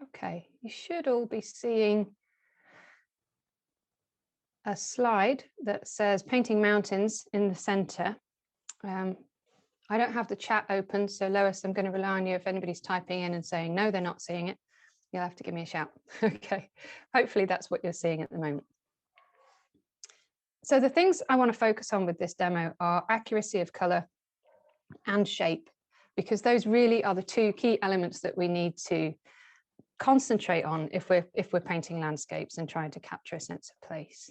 Okay, you should all be seeing a slide that says painting mountains in the center. I don't have the chat open, so Lois, I'm going to rely on you if anybody's typing in and saying, no, they're not seeing it. You'll have to give me a shout. Okay, hopefully that's what you're seeing at the moment. So the things I want to focus on with this demo are accuracy of color and shape, because those really are the two key elements that we need to concentrate on if we're painting landscapes and trying to capture a sense of place.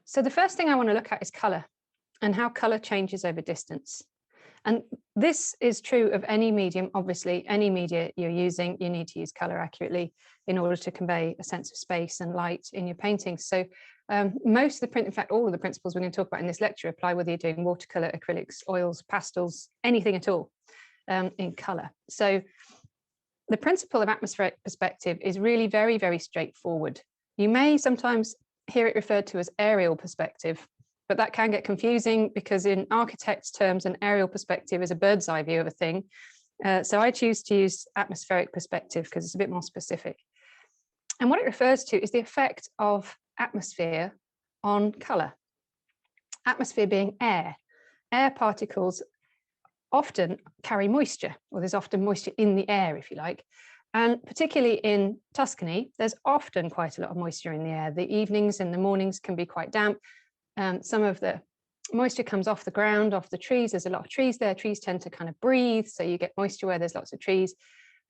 So the first thing I want to look at is color and how color changes over distance. And this is true of any medium. Obviously, any media you're using, you need to use color accurately in order to convey a sense of space and light in your paintings. So most of the in fact, all of the principles we're going to talk about in this lecture apply whether you're doing watercolor, acrylics, oils, pastels, anything at all in color. So the principle of atmospheric perspective is really very, very straightforward. You may sometimes hear it referred to as aerial perspective, but that can get confusing because in architects' terms, an aerial perspective is a bird's eye view of a thing. So I choose to use atmospheric perspective because it's a bit more specific. And what it refers to is the effect of atmosphere on color. Atmosphere being air. Air particles often carry moisture, or there's often moisture in the air, if you like. And particularly in Tuscany, there's often quite a lot of moisture in the air. The evenings and the mornings can be quite damp. Some of the moisture comes off the ground, off the trees. There's a lot of trees there. Trees tend to kind of breathe, so you get moisture where there's lots of trees.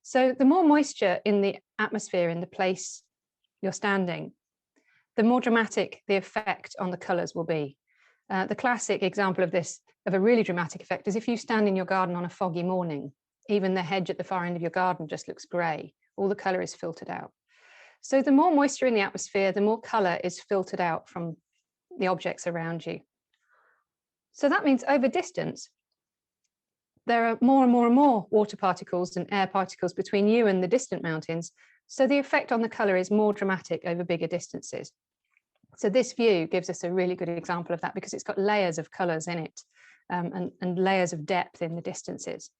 So the more moisture in the atmosphere in the place you're standing, the more dramatic the effect on the colours will be. The classic example of this, of a really dramatic effect, is if you stand in your garden on a foggy morning, even the hedge at the far end of your garden just looks grey. All the colour is filtered out. So the more moisture in the atmosphere, the more colour is filtered out from the objects around you. So that means over distance, there are more and more and more water particles and air particles between you and the distant mountains. So the effect on the colour is more dramatic over bigger distances. So this view gives us a really good example of that because it's got layers of colours in it and layers of depth in the distances.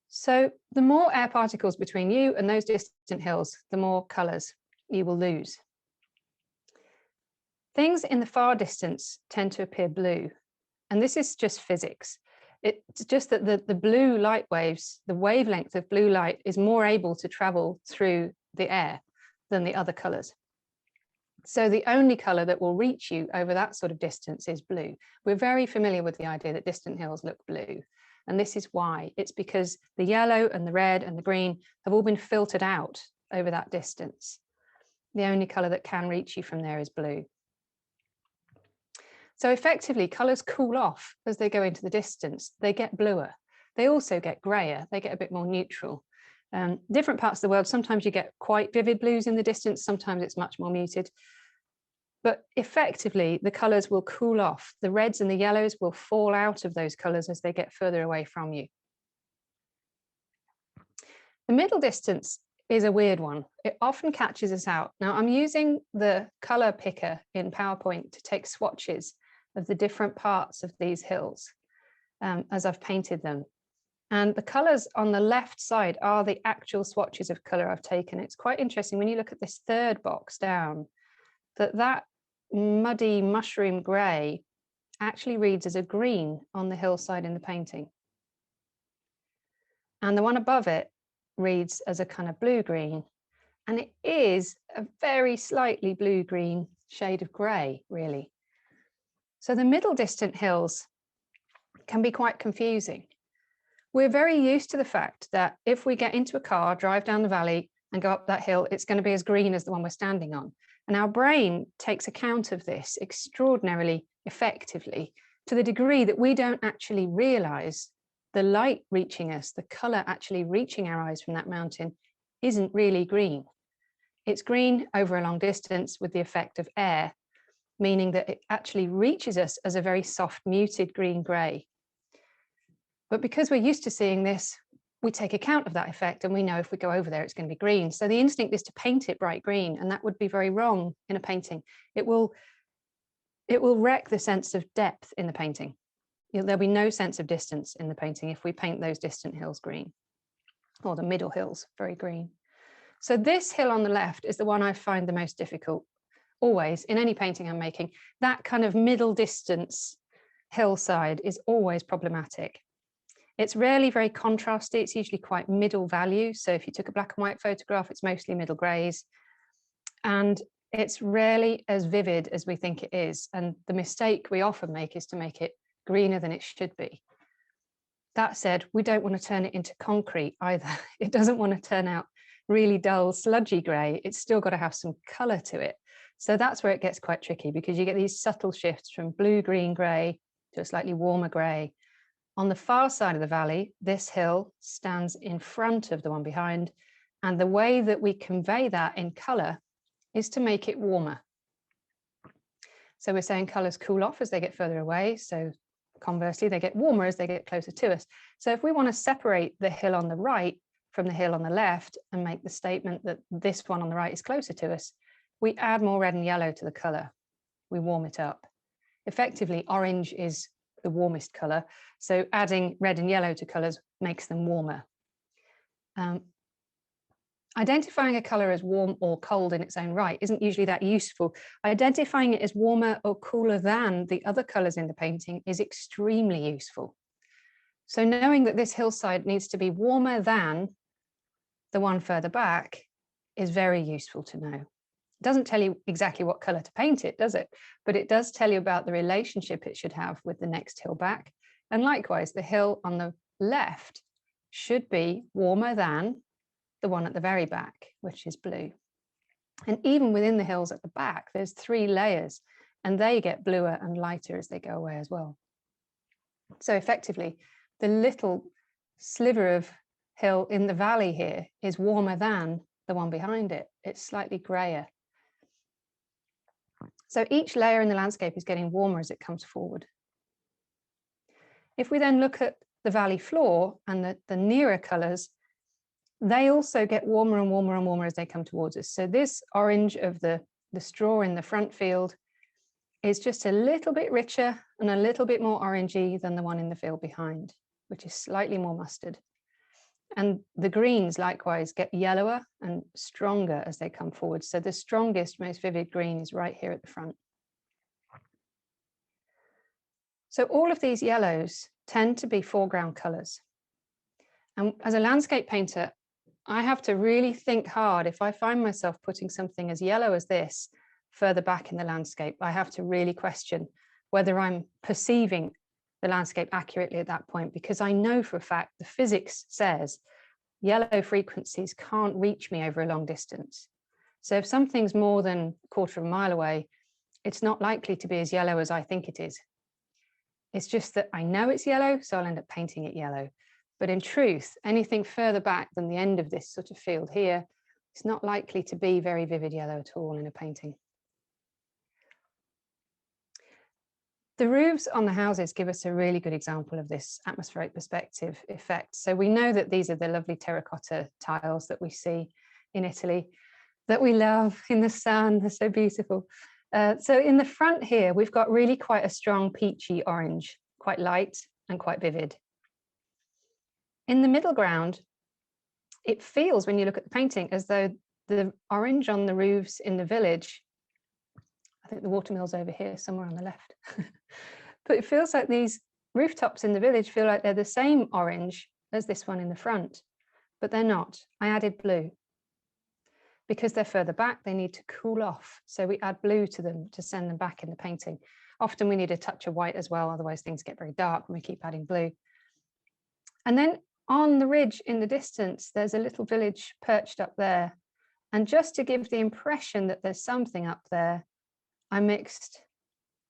So the more air particles between you and those distant hills, the more colours you will lose. Things in the far distance tend to appear blue, and this is just physics. It's just that the blue light waves, the wavelength of blue light is more able to travel through the air than the other colours. So the only colour that will reach you over that sort of distance is blue. We're very familiar with the idea that distant hills look blue, and this is why. It's because the yellow and the red and the green have all been filtered out over that distance. The only colour that can reach you from there is blue. So effectively, colours cool off as they go into the distance. They get bluer. They also get greyer. They get a bit more neutral. Different parts of the world, sometimes you get quite vivid blues in the distance. Sometimes it's much more muted. But effectively, the colours will cool off. The reds and the yellows will fall out of those colours as they get further away from you. The middle distance is a weird one. It often catches us out. Now, I'm using the colour picker in PowerPoint to take swatches of the different parts of these hills as I've painted them. And the colours on the left side are the actual swatches of colour I've taken. It's quite interesting when you look at this third box down, that muddy mushroom grey actually reads as a green on the hillside in the painting. And the one above it reads as a kind of blue-green. And it is a very slightly blue-green shade of grey, really. So the middle distant hills can be quite confusing. We're very used to the fact that if we get into a car, drive down the valley and go up that hill, it's going to be as green as the one we're standing on. And our brain takes account of this extraordinarily effectively to the degree that we don't actually realize the light reaching us, the color actually reaching our eyes from that mountain isn't really green. It's green over a long distance with the effect of air, meaning that it actually reaches us as a very soft, muted green-gray. But because we're used to seeing this, we take account of that effect and we know if we go over there, it's going to be green. So the instinct is to paint it bright green, and that would be very wrong in a painting. It will wreck the sense of depth in the painting. There'll be no sense of distance in the painting if we paint those distant hills green. or the middle hills, very green. So this hill on the left is the one I find the most difficult, always, in any painting I'm making. That kind of middle distance hillside is always problematic. It's rarely very contrasty. It's usually quite middle value. So if you took a black and white photograph, it's mostly middle grays. And it's rarely as vivid as we think it is. And the mistake we often make is to make it greener than it should be. That said, we don't want to turn it into concrete either. It doesn't want to turn out really dull, sludgy grey. It's still got to have some colour to it. So that's where it gets quite tricky, because you get these subtle shifts from blue, green, grey to a slightly warmer grey. On the far side of the valley, this hill stands in front of the one behind. And the way that we convey that in colour is to make it warmer. So we're saying colours cool off as they get further away. So conversely, they get warmer as they get closer to us. So if we want to separate the hill on the right from the hill on the left and make the statement that this one on the right is closer to us, we add more red and yellow to the colour. We warm it up. Effectively, orange is the warmest colour. So adding red and yellow to colours makes them warmer. Identifying a colour as warm or cold in its own right isn't usually that useful. Identifying it as warmer or cooler than the other colours in the painting is extremely useful. So knowing that this hillside needs to be warmer than the one further back is very useful to know. It doesn't tell you exactly what colour to paint it, does it? But it does tell you about the relationship it should have with the next hill back. And likewise, the hill on the left should be warmer than the one at the very back, which is blue. And even within the hills at the back, there's 3 layers, and they get bluer and lighter as they go away as well. So effectively, the little sliver of hill in the valley here is warmer than the one behind it. It's slightly grayer. So each layer in the landscape is getting warmer as it comes forward. If we then look at the valley floor and the nearer colours, they also get warmer and warmer and warmer as they come towards us. So this orange of the straw in the front field is just a little bit richer and a little bit more orangey than the one in the field behind, which is slightly more mustard. And the greens likewise get yellower and stronger as they come forward. So the strongest, most vivid green is right here at the front. So all of these yellows tend to be foreground colours. And as a landscape painter, I have to really think hard. If I find myself putting something as yellow as this further back in the landscape, I have to really question whether I'm perceiving the landscape accurately at that point, because I know for a fact the physics says yellow frequencies can't reach me over a long distance. So if something's more than a quarter of a mile away, it's not likely to be as yellow as I think it is. It's just that I know it's yellow, so I'll end up painting it yellow. But in truth, anything further back than the end of this sort of field here, it's not likely to be very vivid yellow at all in a painting. The roofs on the houses give us a really good example of this atmospheric perspective effect. So we know that these are the lovely terracotta tiles that we see in Italy, that we love in the sun. They're so beautiful. So in the front here, we've got really quite a strong peachy orange, quite light and quite vivid. In the middle ground, it feels, when you look at the painting, as though the orange on the roofs in the village, I think the watermill's over here somewhere on the left, but it feels like these rooftops in the village feel like they're the same orange as this one in the front, but they're not. I added blue. Because they're further back, they need to cool off. So we add blue to them to send them back in the painting. Often we need a touch of white as well, otherwise things get very dark when we keep adding blue. And then on the ridge in the distance, there's a little village perched up there. And just to give the impression that there's something up there, I mixed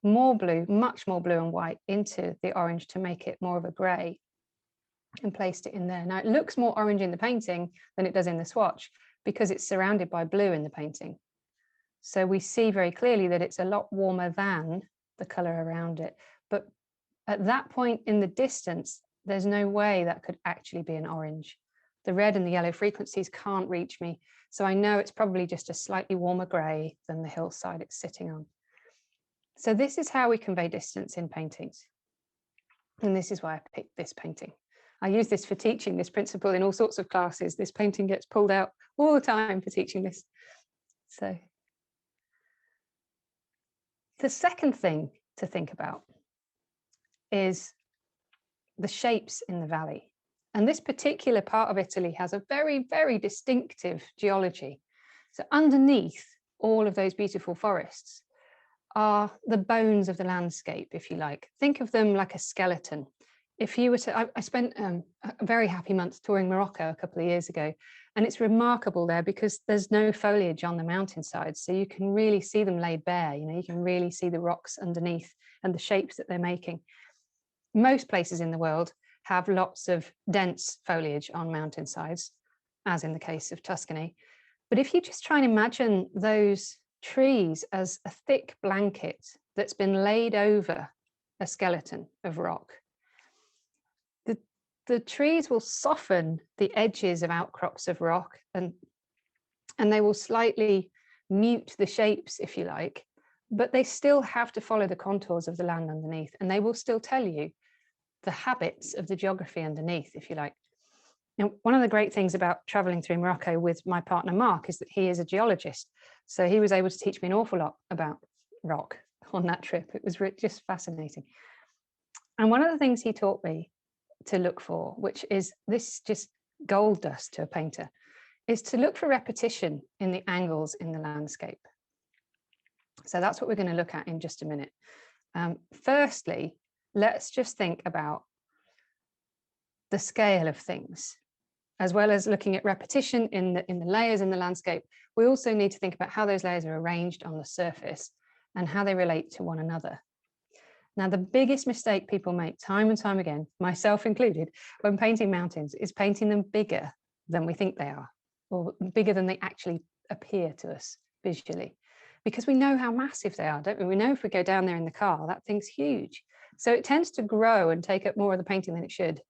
more blue, much more blue and white into the orange to make it more of a grey and placed it in there. Now it looks more orange in the painting than it does in the swatch because it's surrounded by blue in the painting. So we see very clearly that it's a lot warmer than the colour around it. But at that point in the distance, there's no way that could actually be an orange. The red and the yellow frequencies can't reach me. So I know it's probably just a slightly warmer grey than the hillside it's sitting on. So this is how we convey distance in paintings. And this is why I picked this painting. I use this for teaching this principle in all sorts of classes. This painting gets pulled out all the time for teaching this. So the second thing to think about is the shapes in the valley. And this particular part of Italy has a very, very distinctive geology. So underneath all of those beautiful forests are the bones of the landscape, if you like. Think of them like a skeleton. If you were to, I spent a very happy month touring Morocco a couple of years ago, and it's remarkable there because there's no foliage on the mountainsides. So you can really see them laid bare, you know, you can really see the rocks underneath and the shapes that they're making. Most places in the world have lots of dense foliage on mountainsides, as in the case of Tuscany. But if you just try and imagine those trees as a thick blanket that's been laid over a skeleton of rock, the trees will soften the edges of outcrops of rock and they will slightly mute the shapes, if you like, but they still have to follow the contours of the land underneath, and they will still tell you the habits of the geography underneath, if you like. Now, one of the great things about traveling through Morocco with my partner, Mark, is that he is a geologist. So he was able to teach me an awful lot about rock on that trip. It was just fascinating. And one of the things he taught me to look for, which is this just gold dust to a painter, is to look for repetition in the angles in the landscape. So that's what we're going to look at in just a minute. Firstly, let's just think about the scale of things. As well as looking at repetition in the layers in the landscape, we also need to think about how those layers are arranged on the surface and how they relate to one another. Now, the biggest mistake people make time and time again, myself included, when painting mountains is painting them bigger than we think they are, or bigger than they actually appear to us visually, because we know how massive they are, don't we? We know if we go down there in the car, that thing's huge. So it tends to grow and take up more of the painting than it should.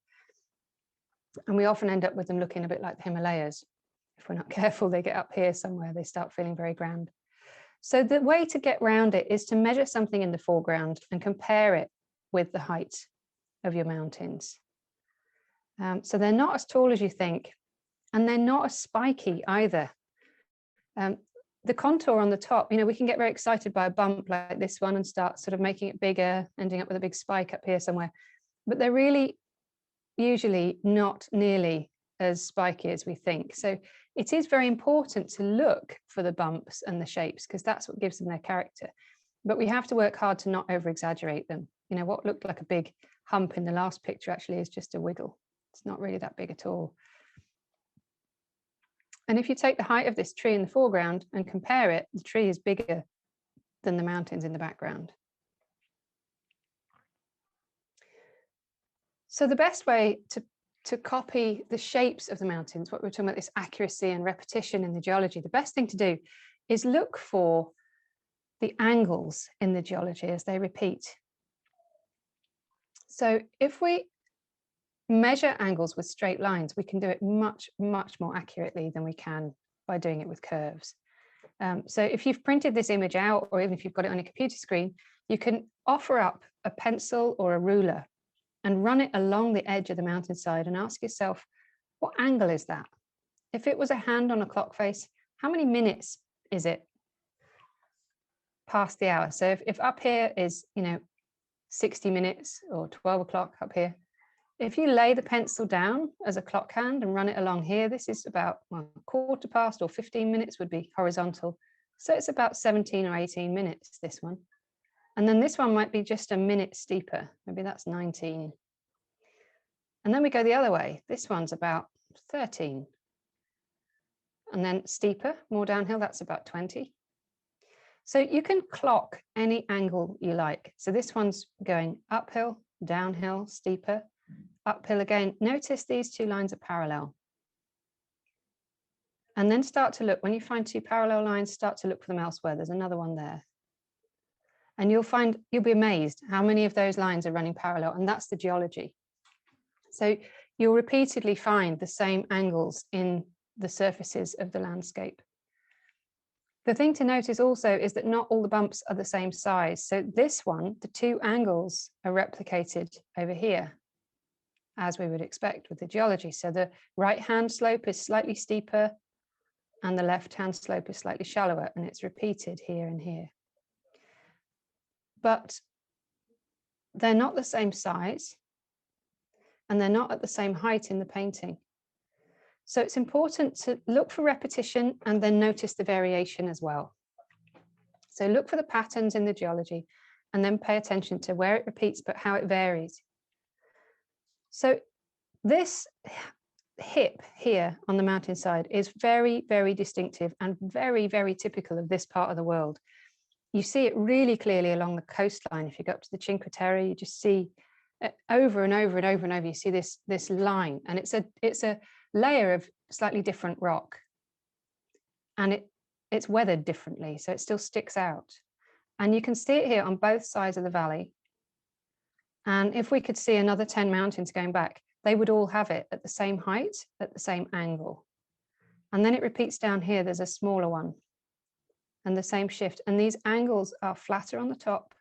And we often end up with them looking a bit like the Himalayas. If we're not careful, they get up here somewhere, they start feeling very grand. So the way to get around it is to measure something in the foreground and compare it with the height of your mountains. So they're not as tall as you think, and they're not as spiky either. The contour on the top, you know, we can get very excited by a bump like this one and start sort of making it bigger, ending up with a big spike up here somewhere. But they're really usually not nearly as spiky as we think. So it is very important to look for the bumps and the shapes, because that's what gives them their character. But we have to work hard to not over exaggerate them. You know, what looked like a big hump in the last picture actually is just a wiggle. It's not really that big at all. And if you take the height of this tree in the foreground and compare it, the tree is bigger than the mountains in the background. So the best way to copy the shapes of the mountains, what we're talking about, this accuracy and repetition in the geology, the best thing to do is look for the angles in the geology as they repeat. So if we measure angles with straight lines, we can do it much, much more accurately than we can by doing it with curves. So if you've printed this image out, or even if you've got it on a computer screen, you can offer up a pencil or a ruler and run it along the edge of the mountainside and ask yourself, what angle is that? If it was a hand on a clock face, how many minutes is it past the hour? So if up here is, you know, 60 minutes or 12 o'clock up here, if you lay the pencil down as a clock hand and run it along here, this is about, well, quarter past, or 15 minutes would be horizontal. So it's about 17 or 18 minutes, this one. And then this one might be just a minute steeper. Maybe that's 19. And then we go the other way. This one's about 13. And then steeper, more downhill, that's about 20. So you can clock any angle you like. So this one's going uphill, downhill, steeper, uphill again. Notice these two lines are parallel. And then start to look, when you find two parallel lines, start to look for them elsewhere. There's another one there. And you'll be amazed how many of those lines are running parallel, and that's the geology. So you'll repeatedly find the same angles in the surfaces of the landscape. The thing to notice also is that not all the bumps are the same size. So this one, the two angles are replicated over here. as we would expect with the geology. So the right-hand slope is slightly steeper and the left-hand slope is slightly shallower, and it's repeated here and here. But they're not the same size and they're not at the same height in the painting. So it's important to look for repetition and then notice the variation as well. So look for the patterns in the geology and then pay attention to where it repeats, but how it varies. So this hip here on the mountainside is very, very distinctive and very, very typical of this part of the world. You see it really clearly along the coastline. If you go up to the Cinque Terre, you just see over and over and over and over, you see this line, and it's a layer of slightly different rock, and it's weathered differently, so it still sticks out. And you can see it here on both sides of the valley. And if we could see another 10 mountains going back, they would all have it at the same height, at the same angle. And then it repeats down here, there's a smaller one and the same shift. And these angles are flatter on the top.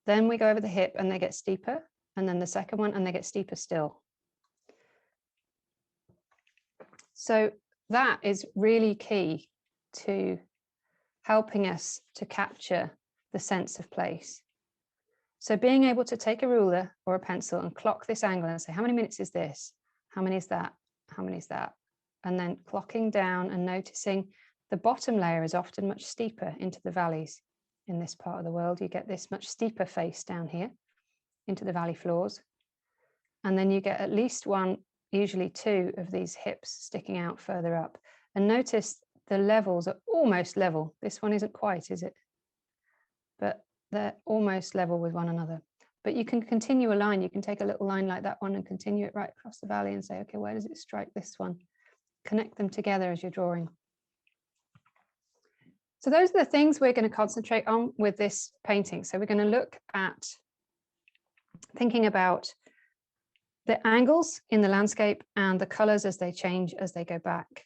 Then we go over the hip and they get steeper. And then the second one and they get steeper still. So that is really key to helping us to capture the sense of place. So being able to take a ruler or a pencil and clock this angle and say, how many minutes is this? How many is that? How many is that? And then clocking down and noticing the bottom layer is often much steeper into the valleys in this part of the world. You get this much steeper face down here into the valley floors. And then you get at least one, usually two of these hips sticking out further up. And notice the levels are almost level. This one isn't quite, is it? But they're almost level with one another. But you can continue a line. You can take a little line like that one and continue it right across the valley and say, okay, where does it strike this one? Connect them together as you're drawing. So those are the things we're going to concentrate on with this painting. So we're going to look at thinking about the angles in the landscape and the colors as they change as they go back.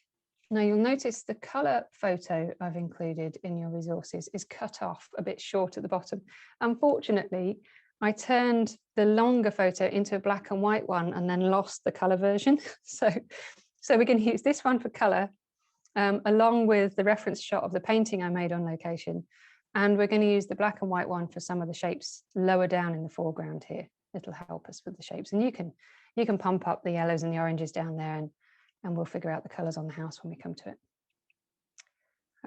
Now you'll notice the color photo I've included in your resources is cut off a bit short at the bottom. Unfortunately, I turned the longer photo into a black and white one and then lost the color version. So we can use this one for color along with the reference shot of the painting I made on location. And we're going to use the black and white one for some of the shapes lower down in the foreground here. It'll help us with the shapes. And you can pump up the yellows and the oranges down there and we'll figure out the colors on the house when we come to it.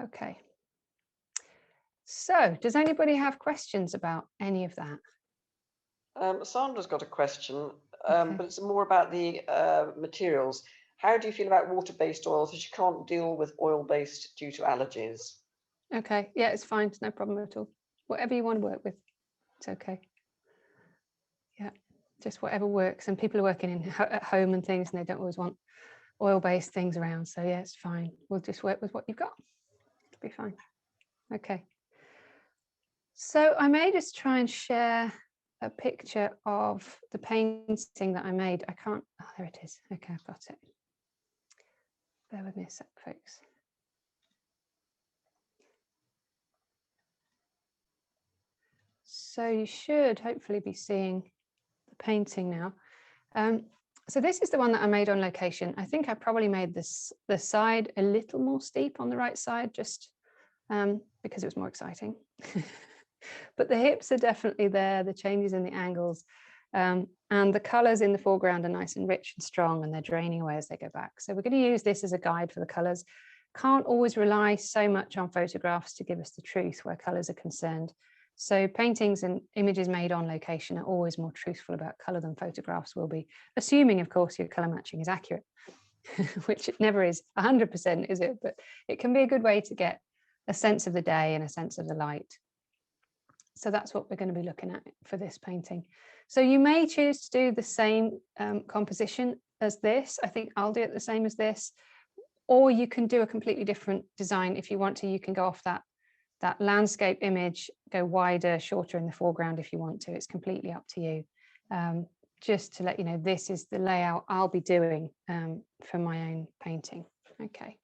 Okay. So does anybody have questions about any of that? Sandra's got a question, but it's more about the materials. How do you feel about water-based oils if you can't deal with oil-based due to allergies? Okay, yeah, it's fine. It's no problem at all. Whatever you want to work with, it's okay. Yeah, just whatever works. And people are working at home and things, and they don't always want oil-based things around. So yeah, it's fine. We'll just work with what you've got. It'll be fine. Okay. So I may just try and share a picture of the painting that I made. I can't, oh, there it is. Okay, I've got it. Bear with me a sec, folks. So you should hopefully be seeing the painting now. So this is the one that I made on location. I think I probably made the side a little more steep on the right side, just because it was more exciting. But the hips are definitely there, the changes in the angles, and the colors in the foreground are nice and rich and strong, and they're draining away as they go back. So we're going to use this as a guide for the colors. Can't always rely so much on photographs to give us the truth where colors are concerned. So paintings and images made on location are always more truthful about color than photographs will be, assuming, of course, your color matching is accurate, which it never is 100%, is it? But it can be a good way to get a sense of the day and a sense of the light. So that's what we're going to be looking at for this painting. So you may choose to do the same composition as this. I think I'll do it the same as this, or you can do a completely different design. If you want to, you can go off that landscape image, go wider, shorter in the foreground if you want to. It's completely up to you. Just to let you know, this is the layout I'll be doing for my own painting. Okay.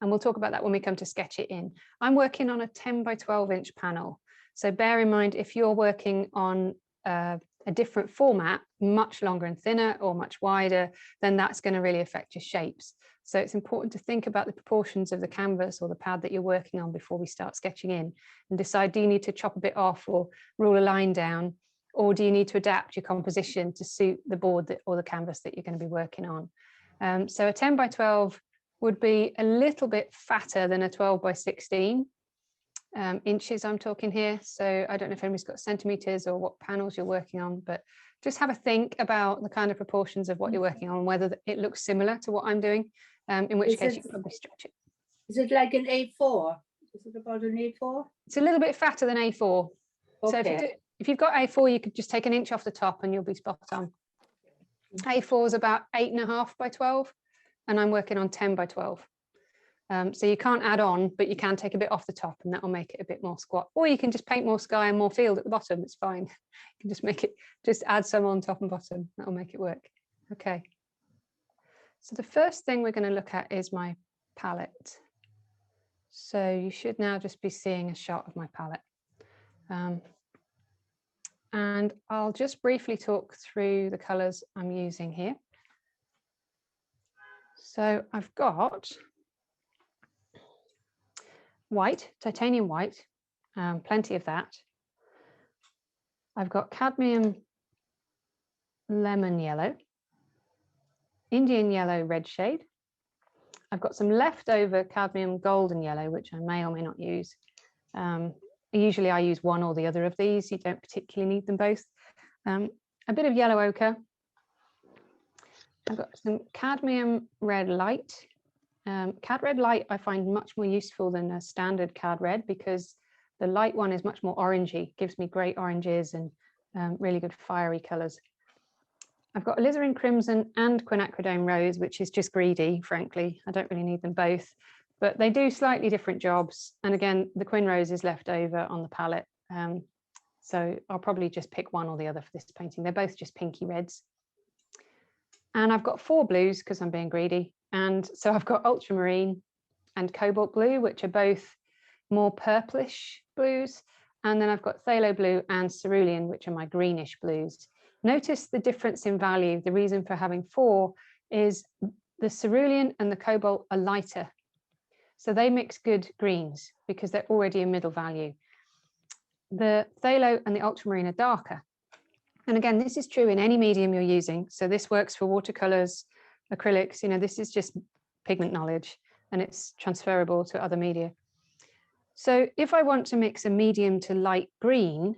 And we'll talk about that when we come to sketch it in. I'm working on a 10 by 12 inch panel. So bear in mind, if you're working on a different format, much longer and thinner or much wider, then that's going to really affect your shapes. So it's important to think about the proportions of the canvas or the pad that you're working on before we start sketching in, and decide, do you need to chop a bit off or rule a line down, or do you need to adapt your composition to suit the board or the canvas that you're going to be working on. So a 10 by 12 would be a little bit fatter than a 12 by 16 inches I'm talking here. So I don't know if anybody's got centimeters or what panels you're working on, but just have a think about the kind of proportions of what you're working on, whether it looks similar to what I'm doing, in which case you can probably stretch it. Is it like an A4? Is it about an A4? It's a little bit fatter than A4. Okay. So if you've got A4, you could just take an inch off the top and you'll be spot on. A4 is about 8.5 by 12, and I'm working on 10 by 12. So you can't add on, but you can take a bit off the top and that will make it a bit more squat. Or you can just paint more sky and more field at the bottom. It's fine. You can just make it, just add some on top and bottom. That will make it work. Okay. So the first thing we're going to look at is my palette. So you should now just be seeing a shot of my palette. And I'll just briefly talk through the colors I'm using here. So I've got white, titanium white, plenty of that. I've got cadmium lemon yellow, Indian yellow red shade. I've got some leftover cadmium golden yellow, which I may or may not use. Usually I use one or the other of these. You don't particularly need them both. A bit of yellow ochre. I've got some cadmium red light. Cad red light I find much more useful than a standard cad red, because the light one is much more orangey, gives me great oranges and really good fiery colors. I've got alizarin crimson and quinacridone rose, which is just greedy, frankly. I don't really need them both, but they do slightly different jobs. And again, the quin rose is left over on the palette. So I'll probably just pick one or the other for this painting. They're both just pinky reds. And I've got 4 blues because I'm being greedy. And so I've got ultramarine and cobalt blue, which are both more purplish blues. And then I've got phthalo blue and cerulean, which are my greenish blues. Notice the difference in value. The reason for having 4 is the cerulean and the cobalt are lighter. So they mix good greens because they're already a middle value. The phthalo and the ultramarine are darker. And again, this is true in any medium you're using. So this works for watercolors, acrylics, you know, this is just pigment knowledge and it's transferable to other media. So if I want to mix a medium to light green,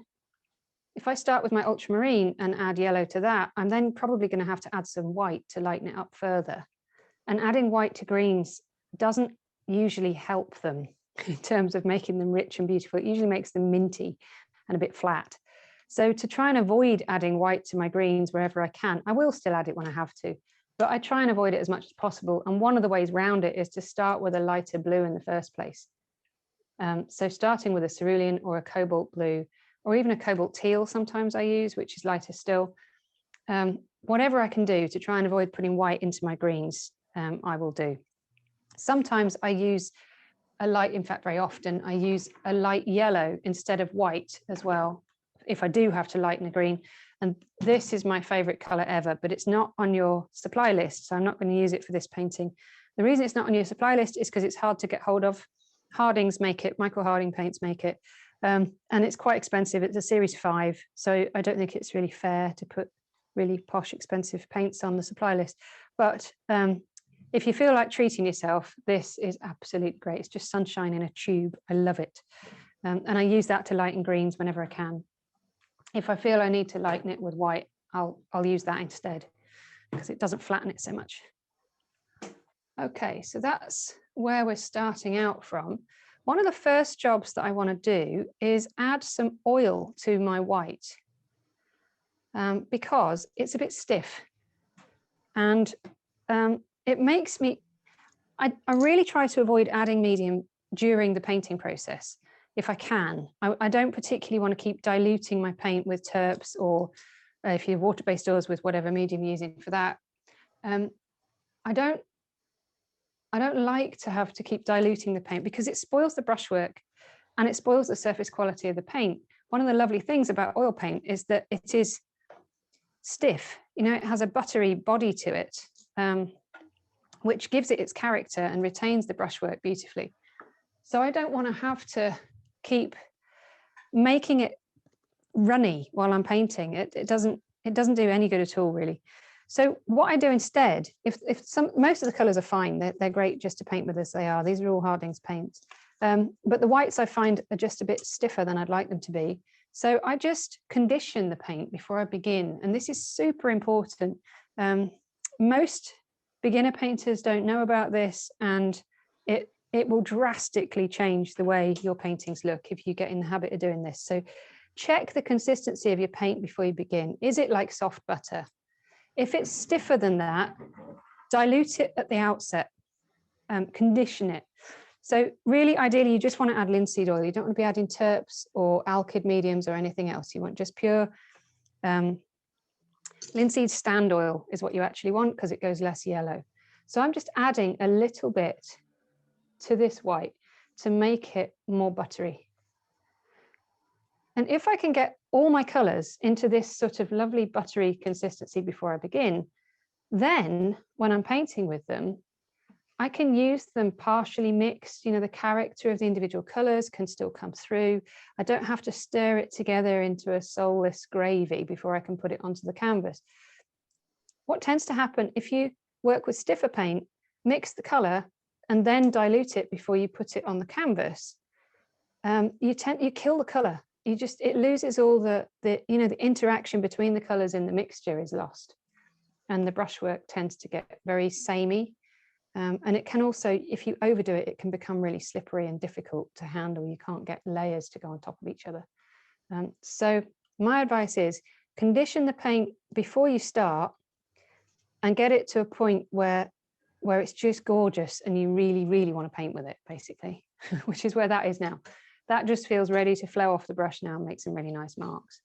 if I start with my ultramarine and add yellow to that, I'm then probably going to have to add some white to lighten it up further. And adding white to greens doesn't usually help them in terms of making them rich and beautiful. It usually makes them minty and a bit flat. So to try and avoid adding white to my greens wherever I can, I will still add it when I have to, but I try and avoid it as much as possible. And one of the ways around it is to start with a lighter blue in the first place. So starting with a cerulean or a cobalt blue, or even a cobalt teal sometimes I use, which is lighter still. Whatever I can do to try and avoid putting white into my greens, I will do. Sometimes I use a light, in fact, very often, I use a light yellow instead of white as well, if I do have to lighten a green. And this is my favorite color ever, but it's not on your supply list, so I'm not going to use it for this painting. The reason it's not on your supply list is because it's hard to get hold of. Hardings make it, Michael Harding paints make it, and it's quite expensive. It's a series 5, so I don't think it's really fair to put really posh, expensive paints on the supply list. But if you feel like treating yourself, this is absolutely great. It's just sunshine in a tube. I love it. And I use that to lighten greens whenever I can. If I feel I need to lighten it with white, I'll use that instead because it doesn't flatten it so much. Okay, so that's where we're starting out from. One of the first jobs that I want to do is add some oil to my white because it's a bit stiff. And it makes me, I really try to avoid adding medium during the painting process if I can. I don't particularly want to keep diluting my paint with terps, or if you're water-based oils with whatever medium you're using for that. I don't like to have to keep diluting the paint because it spoils the brushwork and it spoils the surface quality of the paint. one of the lovely things about oil paint is that it is stiff. You know, it has a buttery body to it, which gives it its character and retains the brushwork beautifully. So I don't want to have to keep making it runny while I'm painting. It doesn't do any good at all, really. So what I do instead, if most of the colors are fine, they're great just to paint with as they are. These are all Harding's paints. But the whites I find are just a bit stiffer than I'd like them to be. So I just condition the paint before I begin. And this is super important. Most beginner painters don't know about this, and it will drastically change the way your paintings look if you get in the habit of doing this. So check the consistency of your paint before you begin. Is it like soft butter? If it's stiffer than that, dilute it at the outset, condition it. So really, ideally, you just want to add linseed oil. You don't want to be adding terps or alkyd mediums or anything else. You want just pure linseed stand oil is what you actually want, because it goes less yellow. So I'm just adding a little bit to this white to make it more buttery. And if I can get all my colors into this sort of lovely buttery consistency before I begin, then when I'm painting with them, I can use them partially mixed. You know, the character of the individual colors can still come through. I don't have to stir it together into a soulless gravy before I can put it onto the canvas. What tends to happen if you work with stiffer paint, mix the color and then dilute it before you put it on the canvas, you kill the color. It loses all the interaction between the colors in the mixture is lost, and the brushwork tends to get very samey. And it can also, if you overdo it, it can become really slippery and difficult to handle. You can't get layers to go on top of each other. So my advice is condition the paint before you start and get it to a point where it's just gorgeous and you really, really want to paint with it, basically, which is where that is now. That just feels ready to flow off the brush now and make some really nice marks.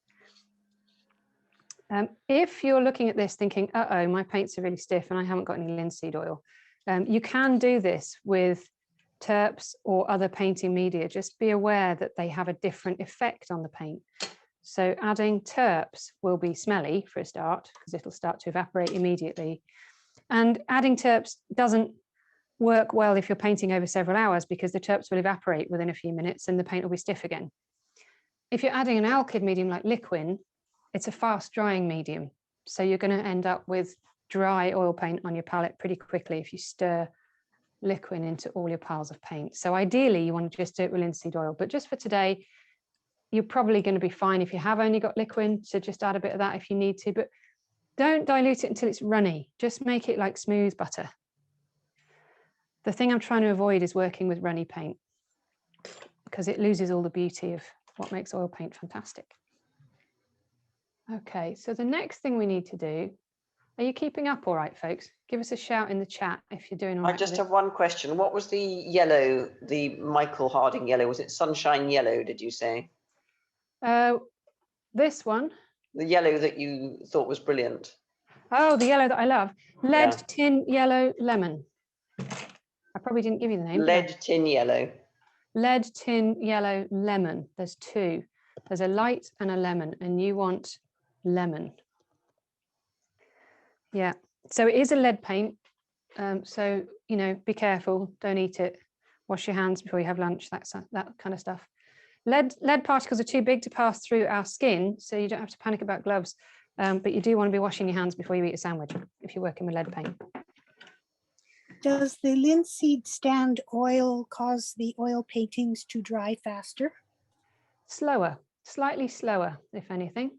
If you're looking at this thinking, uh-oh, my paints are really stiff and I haven't got any linseed oil, you can do this with terps or other painting media. Just be aware that they have a different effect on the paint. So adding terps will be smelly for a start, because it'll start to evaporate immediately. And adding terps doesn't work well if you're painting over several hours, because the terps will evaporate within a few minutes and the paint will be stiff again. If you're adding an alkyd medium like liquin, it's a fast drying medium. So you're going to end up with dry oil paint on your palette pretty quickly if you stir liquin into all your piles of paint. So ideally you want to just do it with linseed oil, but just for today, you're probably going to be fine if you have only got liquin, so just add a bit of that if you need to, but don't dilute it until it's runny. Just make it like smooth butter. The thing I'm trying to avoid is working with runny paint, because it loses all the beauty of what makes oil paint fantastic. Okay, so the next thing we need to do, are you keeping up all right, folks? Give us a shout in the chat if you're doing all right. I just have one question. What was the yellow, the Michael Harding yellow? Was it sunshine yellow, did you say? This one. The yellow that you thought was brilliant. Oh, the yellow that I love. Lead, tin, yellow, lemon. I probably didn't give you the name. Lead, tin, yellow. Lead, tin, yellow, lemon. There's two. There's a light and a lemon, and you want lemon. Yeah, so it is a lead paint. So, you know, be careful, don't eat it. Wash your hands before you have lunch, that kind of stuff. Lead particles are too big to pass through our skin, so you don't have to panic about gloves, but you do want to be washing your hands before you eat a sandwich if you're working with lead paint. Does the linseed stand oil cause the oil paintings to dry faster? Slower, slightly slower, if anything.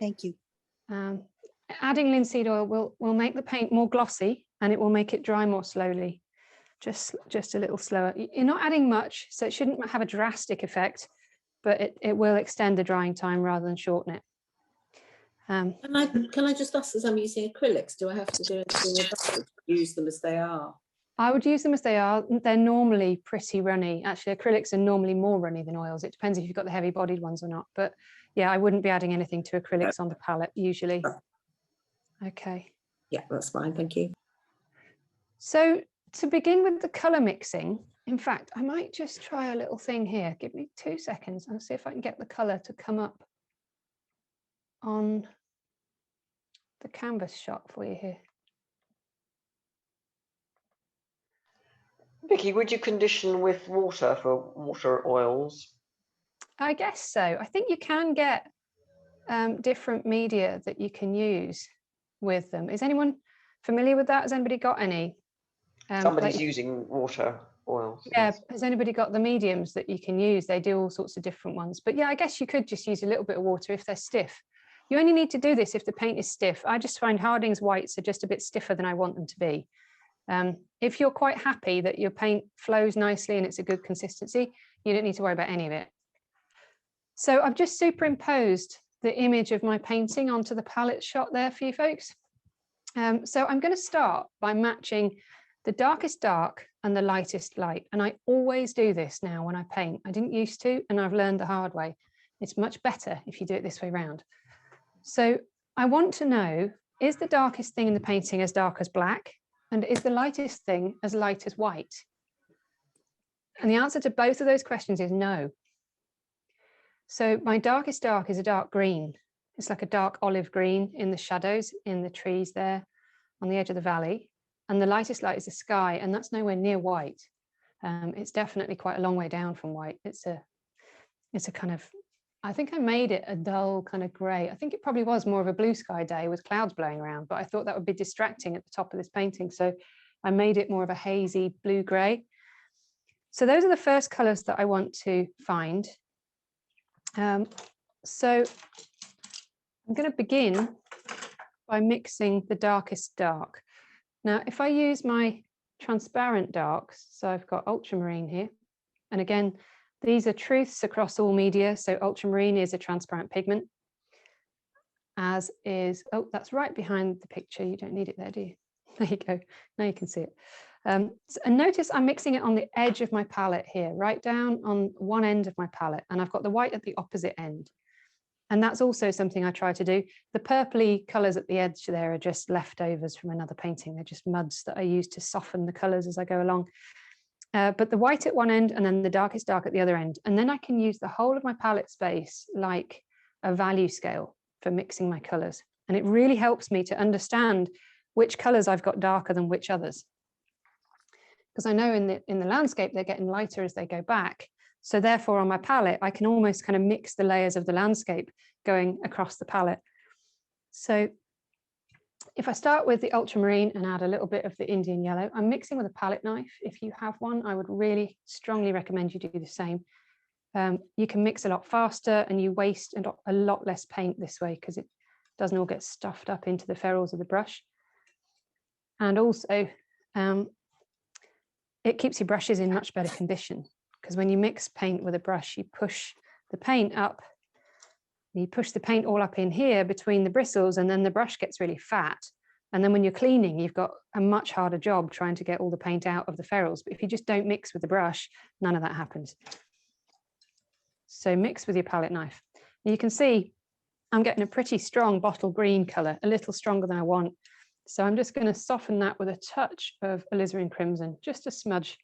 Thank you. Adding linseed oil will make the paint more glossy, and it will make it dry more slowly, just a little slower. You're not adding much, so it shouldn't have a drastic effect, but it will extend the drying time rather than shorten it. Can I just ask, as I'm using acrylics, do I have to do anything with that? Use them as they are? I would use them as they are. They're normally pretty runny. Actually, acrylics are normally more runny than oils. It depends if you've got the heavy bodied ones or not. But yeah, I wouldn't be adding anything to acrylics on the palette usually. Okay. Yeah, that's fine. Thank you. So to begin with the color mixing, In fact, I might just try a little thing here. Give me 2 seconds. I'll see if I can get the colour to come up on the canvas shot for you here. Vicky, would you condition with water for water oils? I guess so. I think you can get different media that you can use with them. Is anyone familiar with that? Has anybody got any? Somebody's Like, using water oils. yeah, Yes. has anybody got the mediums that you can use? They do all sorts of different ones. But yeah, I guess you could just use a little bit of water if they're stiff. You only need to do this if the paint is stiff. I just find Harding's whites are just a bit stiffer than I want them to be. If you're quite happy that your paint flows nicely and it's a good consistency, you don't need to worry about any of it. So I've just superimposed the image of my painting onto the palette shot there for you folks. So I'm going to start by matching the darkest dark and the lightest light. And I always do this now when I paint. I didn't used to, and I've learned the hard way. It's much better if you do it this way round. So I want to know, is the darkest thing in the painting as dark as black? And is the lightest thing as light as white? And the answer to both of those questions is no. So my darkest dark is a dark green. It's like a dark olive green in the shadows in the trees there on the edge of the valley. And the lightest light is the sky, and that's nowhere near white. It's definitely quite a long way down from white. It's a kind of, I think I made it a dull kind of grey. I think it probably was more of a blue sky day with clouds blowing around, but I thought that would be distracting at the top of this painting. So I made it more of a hazy blue grey. So those are the first colours that I want to find. So I'm going to begin by mixing the darkest dark. Now, if I use my transparent darks, so I've got ultramarine here, and again, these are truths across all media. So ultramarine is a transparent pigment, as is, oh, that's right behind the picture. You don't need it there, do you? There you go. Now you can see it. And notice I'm mixing it on the edge of my palette here, right down on one end of my palette, and I've got the white at the opposite end. And that's also something I try to do. The purpley colours at the edge there are just leftovers from another painting. They're just muds that I use to soften the colours as I go along. But the white at one end and then the darkest dark at the other end. And then I can use the whole of my palette space like a value scale for mixing my colours. And it really helps me to understand which colours I've got darker than which others. Because I know in the landscape, they're getting lighter as they go back. So therefore on my palette, I can almost kind of mix the layers of the landscape going across the palette. So if I start with the ultramarine and add a little bit of the Indian yellow, I'm mixing with a palette knife. If you have one, I would really strongly recommend you do the same. You can mix a lot faster and you waste a lot less paint this way because it doesn't all get stuffed up into the ferrules of the brush. And also, it keeps your brushes in much better condition. Because when you mix paint with a brush, you push the paint up, you push the paint all up in here between the bristles, and then the brush gets really fat. And then when you're cleaning, you've got a much harder job trying to get all the paint out of the ferrules. But if you just don't mix with the brush, none of that happens. So mix with your palette knife. And you can see I'm getting a pretty strong bottle green colour, a little stronger than I want. So I'm just going to soften that with a touch of alizarin crimson, just a smudge.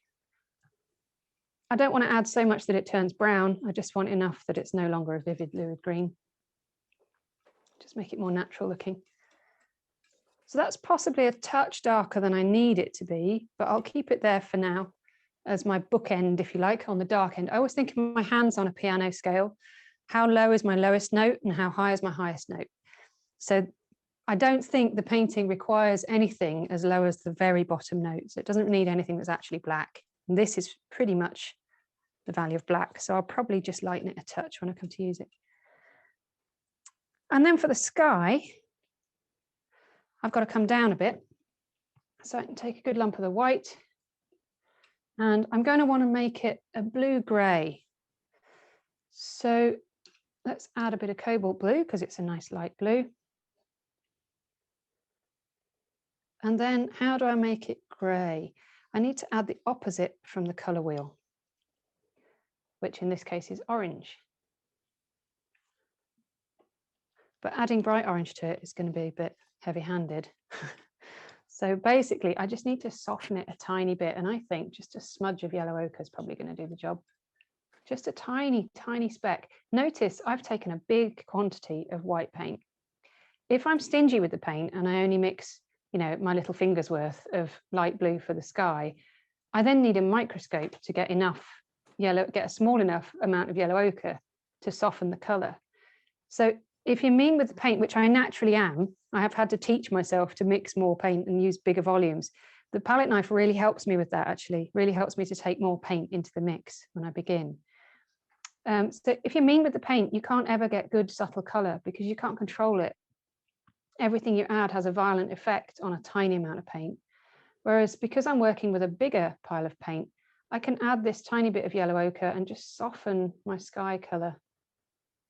I don't want to add so much that it turns brown. I just want enough that it's no longer a vivid lurid green. Just make it more natural looking. So that's possibly a touch darker than I need it to be, but I'll keep it there for now as my bookend, if you like, on the dark end. I always think of my hands on a piano scale. How low is my lowest note and how high is my highest note? So I don't think the painting requires anything as low as the very bottom notes. It doesn't need anything that's actually black. And this is pretty much the value of black. So I'll probably just lighten it a touch when I come to use it. And then for the sky, I've got to come down a bit. So I can take a good lump of the white. And I'm going to want to make it a blue-grey. So let's add a bit of cobalt blue because it's a nice light blue. And then how do I make it grey? I need to add the opposite from the colour wheel, which in this case is orange. But adding bright orange to it is going to be a bit heavy-handed. So basically, I just need to soften it a tiny bit. And I think just a smudge of yellow ochre is probably going to do the job. Just a tiny, tiny speck. Notice I've taken a big quantity of white paint. If I'm stingy with the paint and I only mix, you know, my little finger's worth of light blue for the sky, I then need a microscope to get enough yellow, get a small enough amount of yellow ochre to soften the color. So if you're mean with the paint, which I naturally am, I have had to teach myself to mix more paint and use bigger volumes. The palette knife really helps me with that, actually, really helps me to take more paint into the mix when I begin. So if you're mean with the paint, you can't ever get good subtle color because you can't control it. Everything you add has a violent effect on a tiny amount of paint. Whereas because I'm working with a bigger pile of paint, I can add this tiny bit of yellow ochre and just soften my sky color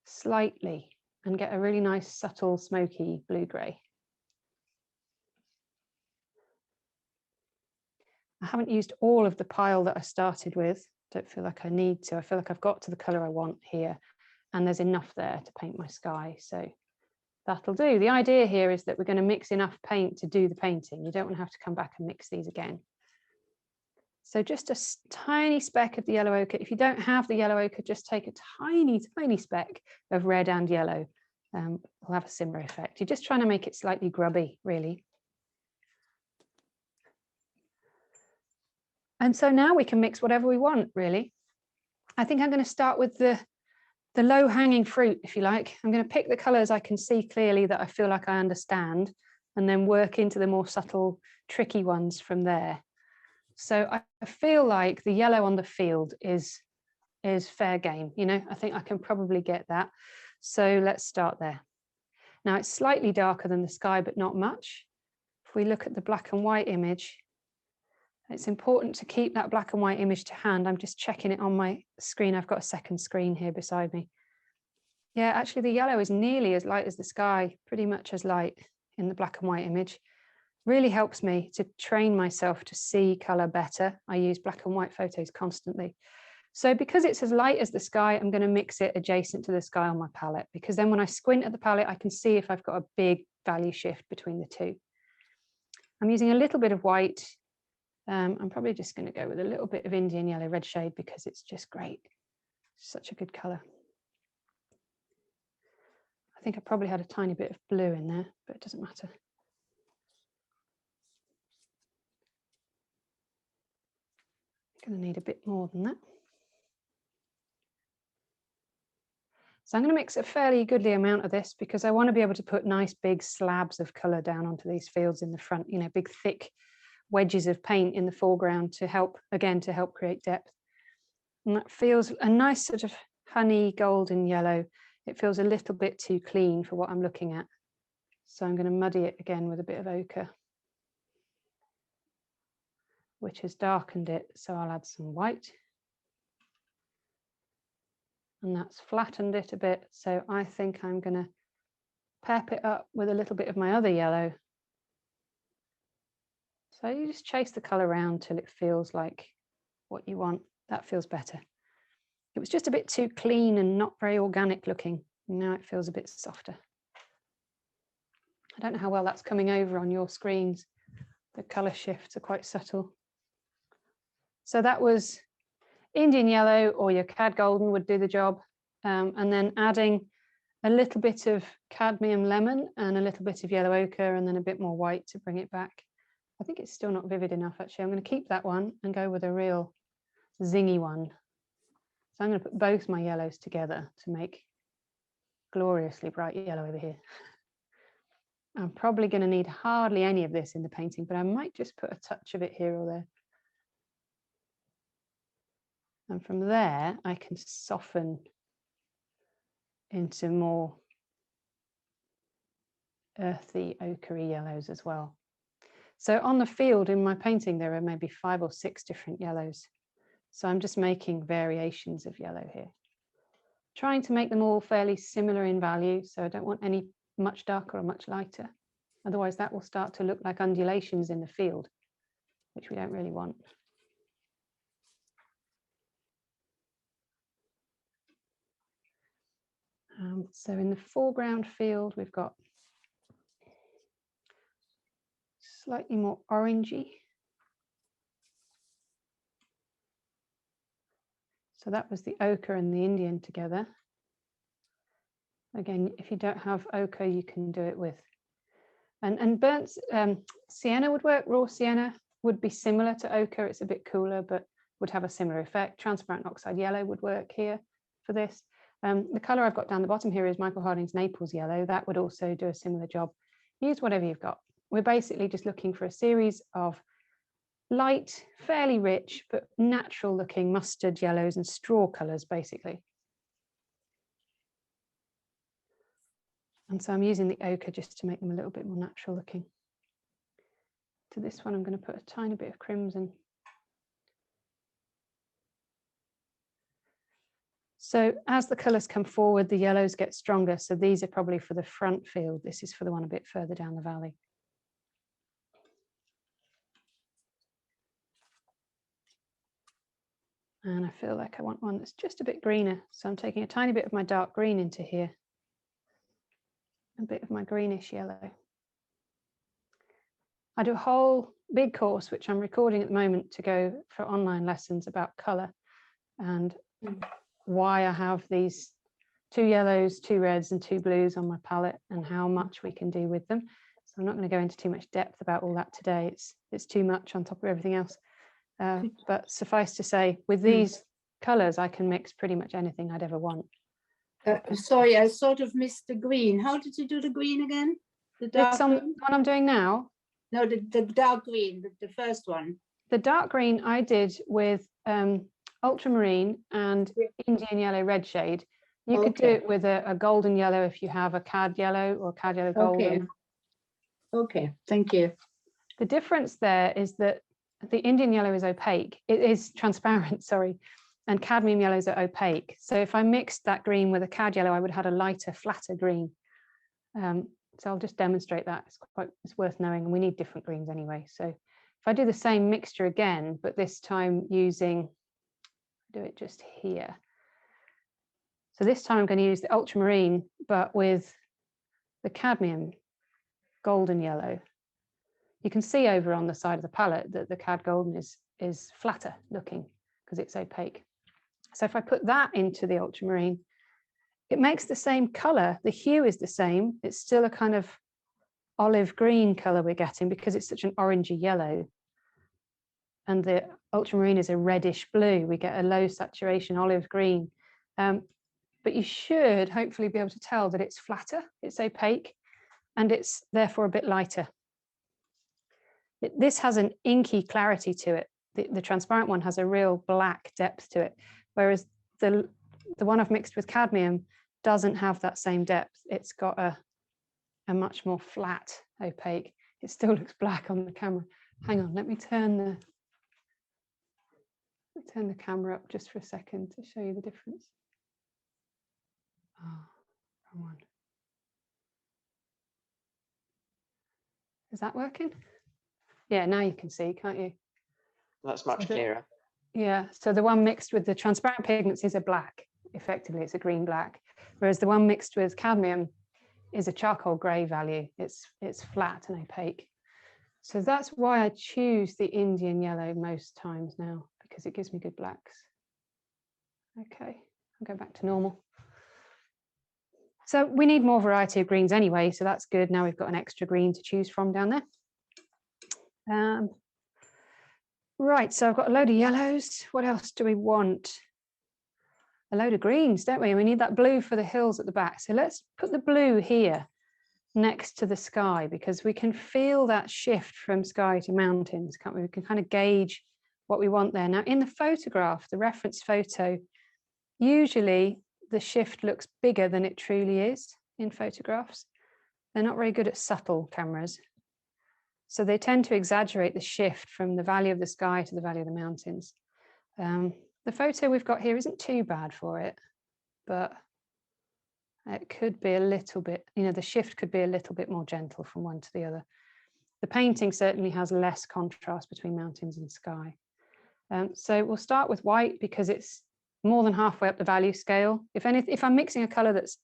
slightly and get a really nice subtle smoky blue-gray. I haven't used all of the pile that I started with. Don't feel like I need to. I feel like I've got to the color I want here and there's enough there to paint my sky. So that'll do. The idea here is that we're going to mix enough paint to do the painting. You don't want to have to come back and mix these again. So just a tiny speck of the yellow ochre. If you don't have the yellow ochre, just take a tiny, tiny speck of red and yellow. It'll have a similar effect. You're just trying to make it slightly grubby, really. And so now we can mix whatever we want, really. I think I'm going to start with the low-hanging fruit, if you like. I'm going to pick the colours I can see clearly that I feel like I understand, and then work into the more subtle, tricky ones from there. So I feel like the yellow on the field is fair game. You know, I think I can probably get that. So let's start there. Now it's slightly darker than the sky, but not much. If we look at the black and white image, it's important to keep that black and white image to hand. I'm just checking it on my screen. I've got a second screen here beside me. Yeah, actually the yellow is nearly as light as the sky, pretty much as light in the black and white image. Really helps me to train myself to see color better. I use black and white photos constantly. So because it's as light as the sky, I'm going to mix it adjacent to the sky on my palette, because then when I squint at the palette, I can see if I've got a big value shift between the two. I'm using a little bit of white. I'm probably just going to go with a little bit of Indian yellow red shade because it's just great. Such a good color. I think I probably had a tiny bit of blue in there, but it doesn't matter. I'm going to need a bit more than that. So I'm going to mix a fairly goodly amount of this because I want to be able to put nice big slabs of color down onto these fields in the front, you know, big thick wedges of paint in the foreground to help, again, to help create depth. And that feels a nice sort of honey golden yellow. It feels a little bit too clean for what I'm looking at. So I'm going to muddy it again with a bit of ochre, which has darkened it. So I'll add some white. And that's flattened it a bit. So I think I'm going to pep it up with a little bit of my other yellow. So you just chase the color around till it feels like what you want. That feels better. It was just a bit too clean and not very organic looking. Now it feels a bit softer. I don't know how well that's coming over on your screens. The color shifts are quite subtle. So that was Indian yellow, or your cad golden would do the job. And then adding a little bit of cadmium lemon and a little bit of yellow ochre and then a bit more white to bring it back. I think it's still not vivid enough, actually. I'm going to keep that one and go with a real zingy one. So I'm going to put both my yellows together to make gloriously bright yellow over here. I'm probably going to need hardly any of this in the painting, but I might just put a touch of it here or there. And from there, I can soften into more earthy, ochre yellows as well. So on the field in my painting, there are maybe 5 or 6 different yellows. So I'm just making variations of yellow here, trying to make them all fairly similar in value. So I don't want any much darker or much lighter. Otherwise that will start to look like undulations in the field, which we don't really want. So in the foreground field, we've got slightly more orangey. So that was the ochre and the Indian together. Again, if you don't have ochre, you can do it with. And burnt sienna would work. Raw sienna would be similar to ochre. It's a bit cooler, but would have a similar effect. Transparent oxide yellow would work here for this. The color I've got down the bottom here is Michael Harding's Naples yellow. That would also do a similar job. Use whatever you've got. We're basically just looking for a series of light, fairly rich, but natural looking mustard yellows and straw colors, basically. And so I'm using the ochre just to make them a little bit more natural looking. To this one, I'm going to put a tiny bit of crimson. So as the colors come forward, the yellows get stronger. So these are probably for the front field. This is for the one a bit further down the valley. And I feel like I want one that's just a bit greener. So I'm taking a tiny bit of my dark green into here. A bit of my greenish yellow. I do a whole big course, which I'm recording at the moment to go for online lessons about colour and why I have these 2 yellows, 2 reds and 2 blues on my palette and how much we can do with them. So I'm not going to go into too much depth about all that today. It's too much on top of everything else. But suffice to say, with these colours, I can mix pretty much anything I'd ever want. Sorry, I sort of missed the green. How did you do the green again? The dark It's on the green? one I'm doing now. No, the dark green, the first one. The dark green I did with ultramarine and Indian yellow red shade. You could do it with a golden yellow if you have a cad yellow or cad yellow golden. Okay, thank you. The difference there is that the Indian yellow is opaque. It is transparent, sorry, and cadmium yellows are opaque. So if I mixed that green with a cad yellow, I would have had a lighter, flatter green. So I'll just demonstrate that. It's worth knowing, and we need different greens anyway. So if I do the same mixture again, but this time using, do it just here. So this time I'm going to use the ultramarine, but with the cadmium golden yellow. You can see over on the side of the palette that the cad golden is flatter looking because it's opaque. So if I put that into the ultramarine, it makes the same color. The hue is the same. It's still a kind of olive green color we're getting because it's such an orangey yellow. And the ultramarine is a reddish blue. We get a low saturation olive green. But you should hopefully be able to tell that it's flatter, it's opaque, and it's therefore a bit lighter. This has an inky clarity to it. The transparent one has a real black depth to it, whereas the one I've mixed with cadmium doesn't have that same depth. It's got a much more flat opaque. It still looks black on the camera. Hang on, let me turn the camera up just for a second to show you the difference. Oh, wrong one. Is that working? Yeah, now you can see, can't you? That's much clearer. Yeah, so the one mixed with the transparent pigments is a black. Effectively, it's a green black, whereas the one mixed with cadmium is a charcoal grey value. It's flat and opaque. So that's why I choose the Indian yellow most times now, because it gives me good blacks. Okay, I'll go back to normal. So we need more variety of greens anyway, so that's good. Now we've got an extra green to choose from down there. Right, so I've got a load of yellows. What else do we want? A load of greens, don't we? We need that blue for the hills at the back. So let's put the blue here next to the sky, because we can feel that shift from sky to mountains, can't we? We can kind of gauge what we want there. Now in the photograph, the reference photo, usually the shift looks bigger than it truly is in photographs. They're not very good at subtle cameras. So they tend to exaggerate the shift from the valley of the sky to the valley of the mountains. The photo we've got here isn't too bad for it, but it could be a little bit, the shift could be a little bit more gentle from one to the other. The painting certainly has less contrast between mountains and sky. So we'll start with white because it's more than halfway up the value scale. If I'm mixing a color that's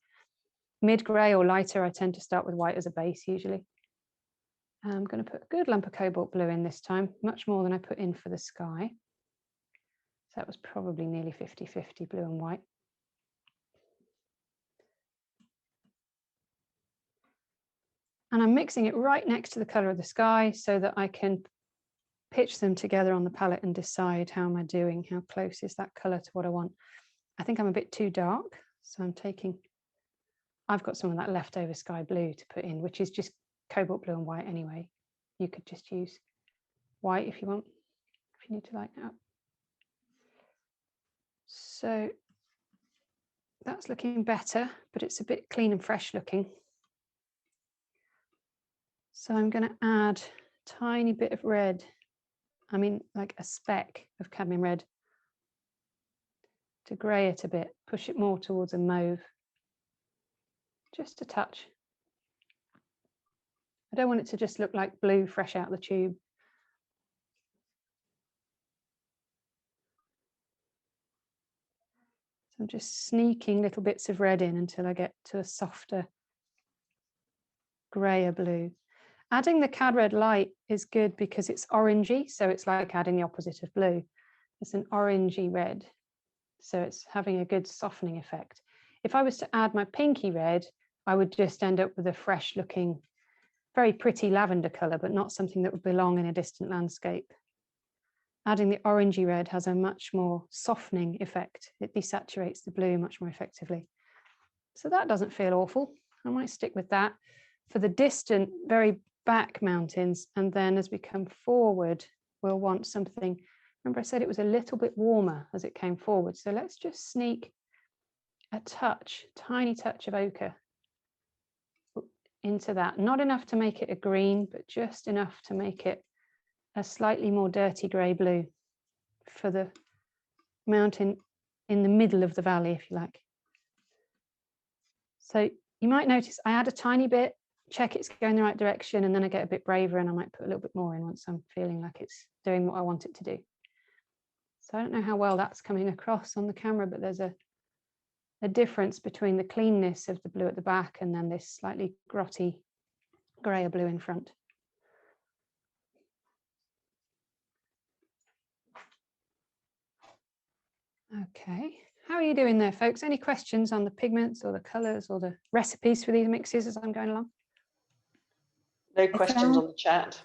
mid-gray or lighter, I tend to start with white as a base usually. I'm going to put a good lump of cobalt blue in this time, much more than I put in for the sky. So that was probably nearly 50-50 blue and white. And I'm mixing it right next to the colour of the sky so that I can pitch them together on the palette and decide how am I doing, how close is that colour to what I want. I think I'm a bit too dark, so I've got some of that leftover sky blue to put in, which is just cobalt blue and white anyway. You could just use white if you want, if you need to lighten it up. So that's looking better, but it's a bit clean and fresh looking. So I'm going to add a tiny bit of red, I mean like a speck of cadmium red, to grey it a bit, push it more towards a mauve, just a touch. I don't want it to just look like blue fresh out of the tube. So I'm just sneaking little bits of red in until I get to a softer grayer blue. Adding the cad red light is good because it's orangey, so it's like adding the opposite of blue. It's an orangey red, so it's having a good softening effect. If I was to add my pinky red, I would just end up with a fresh looking, very pretty lavender colour, but not something that would belong in a distant landscape. Adding the orangey red has a much more softening effect. It desaturates the blue much more effectively. So that doesn't feel awful. I might stick with that for the distant, very back mountains. And then as we come forward, we'll want something. Remember I said it was a little bit warmer as it came forward. So let's just sneak a touch, tiny touch of ochre into that. Not enough to make it a green, but just enough to make it a slightly more dirty grey blue for the mountain in the middle of the valley, if you like. So you might notice I add a tiny bit, check it's going the right direction, and then I get a bit braver and I might put a little bit more in once I'm feeling like it's doing what I want it to do. So I don't know how well that's coming across on the camera, but there's a difference between the cleanness of the blue at the back and then this slightly grotty grayer blue in front. Okay, how are you doing there, folks? Any questions on the pigments or the colours or the recipes for these mixes as I'm going along? No questions on the chat.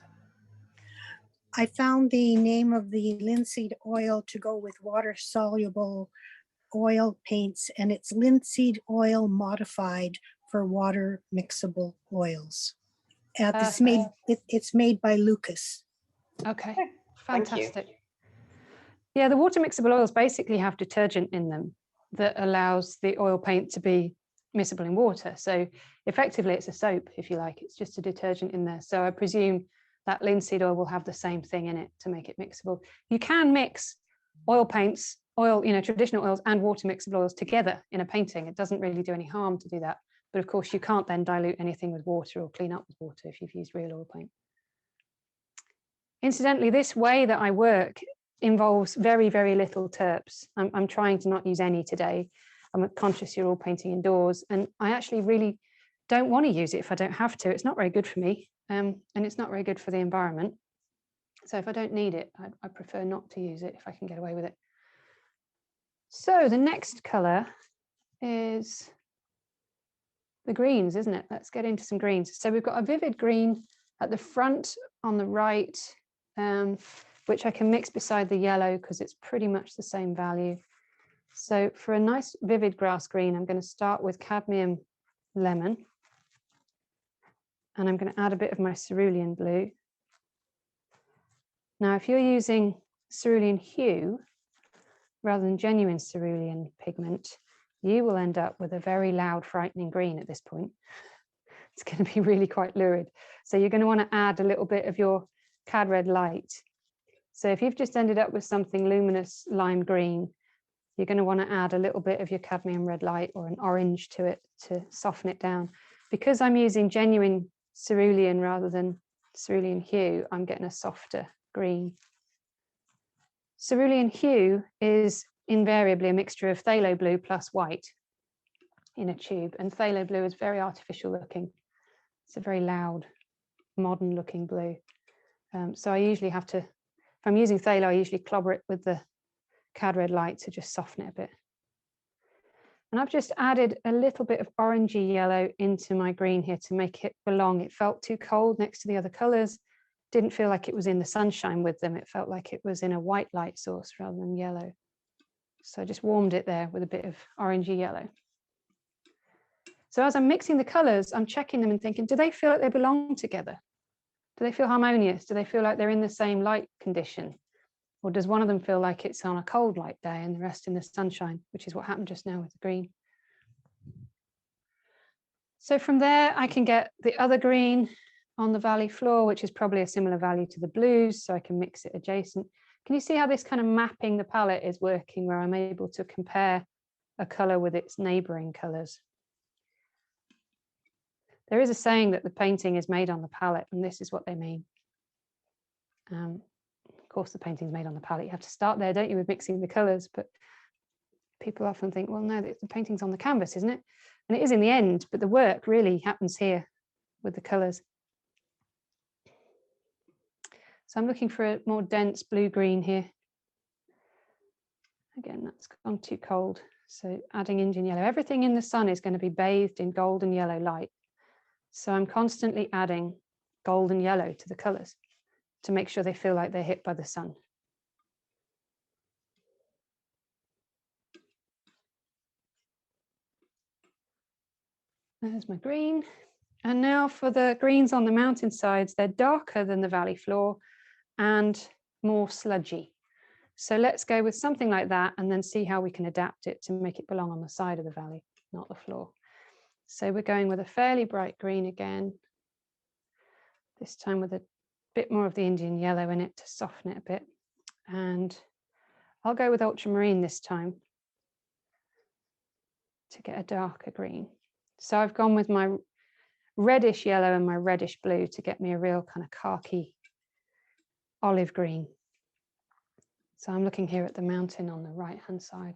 I found the name of the linseed oil to go with water-soluble oil paints, and it's linseed oil modified for water mixable oils. It's made by Lucas. Okay, Thank you. fantastic. Yeah, the water mixable oils basically have detergent in them that allows the oil paint to be miscible in water. So effectively it's a soap, if you like. It's just a detergent in there. So I presume that linseed oil will have the same thing in it to make it mixable. You can mix oil paints, traditional oils and water mixable oils together in a painting. It doesn't really do any harm to do that. But of course you can't then dilute anything with water or clean up with water if you've used real oil paint. Incidentally, this way that I work involves very, very little terps. I'm trying to not use any today. I'm conscious you're all painting indoors, and I actually really don't want to use it if I don't have to. It's not very good for me, and it's not very good for the environment. So if I don't need it, I prefer not to use it if I can get away with it. So the next colour is the greens, isn't it? Let's get into some greens. So we've got a vivid green at the front on the right, which I can mix beside the yellow because it's pretty much the same value. So for a nice vivid grass green, I'm going to start with cadmium lemon. And I'm going to add a bit of my cerulean blue. Now, if you're using cerulean hue rather than genuine cerulean pigment, you will end up with a very loud, frightening green at this point. It's going to be really quite lurid. So you're going to want to add a little bit of your cad red light. So if you've just ended up with something luminous lime green, you're going to want to add a little bit of your cadmium red light or an orange to it to soften it down. Because I'm using genuine cerulean rather than cerulean hue, I'm getting a softer green. Cerulean hue is invariably a mixture of phthalo blue plus white in a tube, and phthalo blue is very artificial looking. It's a very loud modern looking blue. So I usually have to, if I'm using phthalo, I usually clobber it with the cad red light to just soften it a bit. And I've just added a little bit of orangey yellow into my green here to make it belong. It felt too cold next to the other colors. Didn't feel like it was in the sunshine with them. It felt like it was in a white light source rather than yellow. So I just warmed it there with a bit of orangey yellow. So as I'm mixing the colors, I'm checking them and thinking, do they feel like they belong together? Do they feel harmonious? Do they feel like they're in the same light condition? Or does one of them feel like it's on a cold light day and the rest in the sunshine, which is what happened just now with the green. So from there, I can get the other green on the valley floor, which is probably a similar value to the blues, so I can mix it adjacent. Can you see how this kind of mapping the palette is working, where I'm able to compare a color with its neighboring colors? There is a saying that the painting is made on the palette, and this is what they mean. Of course, the painting's made on the palette. You have to start there, don't you, with mixing the colors, but people often think, well, no, the painting's on the canvas, isn't it? And it is in the end, but the work really happens here with the colors. So I'm looking for a more dense blue-green here. Again, that's gone too cold. So adding Indian yellow. Everything in the sun is going to be bathed in golden yellow light. So I'm constantly adding golden yellow to the colors to make sure they feel like they're hit by the sun. There's my green. And now for the greens on the mountainsides, they're darker than the valley floor and more sludgy. So let's go with something like that and then see how we can adapt it to make it belong on the side of the valley, not the floor. So we're going with a fairly bright green again, this time with a bit more of the Indian yellow in it to soften it a bit. And I'll go with ultramarine this time to get a darker green. So I've gone with my reddish yellow and my reddish blue to get me a real kind of khaki olive green. So I'm looking here at the mountain on the right-hand side.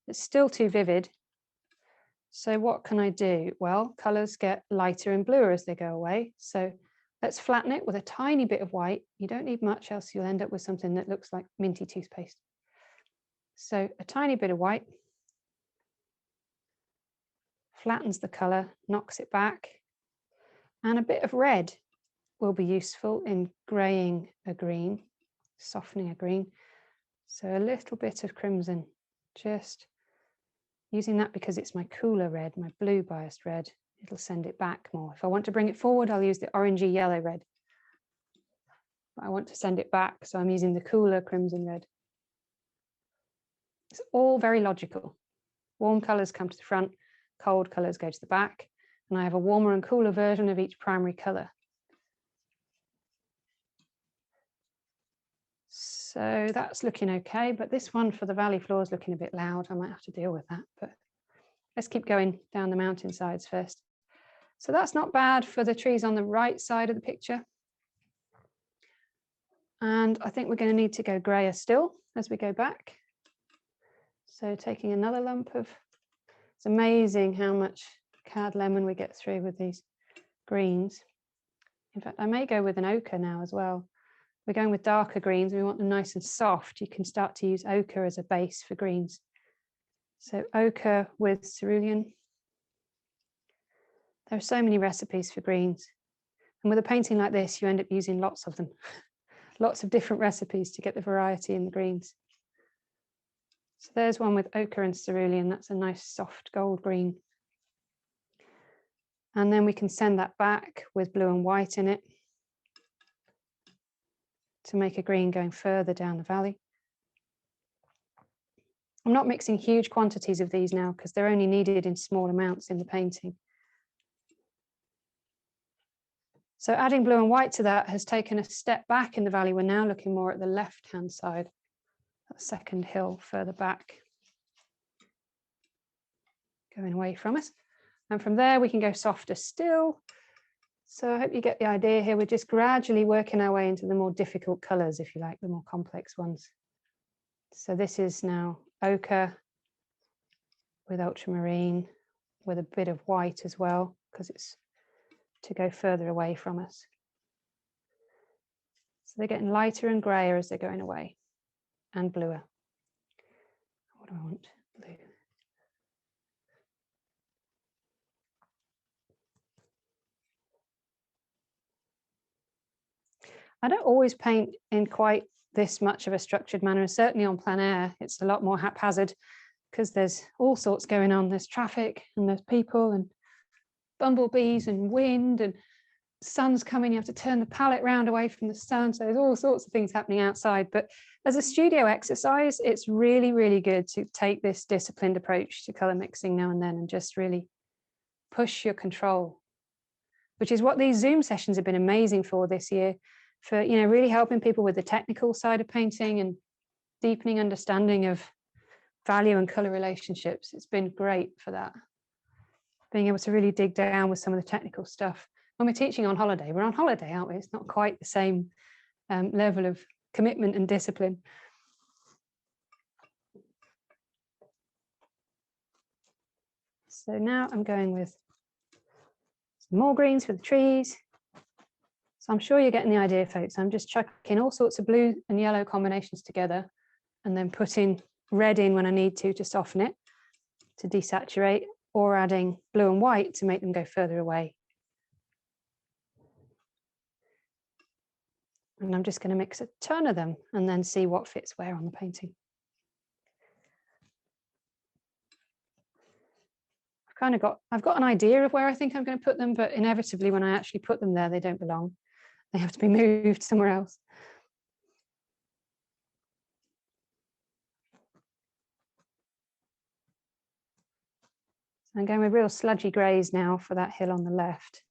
It's still too vivid. So what can I do? Well, colors get lighter and bluer as they go away. So let's flatten it with a tiny bit of white. You don't need much, else you'll end up with something that looks like minty toothpaste. So a tiny bit of white flattens the color, knocks it back. And a bit of red will be useful in graying a green, softening a green. So a little bit of crimson, just using that because it's my cooler red, my blue biased red. It'll send it back more. If I want to bring it forward, I'll use the orangey yellow red. But I want to send it back, so I'm using the cooler crimson red. It's all very logical. Warm colors come to the front, cold colors go to the back, and I have a warmer and cooler version of each primary color. So that's looking okay, but this one for the valley floor is looking a bit loud. I might have to deal with that, but let's keep going down the mountain sides first. So that's not bad for the trees on the right side of the picture. And I think we're going to need to go grayer still as we go back. So taking another lump of, it's amazing how much cad lemon we get through with these greens. In fact, I may go with an ochre now as well. We're going with darker greens. We want them nice and soft. You can start to use ochre as a base for greens. So ochre with cerulean. There are so many recipes for greens. And with a painting like this, you end up using lots of them. Lots of different recipes to get the variety in the greens. So there's one with ochre and cerulean. That's a nice soft gold green. And then we can send that back with blue and white in it to make a green going further down the valley. I'm not mixing huge quantities of these now because they're only needed in small amounts in the painting. So adding blue and white to that has taken a step back in the valley. We're now looking more at the left-hand side, that second hill further back, going away from us. And from there, we can go softer still. So I hope you get the idea here. We're just gradually working our way into the more difficult colors, if you like, the more complex ones. So this is now ochre with ultramarine, with a bit of white as well, because it's to go further away from us. So they're getting lighter and grayer as they're going away, and bluer. What do I want? Blue. I don't always paint in quite this much of a structured manner, and certainly on plein air, it's a lot more haphazard because there's all sorts going on. There's traffic and there's people and bumblebees and wind and sun's coming. You have to turn the palette round away from the sun. So there's all sorts of things happening outside. But as a studio exercise, it's really, really good to take this disciplined approach to color mixing now and then and just really push your control, which is what these Zoom sessions have been amazing for this year, for, you know, really helping people with the technical side of painting and deepening understanding of value and color relationships. It's been great for that, being able to really dig down with some of the technical stuff. When we're teaching on holiday, we're on holiday, aren't we? It's not quite the same level of commitment and discipline. So now I'm going with some more greens for the trees. So I'm sure you're getting the idea, folks. I'm just chucking all sorts of blue and yellow combinations together and then putting red in when I need to soften it, to desaturate, or adding blue and white to make them go further away. And I'm just going to mix a ton of them and then see what fits where on the painting. I've got an idea of where I think I'm going to put them, but inevitably when I actually put them there, they don't belong. They have to be moved somewhere else. So I'm going with real sludgy greys now for that hill on the left.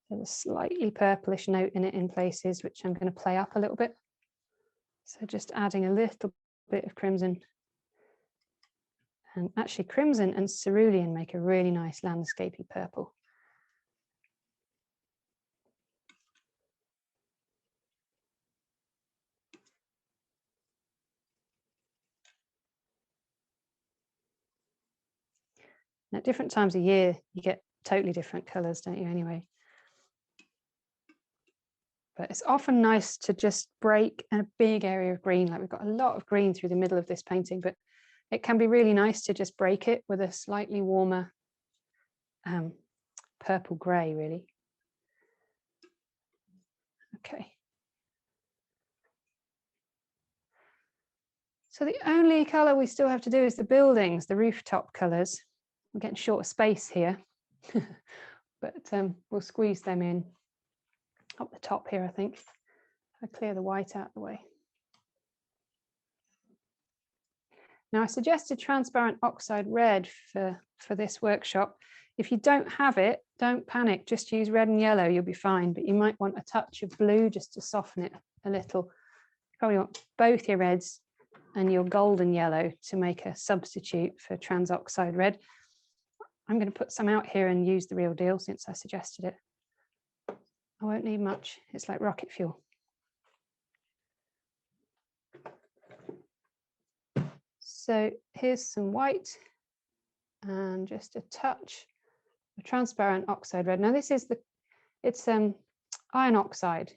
There's a slightly purplish note in it in places, which I'm going to play up a little bit. So just adding a little bit of crimson. And actually crimson and cerulean make a really nice landscapey purple. At different times of year, you get totally different colours, don't you, anyway? But it's often nice to just break a big area of green. Like we've got a lot of green through the middle of this painting, but it can be really nice to just break it with a slightly warmer purple grey, really. Okay. So the only colour we still have to do is the buildings, the rooftop colours. We're getting short of space here, but we'll squeeze them in up the top here, I think. I clear the white out of the way. Now I suggested transparent oxide red for this workshop. If you don't have it, don't panic, just use red and yellow, you'll be fine, but you might want a touch of blue just to soften it a little. You probably want both your reds and your golden yellow to make a substitute for trans oxide red. I'm going to put some out here and use the real deal since I suggested it. I won't need much, it's like rocket fuel. So here's some white and just a touch of transparent oxide red. Now this is it's iron oxide,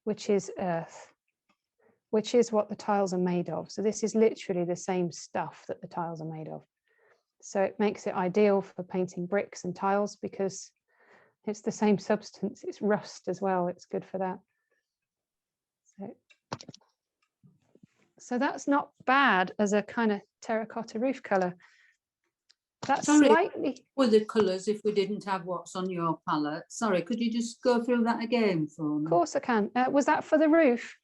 which is earth, which is what the tiles are made of. So this is literally the same stuff that the tiles are made of. So it makes it ideal for painting bricks and tiles because it's the same substance. It's rust as well. It's good for that. So that's not bad as a kind of terracotta roof colour. That's slightly... With the colours, if we didn't have what's on your palette. Sorry, could you just go through that again for me? Of course I can. Was that for the roof?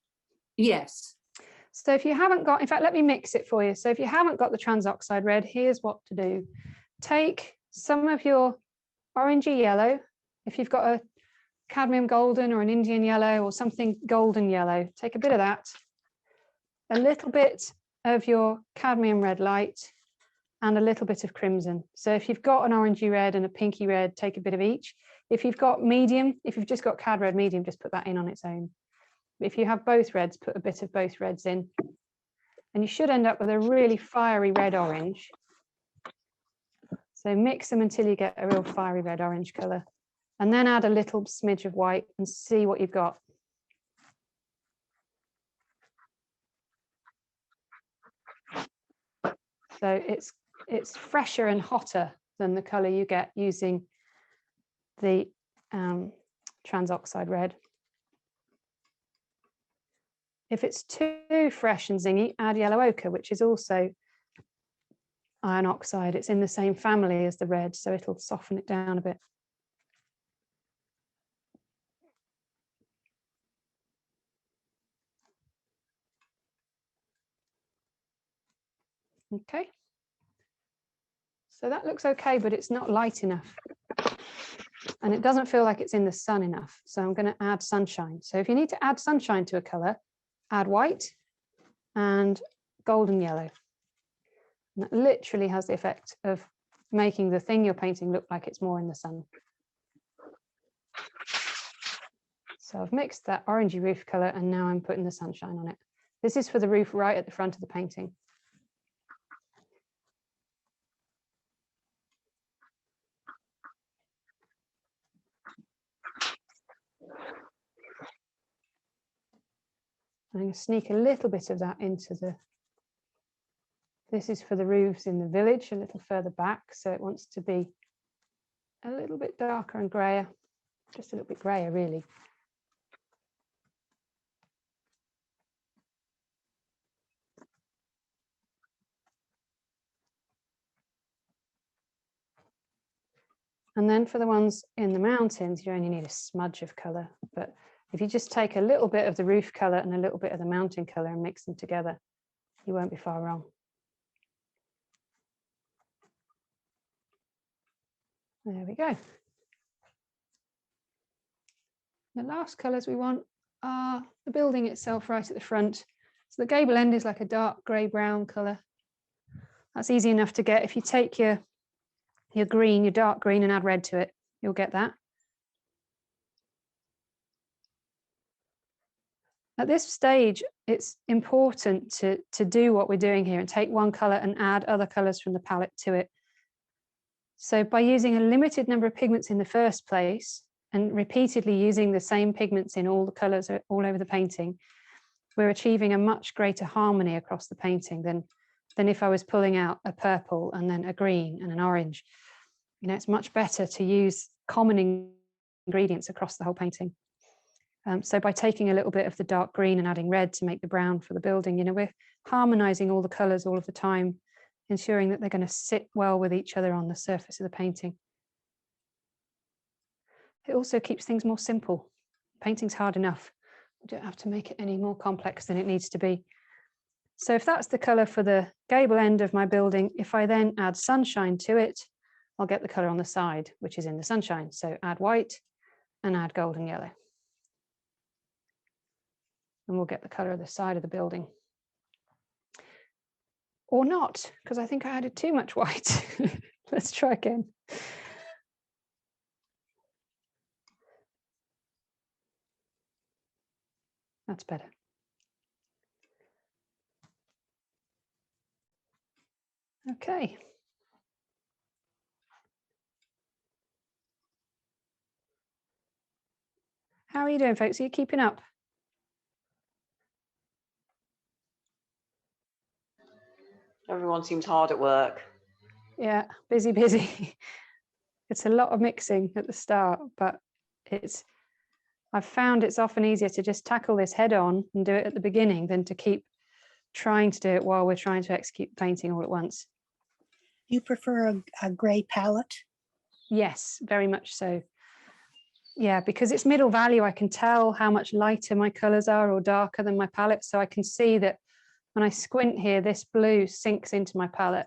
Yes. So if you haven't got, in fact, let me mix it for you. So if you haven't got the trans oxide red, here's what to do. Take some of your orangey yellow. If you've got a cadmium golden or an Indian yellow or something golden yellow, take a bit of that, a little bit of your cadmium red light, and a little bit of crimson. So if you've got an orangey red and a pinky red, take a bit of each. If you've got medium, if you've just got cad red medium, just put that in on its own. If you have both reds, put a bit of both reds in. And you should end up with a really fiery red orange. So mix them until you get a real fiery red orange color, and then add a little smidge of white and see what you've got. So it's fresher and hotter than the color you get using the transoxide red. If it's too fresh and zingy, add yellow ochre, which is also iron oxide. It's in the same family as the red, so it'll soften it down a bit. Okay. So that looks okay, but it's not light enough. And it doesn't feel like it's in the sun enough. So I'm going to add sunshine. So if you need to add sunshine to a color, add white and golden yellow. And that literally has the effect of making the thing you're painting look like it's more in the sun. So I've mixed that orangey roof color and now I'm putting the sunshine on it. This is for the roof right at the front of the painting. I'm going to sneak a little bit of that into the, this is for the roofs in the village, a little further back. So it wants to be a little bit darker and grayer, just a little bit grayer really. And then for the ones in the mountains, you only need a smudge of color. But if you just take a little bit of the roof color and a little bit of the mountain color and mix them together, you won't be far wrong. There we go. The last colors we want are the building itself right at the front. So the gable end is like a dark grey brown color. That's easy enough to get. If you take your green, your dark green, and add red to it, you'll get that. At this stage, it's important to do what we're doing here and take one color and add other colors from the palette to it. So by using a limited number of pigments in the first place and repeatedly using the same pigments in all the colors all over the painting, we're achieving a much greater harmony across the painting than if I was pulling out a purple and then a green and an orange. You know, it's much better to use common ingredients across the whole painting. So by taking a little bit of the dark green and adding red to make the brown for the building, you know, we're harmonizing all the colors all of the time, ensuring that they're going to sit well with each other on the surface of the painting. It also keeps things more simple. Painting's hard enough. We don't have to make it any more complex than it needs to be. So if that's the color for the gable end of my building, if I then add sunshine to it, I'll get the color on the side, which is in the sunshine. So add white and add golden yellow. And we'll get the color of the side of the building. Or not, because I think I added too much white. Let's try again. That's better. Okay. How are you doing, folks? Are you keeping up? Everyone seems hard at work. Yeah, busy, busy. It's a lot of mixing at the start, but I've found it's often easier to just tackle this head on and do it at the beginning than to keep trying to do it while we're trying to execute the painting all at once. Do you prefer a gray palette? Yes, very much so. Yeah, because it's middle value, I can tell how much lighter my colors are or darker than my palette. So I can see that when I squint here, this blue sinks into my palette.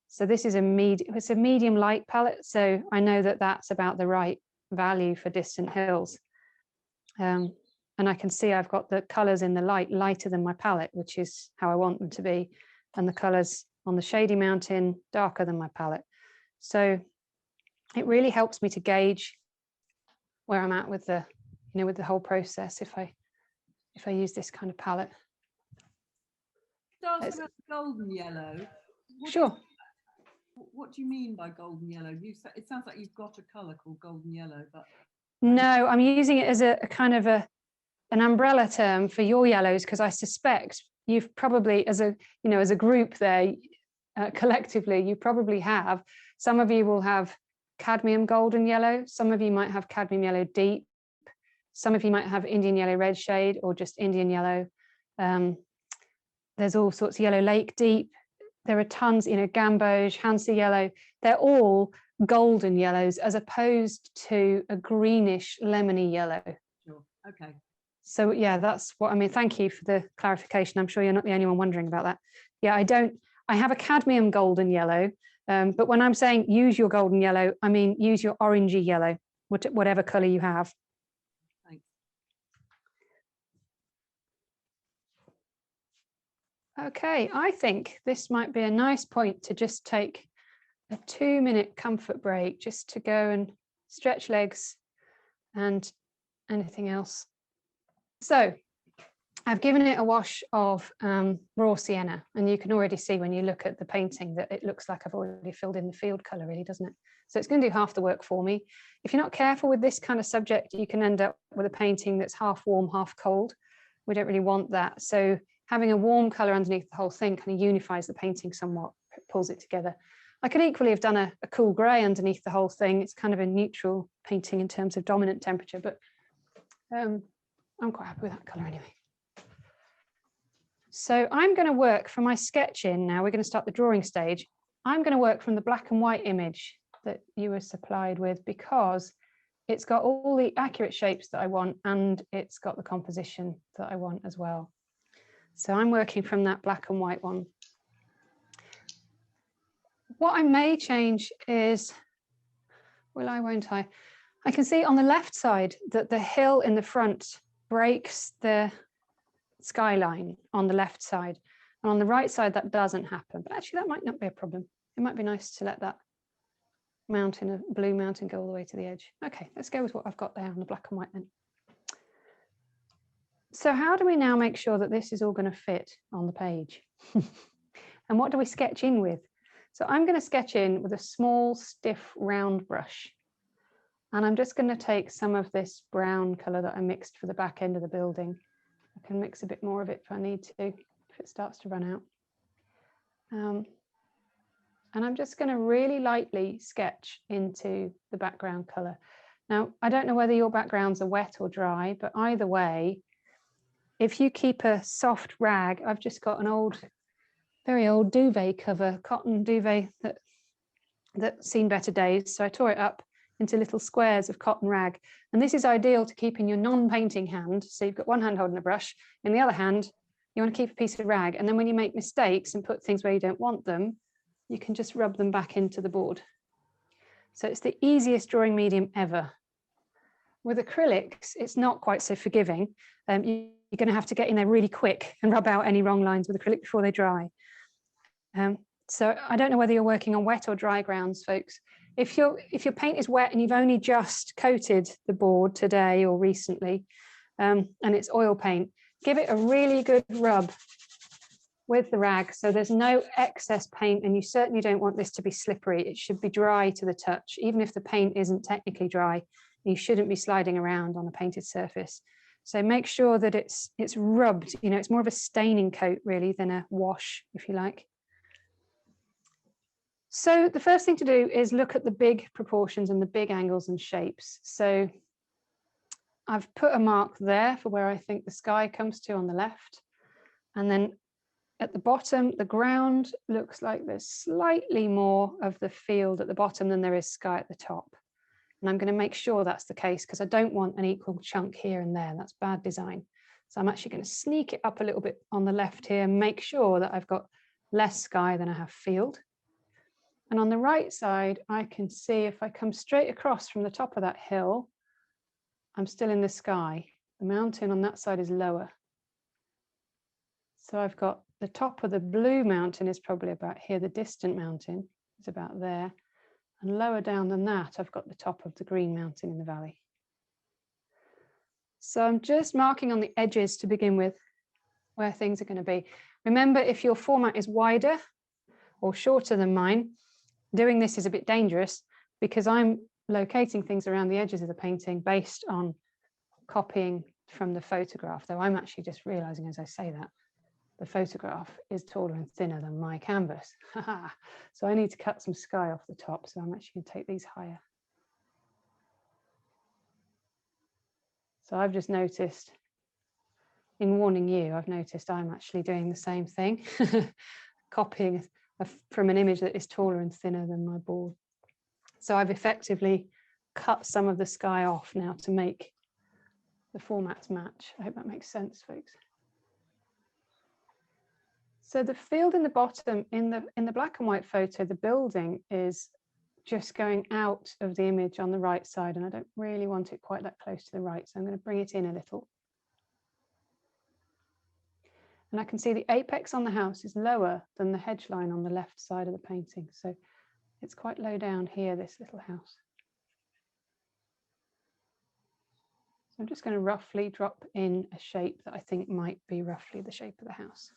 So this is it's a medium light palette. So I know that that's about the right value for distant hills. And I can see I've got the colors in the light lighter than my palette, which is how I want them to be. And the colors on the shady mountain darker than my palette. So it really helps me to gauge where I'm at with the, with the whole process if I use this kind of palette. Ask about the golden yellow. Sure. What do you mean by golden yellow? It sounds like you've got a colour called golden yellow, but No, I'm using it as a kind of an umbrella term for your yellows, because I suspect you've probably, as a group there, collectively, you probably have. Some of you will have cadmium golden yellow. Some of you might have cadmium yellow deep. Some of you might have Indian yellow red shade or just Indian yellow. There's all sorts of yellow lake deep. There are tons, gamboge, Hansa yellow. They're all golden yellows as opposed to a greenish lemony yellow. sure. Okay. So yeah, that's what I mean. Thank you for the clarification. I'm sure you're not the only one wondering about that. Yeah, I have a cadmium golden yellow, but when I'm saying use your golden yellow, I mean use your orangey yellow, whatever color you have. Thanks. Okay, I think this might be a nice point to just take a 2-minute comfort break, just to go and stretch legs and anything else. So I've given it a wash of raw sienna, and you can already see when you look at the painting that it looks like I've already filled in the field color, really, doesn't it? So it's going to do half the work for me. If you're not careful with this kind of subject, you can end up with a painting that's half warm, half cold. We don't really want that. So having a warm color underneath the whole thing kind of unifies the painting somewhat, pulls it together. I could equally have done a cool gray underneath the whole thing. It's kind of a neutral painting in terms of dominant temperature, but I'm quite happy with that color anyway. So I'm going to work from my sketching now. We're going to start the drawing stage. I'm going to work from the black and white image that you were supplied with, because it's got all the accurate shapes that I want, and it's got the composition that I want as well. So I'm working from that black and white one. What I may change is, won't I? I can see on the left side that the hill in the front breaks the skyline on the left side, and on the right side that doesn't happen. But actually that might not be a problem. It might be nice to let that mountain, a blue mountain, go all the way to the edge. Okay, let's go with what I've got there on the black and white then. So how do we now make sure that this is all going to fit on the page? And what do we sketch in with? So I'm going to sketch in with a small, stiff, round brush. And I'm just going to take some of this brown colour that I mixed for the back end of the building. I can mix a bit more of it if I need to, if it starts to run out. And I'm just going to really lightly sketch into the background colour. Now, I don't know whether your backgrounds are wet or dry, but either way, if you keep a soft rag, I've just got an very old duvet cover, cotton duvet that's seen better days. So I tore it up into little squares of cotton rag. And this is ideal to keep in your non-painting hand. So you've got one hand holding a brush, in the other hand, you want to keep a piece of rag. And then when you make mistakes and put things where you don't want them, you can just rub them back into the board. So it's the easiest drawing medium ever. With acrylics, it's not quite so forgiving. You're going to have to get in there really quick and rub out any wrong lines with acrylic before they dry. So I don't know whether you're working on wet or dry grounds, folks. If your paint is wet and you've only just coated the board today or recently, and it's oil paint, give it a really good rub with the rag so there's no excess paint, and you certainly don't want this to be slippery. It should be dry to the touch. Even if the paint isn't technically dry, you shouldn't be sliding around on a painted surface. So make sure that it's rubbed, it's more of a staining coat really than a wash, if you like. So the first thing to do is look at the big proportions and the big angles and shapes. So I've put a mark there for where I think the sky comes to on the left. And then at the bottom, the ground looks like there's slightly more of the field at the bottom than there is sky at the top. And I'm going to make sure that's the case because I don't want an equal chunk here and there. That's bad design. So I'm actually going to sneak it up a little bit on the left here, make sure that I've got less sky than I have field. And on the right side, I can see if I come straight across from the top of that hill, I'm still in the sky. The mountain on that side is lower. So I've got the top of the blue mountain is probably about here. The distant mountain is about there. And lower down than that, I've got the top of the green mountain in the valley. So I'm just marking on the edges to begin with where things are going to be. Remember, if your format is wider or shorter than mine, doing this is a bit dangerous because I'm locating things around the edges of the painting based on copying from the photograph, though I'm actually just realizing as I say that the photograph is taller and thinner than my canvas. So I need to cut some sky off the top. So I'm actually going to take these higher. So I've just noticed, in warning you, I've noticed I'm actually doing the same thing, copying from an image that is taller and thinner than my board. So I've effectively cut some of the sky off now to make the formats match. I hope that makes sense, folks. So the field in the bottom, in the black and white photo, the building is just going out of the image on the right side, and I don't really want it quite that close to the right, so I'm going to bring it in a little. And I can see the apex on the house is lower than the hedge line on the left side of the painting, so it's quite low down here, this little house. So I'm just going to roughly drop in a shape that I think might be roughly the shape of the house.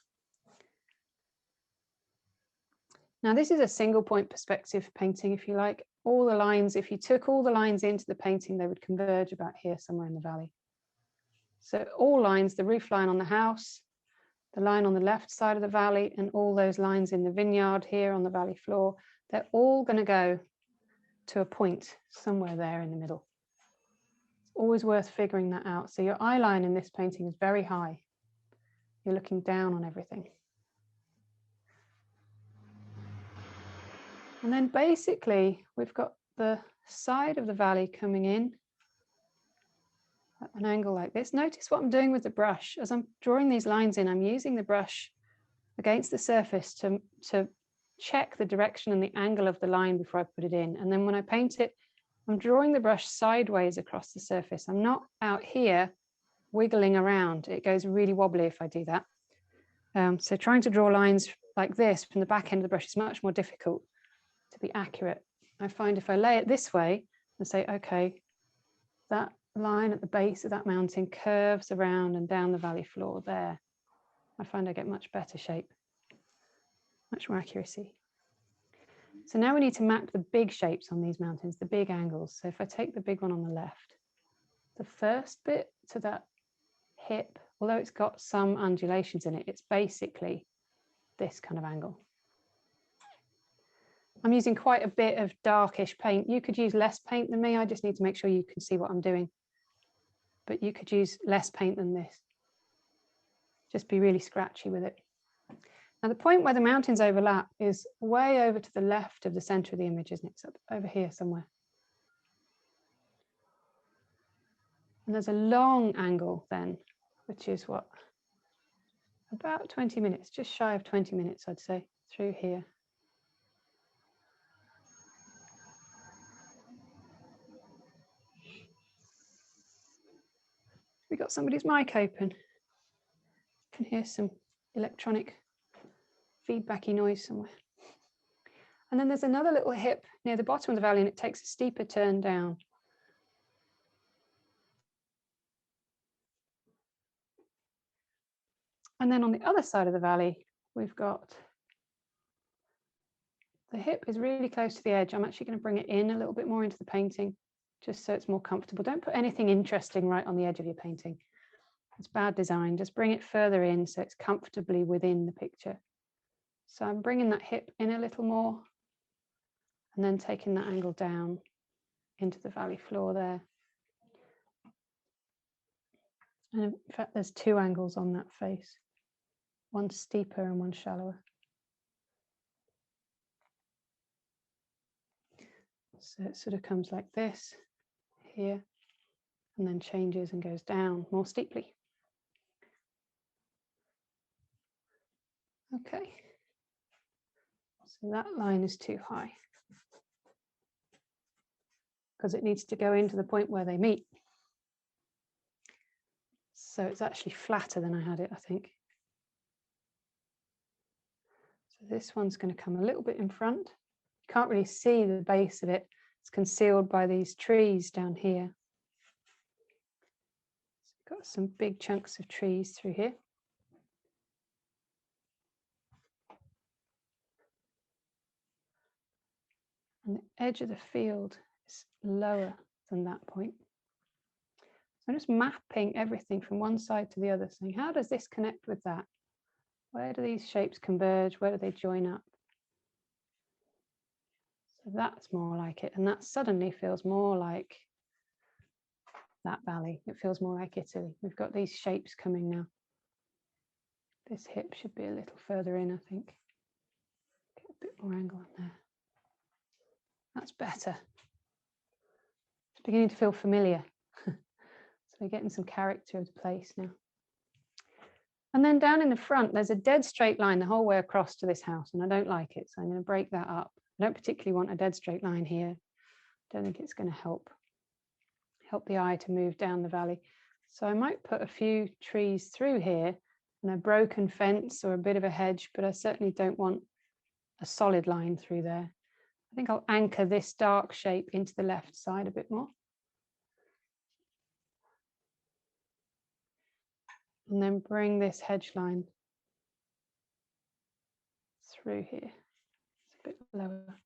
Now this is a single point perspective painting, if you like. All the lines, if you took all the lines into the painting, they would converge about here somewhere in the valley. So all lines, the roof line on the house, the line on the left side of the valley, and all those lines in the vineyard here on the valley floor, they're all going to go to a point somewhere there in the middle. It's always worth figuring that out. So your eye line in this painting is very high. You're looking down on everything. And then basically we've got the side of the valley coming in at an angle like this. Notice what I'm doing with the brush. As I'm drawing these lines in, I'm using the brush against the surface to check the direction and the angle of the line before I put it in. And then when I paint it, I'm drawing the brush sideways across the surface. I'm not out here wiggling around. It goes really wobbly if I do that. So trying to draw lines like this from the back end of the brush is much more difficult to be accurate. I find if I lay it this way and say, okay, that line at the base of that mountain curves around and down the valley floor there, I find I get much better shape, much more accuracy. So now we need to map the big shapes on these mountains, the big angles. So if I take the big one on the left, the first bit to that hip, although it's got some undulations in it, it's basically this kind of angle. I'm using quite a bit of darkish paint. You could use less paint than me. I just need to make sure you can see what I'm doing. But you could use less paint than this. Just be really scratchy with it. Now the point where the mountains overlap is way over to the left of the center of the image, isn't it? It's up over here somewhere. And there's a long angle then, which is what? About 20 minutes, just shy of 20 minutes, I'd say, through here. We got somebody's mic open. You can hear some electronic feedbacky noise somewhere. And then there's another little hip near the bottom of the valley, and it takes a steeper turn down. And then on the other side of the valley, we've got the hip is really close to the edge. I'm actually going to bring it in a little bit more into the painting, just so it's more comfortable. Don't put anything interesting right on the edge of your painting. It's bad design. Just bring it further in so it's comfortably within the picture. So I'm bringing that hip in a little more and then taking that angle down into the valley floor there. And in fact, there's two angles on that face, one steeper and one shallower. So it sort of comes like this here and then changes and goes down more steeply. Okay, so that line is too high because it needs to go into the point where they meet. So it's actually flatter than I had it, I think. So this one's going to come a little bit in front. You can't really see the base of it. It's concealed by these trees down here. So got some big chunks of trees through here. And the edge of the field is lower than that point. So I'm just mapping everything from one side to the other, saying, how does this connect with that? Where do these shapes converge? Where do they join up? So that's more like it. And that suddenly feels more like that valley. It feels more like Italy. We've got these shapes coming now. This hip should be a little further in, I think. Get a bit more angle on there. That's better. It's beginning to feel familiar. So we're getting some character of the place now. And then down in the front, there's a dead straight line the whole way across to this house, and I don't like it. So I'm going to break that up. I don't particularly want a dead straight line here. Don't think it's going to help the eye to move down the valley. So I might put a few trees through here and a broken fence or a bit of a hedge, but I certainly don't want a solid line through there. I think I'll anchor this dark shape into the left side a bit more. And then bring this hedge line through here. It's a bit lower.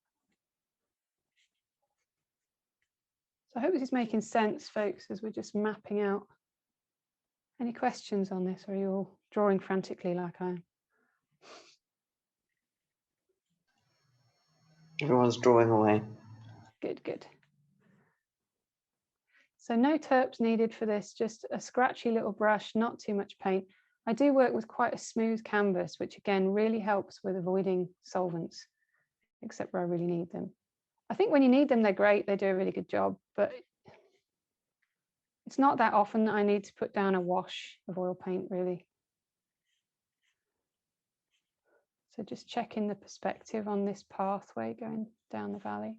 So I hope this is making sense, folks, as we're just mapping out. Any questions on this, or are you all drawing frantically like I am? Everyone's drawing away. Good, good. So no terps needed for this, just a scratchy little brush, not too much paint. I do work with quite a smooth canvas, which again really helps with avoiding solvents, except where I really need them. I think when you need them, they're great. They do a really good job, but it's not that often that I need to put down a wash of oil paint, really. So just checking the perspective on this pathway going down the valley.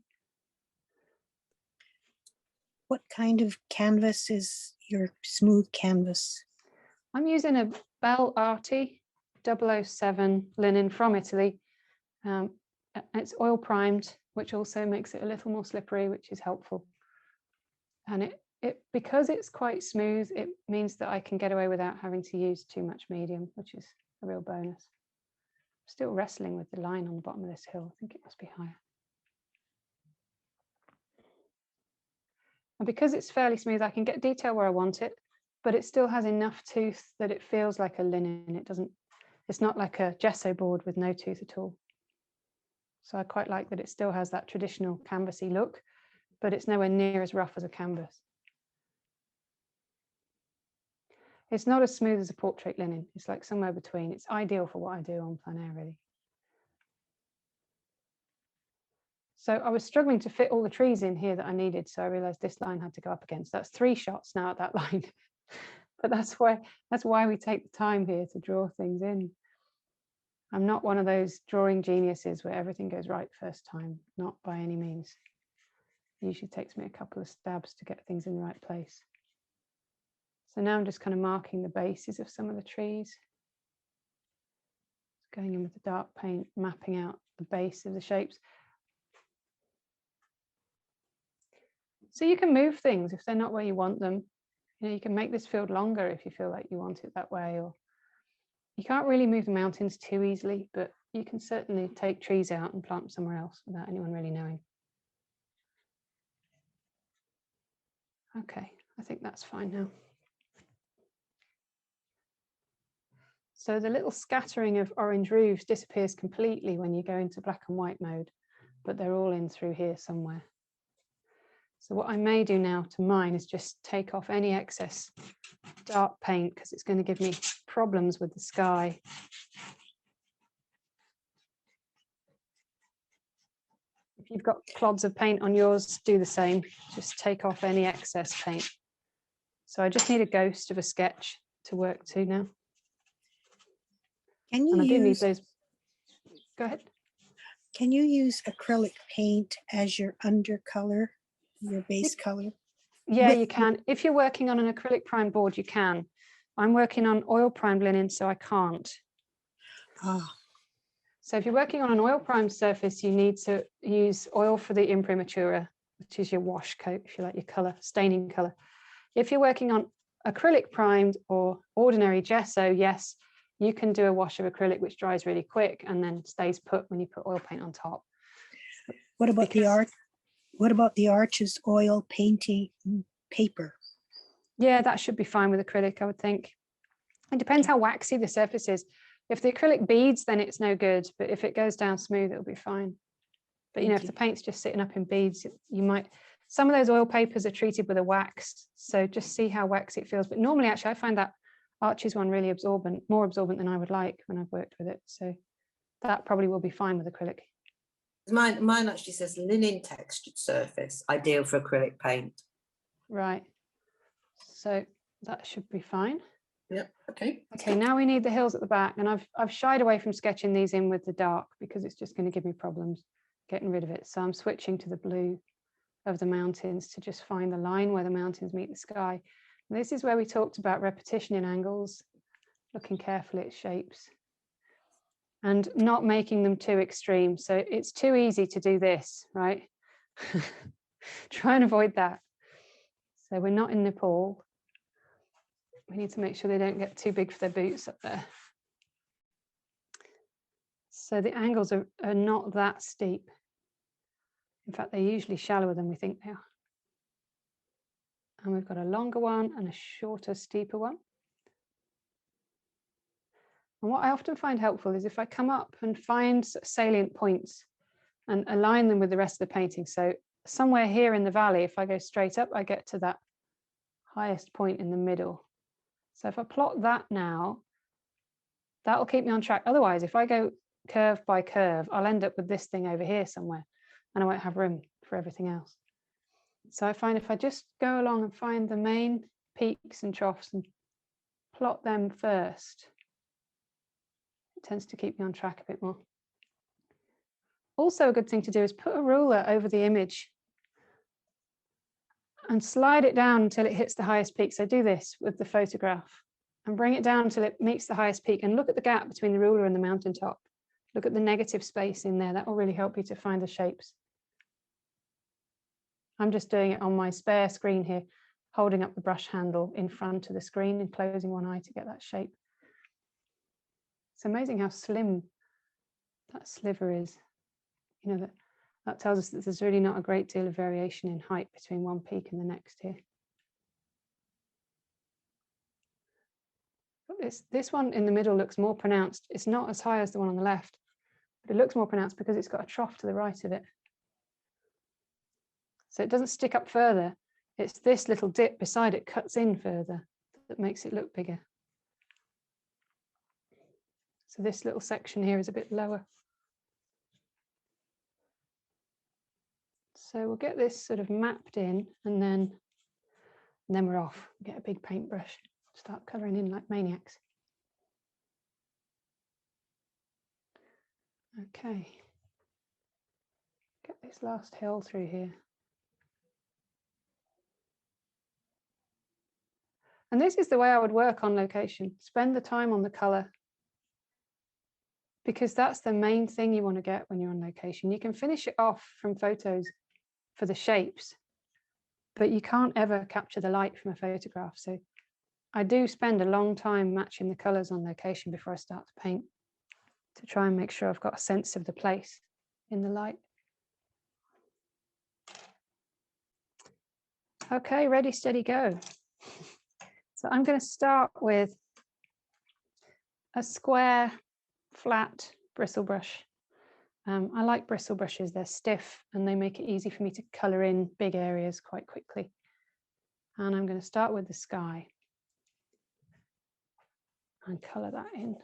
What kind of canvas is your smooth canvas? I'm using a Bell Arti 007 linen from Italy. It's oil primed, which also makes it a little more slippery, which is helpful. And because it's quite smooth, it means that I can get away without having to use too much medium, which is a real bonus. I'm still wrestling with the line on the bottom of this hill. I think it must be higher. And because it's fairly smooth, I can get detail where I want it, but it still has enough tooth that it feels like a linen. It's not like a gesso board with no tooth at all. So I quite like that it still has that traditional canvassy look, but it's nowhere near as rough as a canvas. It's not as smooth as a portrait linen. It's like somewhere between. It's ideal for what I do on plein air, really. So I was struggling to fit all the trees in here that I needed. So I realized this line had to go up again. So that's 3 shots now at that line. But that's why we take the time here to draw things in. I'm not one of those drawing geniuses where everything goes right first time, not by any means. It usually takes me a couple of stabs to get things in the right place. So now I'm just kind of marking the bases of some of the trees. Going in with the dark paint, mapping out the base of the shapes. So you can move things if they're not where you want them. You know, you can make this field longer if you feel like you want it that way, or you can't really move the mountains too easily, but you can certainly take trees out and plant them somewhere else without anyone really knowing. Okay, I think that's fine now. So the little scattering of orange roofs disappears completely when you go into black and white mode, but they're all in through here somewhere. So what I may do now to mine is just take off any excess dark paint, because it's going to give me problems with the sky. If you've got clods of paint on yours, do the same. Just take off any excess paint. So I just need a ghost of a sketch to work to now. Can you And I do need use, those. Go ahead. can you use acrylic paint as your undercolor, your base color? Yeah, With- you can. If you're working on an acrylic prime board, you can. I'm working on oil primed linen, so I can't. Ah, So if you're working on an oil primed surface, you need to use oil for the imprimatura, which is your wash coat, if you like, your color, staining color. If you're working on acrylic primed or ordinary gesso, yes, you can do a wash of acrylic, which dries really quick and then stays put when you put oil paint on top. What about the Because- art? What about the arches oil painting paper? Yeah, that should be fine with acrylic, I would think. It depends how waxy the surface is. If the acrylic beads, then it's no good. But if it goes down smooth, it'll be fine. But you know, if the paint's just sitting up in beads, you might, some of those oil papers are treated with a wax. So just see how waxy it feels. But normally, actually, I find that Arches one really absorbent, more absorbent than I would like when I've worked with it. So that probably will be fine with acrylic. Mine actually says linen textured surface, ideal for acrylic paint. Right. So that should be fine. Yep. Okay. Okay, now we need the hills at the back, and I've shied away from sketching these in with the dark because it's just going to give me problems getting rid of it. So I'm switching to the blue of the mountains to just find the line where the mountains meet the sky. And this is where we talked about repetition in angles, looking carefully at shapes and not making them too extreme. So it's too easy to do this, right? Try and avoid that. So we're not in Nepal. We need to make sure they don't get too big for their boots up there. So the angles are not that steep. In fact, they're usually shallower than we think they are. And we've got a longer one and a shorter, steeper one. And what I often find helpful is if I come up and find salient points and align them with the rest of the painting. So somewhere here in the valley, if I go straight up, I get to that highest point in the middle. So if I plot that now, that will keep me on track. Otherwise, if I go curve by curve, I'll end up with this thing over here somewhere and I won't have room for everything else. So I find if I just go along and find the main peaks and troughs and plot them first, it tends to keep me on track a bit more. Also, a good thing to do is put a ruler over the image and slide it down until it hits the highest peak. So do this with the photograph and bring it down until it meets the highest peak and look at the gap between the ruler and the mountaintop. Look at the negative space in there. That will really help you to find the shapes. I'm just doing it on my spare screen here, holding up the brush handle in front of the screen and closing one eye to get that shape. It's amazing how slim that sliver is. You know, that tells us that there's really not a great deal of variation in height between one peak and the next here. But this one in the middle looks more pronounced. It's not as high as the one on the left, but it looks more pronounced because it's got a trough to the right of it. So it doesn't stick up further. It's this little dip beside it cuts in further that makes it look bigger. So this little section here is a bit lower. So we'll get this sort of mapped in and then we're off. Get a big paintbrush, start colouring in like maniacs. Okay. Get this last hill through here. And this is the way I would work on location. Spend the time on the colour, because that's the main thing you want to get when you're on location. You can finish it off from photos for the shapes, but you can't ever capture the light from a photograph. So I do spend a long time matching the colours on location before I start to paint to try and make sure I've got a sense of the place in the light. Okay, ready, steady, go. So I'm going to start with a square, flat bristle brush. I like bristle brushes, they're stiff and they make it easy for me to colour in big areas quite quickly. And I'm going to start with the sky and colour that in.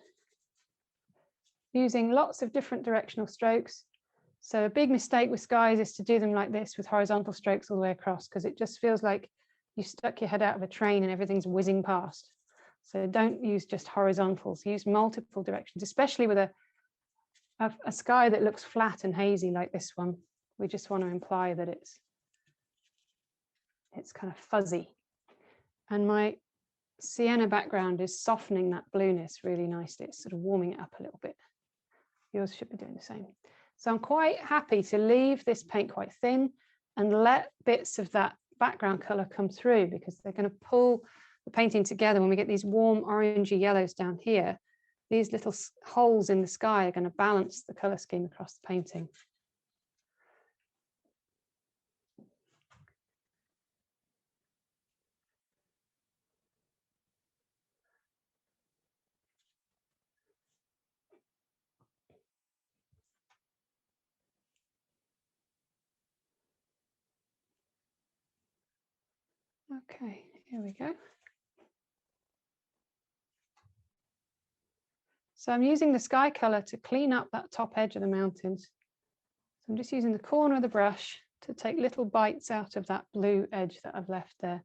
Using lots of different directional strokes. So a big mistake with skies is to do them like this with horizontal strokes all the way across, because it just feels like you stuck your head out of a train and everything's whizzing past. So don't use just horizontals, use multiple directions, especially with a sky that looks flat and hazy like this one. We just want to imply that it's kind of fuzzy. And my sienna background is softening that blueness really nicely. It's sort of warming it up a little bit. Yours should be doing the same. So I'm quite happy to leave this paint quite thin and let bits of that background colour come through, because they're going to pull the painting together. When we get these warm orangey yellows down here, these little holes in the sky are going to balance the colour scheme across the painting. Okay, here we go. So I'm using the sky color to clean up that top edge of the mountains. So I'm just using the corner of the brush to take little bites out of that blue edge that I've left there,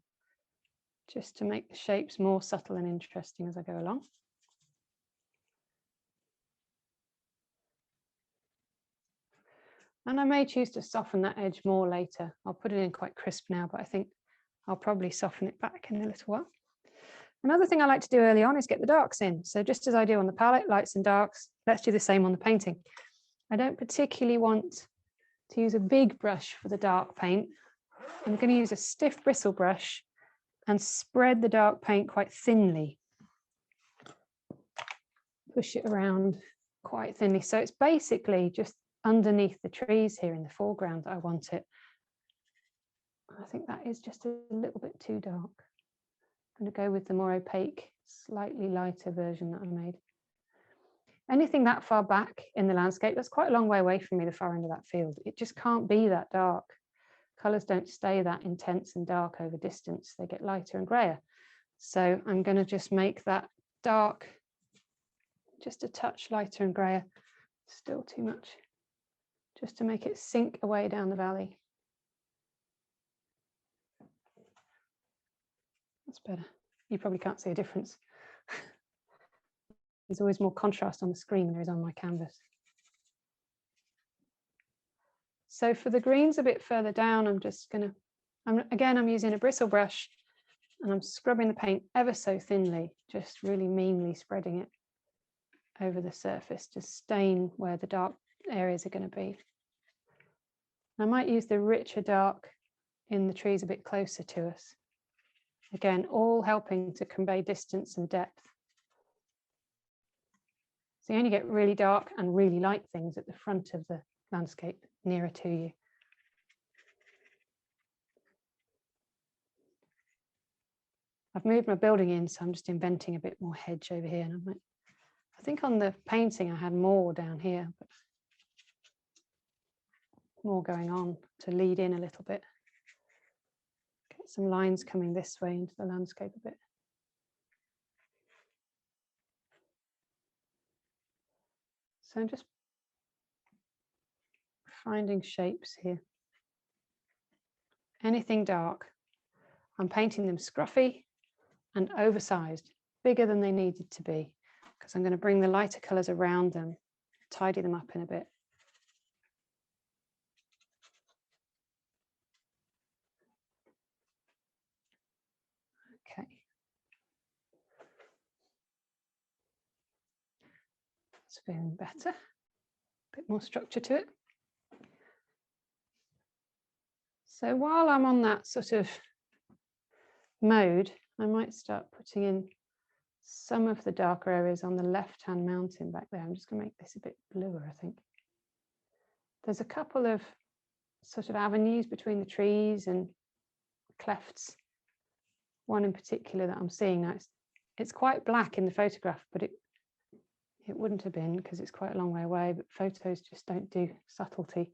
just to make the shapes more subtle and interesting as I go along. And I may choose to soften that edge more later. I'll put it in quite crisp now, but I think I'll probably soften it back in a little while. Another thing I like to do early on is get the darks in. So just as I do on the palette, lights and darks, let's do the same on the painting. I don't particularly want to use a big brush for the dark paint. I'm going to use a stiff bristle brush and spread the dark paint quite thinly. Push it around quite thinly. So it's basically just underneath the trees here in the foreground that I want it. I think that is just a little bit too dark. I'm going to go with the more opaque, slightly lighter version that I made. Anything that far back in the landscape, that's quite a long way away from me, the far end of that field. It just can't be that dark. Colours don't stay that intense and dark over distance. They get lighter and grayer. So I'm going to just make that dark just a touch lighter and grayer. Still too much. Just to make it sink away down the valley. That's better. You probably can't see a difference. There's always more contrast on the screen than there is on my canvas. So for the greens a bit further down, I'm just going to, I'm using a bristle brush and I'm scrubbing the paint ever so thinly, just really meanly spreading it over the surface to stain where the dark areas are going to be. I might use the richer dark in the trees a bit closer to us. Again, all helping to convey distance and depth. So you only get really dark and really light things at the front of the landscape, nearer to you. I've moved my building in, so I'm just inventing a bit more hedge over here. And I think on the painting I had more down here, but more going on to lead in a little bit. Get some lines coming this way into the landscape a bit. So I'm just finding shapes here. Anything dark, I'm painting them scruffy and oversized, bigger than they needed to be, because I'm going to bring the lighter colors around them, tidy them up in a bit. Okay. It's feeling better, a bit more structure to it. So while I'm on that sort of mode, I might start putting in some of the darker areas on the left-hand mountain back there. I'm just going to make this a bit bluer, I think. There's a couple of sort of avenues between the trees and clefts. One in particular that I'm seeing now, it's quite black in the photograph, but it wouldn't have been because it's quite a long way away, but photos just don't do subtlety.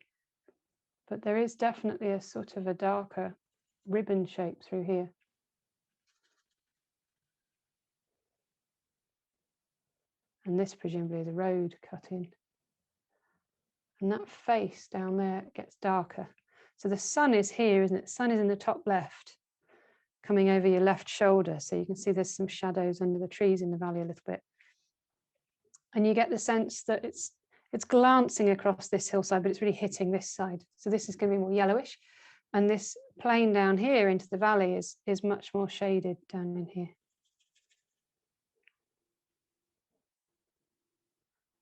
But there is definitely a sort of a darker ribbon shape through here. And this presumably is a road cut in. And that face down there gets darker. So the sun is here, isn't it? The sun is in the top left, coming over your left shoulder. So you can see there's some shadows under the trees in the valley a little bit. And you get the sense that it's glancing across this hillside, but it's really hitting this side. So this is going to be more yellowish. And this plane down here into the valley is much more shaded down in here.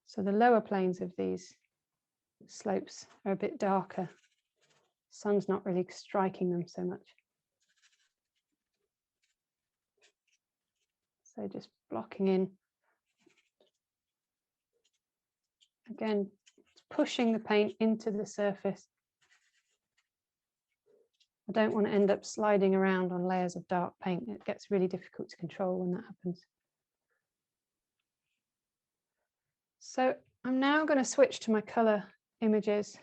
So the lower planes of these slopes are a bit darker. Sun's not really striking them so much. So just blocking in. Again, pushing the paint into the surface. I don't want to end up sliding around on layers of dark paint. It gets really difficult to control when that happens. So I'm now going to switch to my colour images.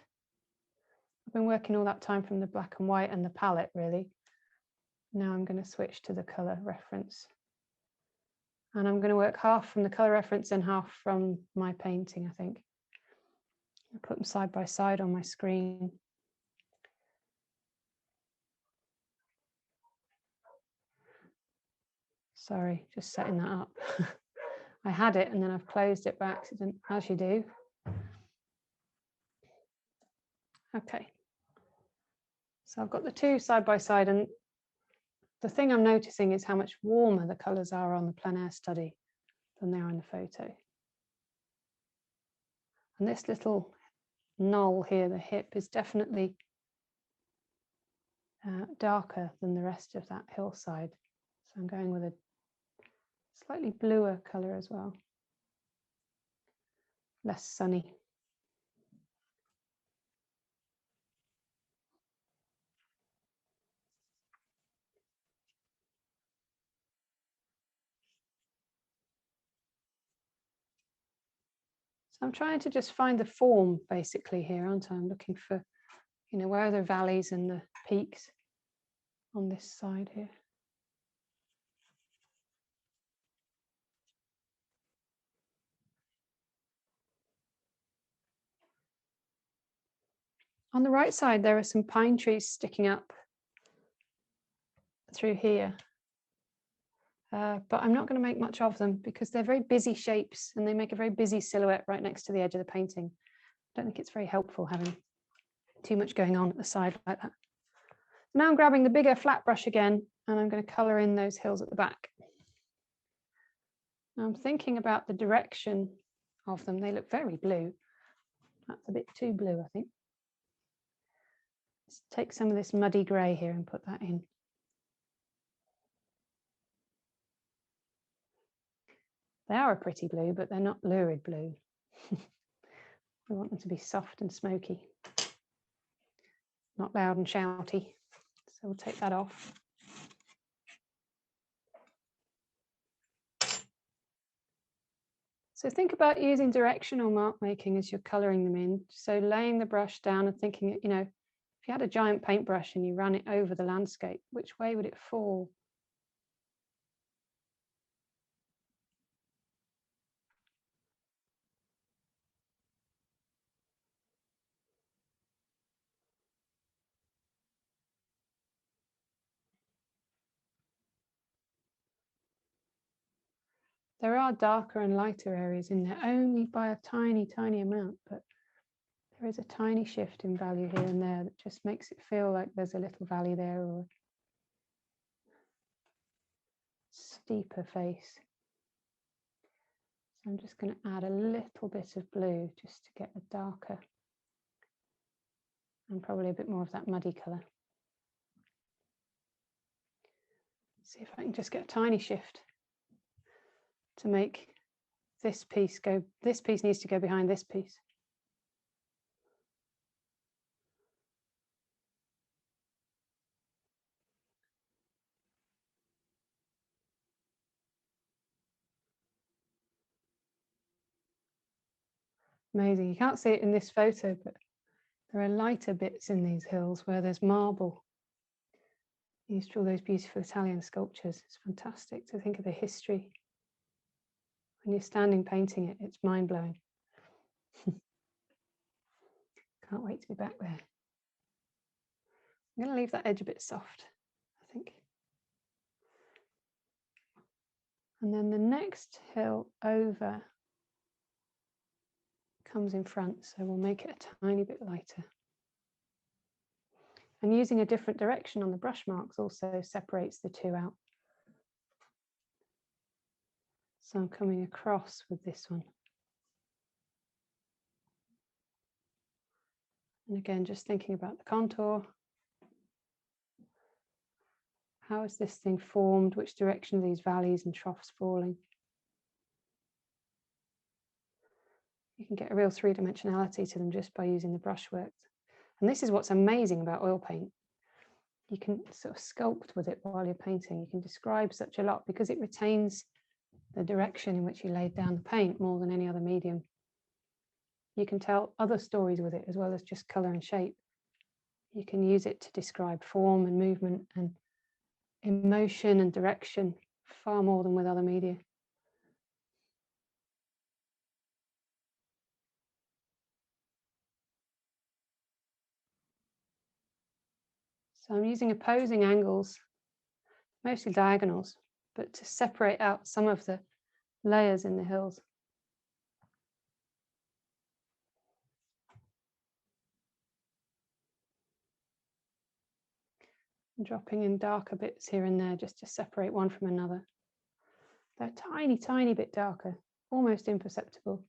I've been working all that time from the black and white and the palette, really. Now I'm going to switch to the colour reference. And I'm going to work half from the colour reference and half from my painting, I think. I'll put them side by side on my screen. Sorry, just setting that up. I had it and then I've closed it by accident, as you do. Okay. So I've got the two side by side, and the thing I'm noticing is how much warmer the colours are on the plein air study than they are in the photo. And this little knoll here, the hip, is definitely darker than the rest of that hillside. So I'm going with a slightly bluer colour as well, less sunny. So I'm trying to just find the form basically here, aren't I? I'm looking for, you know, where are the valleys and the peaks on this side here. On the right side, there are some pine trees sticking up through here. But I'm not going to make much of them because they're very busy shapes and they make a very busy silhouette right next to the edge of the painting. I don't think it's very helpful having too much going on at the side like that. Now I'm grabbing the bigger flat brush again and I'm going to colour in those hills at the back. Now I'm thinking about the direction of them. They look very blue. That's a bit too blue, I think. Let's take some of this muddy grey here and put that in. They are a pretty blue, but they're not lurid blue. We want them to be soft and smoky, not loud and shouty. So we'll take that off. So think about using directional mark making as you're colouring them in. So laying the brush down and thinking, you know, if you had a giant paintbrush and you ran it over the landscape, which way would it fall? There are darker and lighter areas in there, only by a tiny, tiny amount, but there is a tiny shift in value here and there that just makes it feel like there's a little valley there or a steeper face. So I'm just going to add a little bit of blue just to get a darker and probably a bit more of that muddy colour. See if I can just get a tiny shift to make this piece go, this piece needs to go behind this piece. Amazing, you can't see it in this photo, but there are lighter bits in these hills where there's marble used for all those beautiful Italian sculptures. It's fantastic to think of the history. When you're standing painting it, it's mind-blowing. Can't wait to be back there. I'm going to leave that edge a bit soft, I think. And then the next hill over comes in front, so we'll make it a tiny bit lighter. And using a different direction on the brush marks also separates the two out. So I'm coming across with this one. And again, just thinking about the contour. How is this thing formed? Which direction are these valleys and troughs falling? You can get a real three-dimensionality to them just by using the brushwork. And this is what's amazing about oil paint. You can sort of sculpt with it while you're painting. You can describe such a lot because it retains the direction in which you laid down the paint more than any other medium. You can tell other stories with it as well as just colour and shape. You can use it to describe form and movement and emotion and direction far more than with other media. So I'm using opposing angles, mostly diagonals, but to separate out some of the layers in the hills. Dropping in darker bits here and there just to separate one from another. They're tiny, tiny bit darker, almost imperceptible.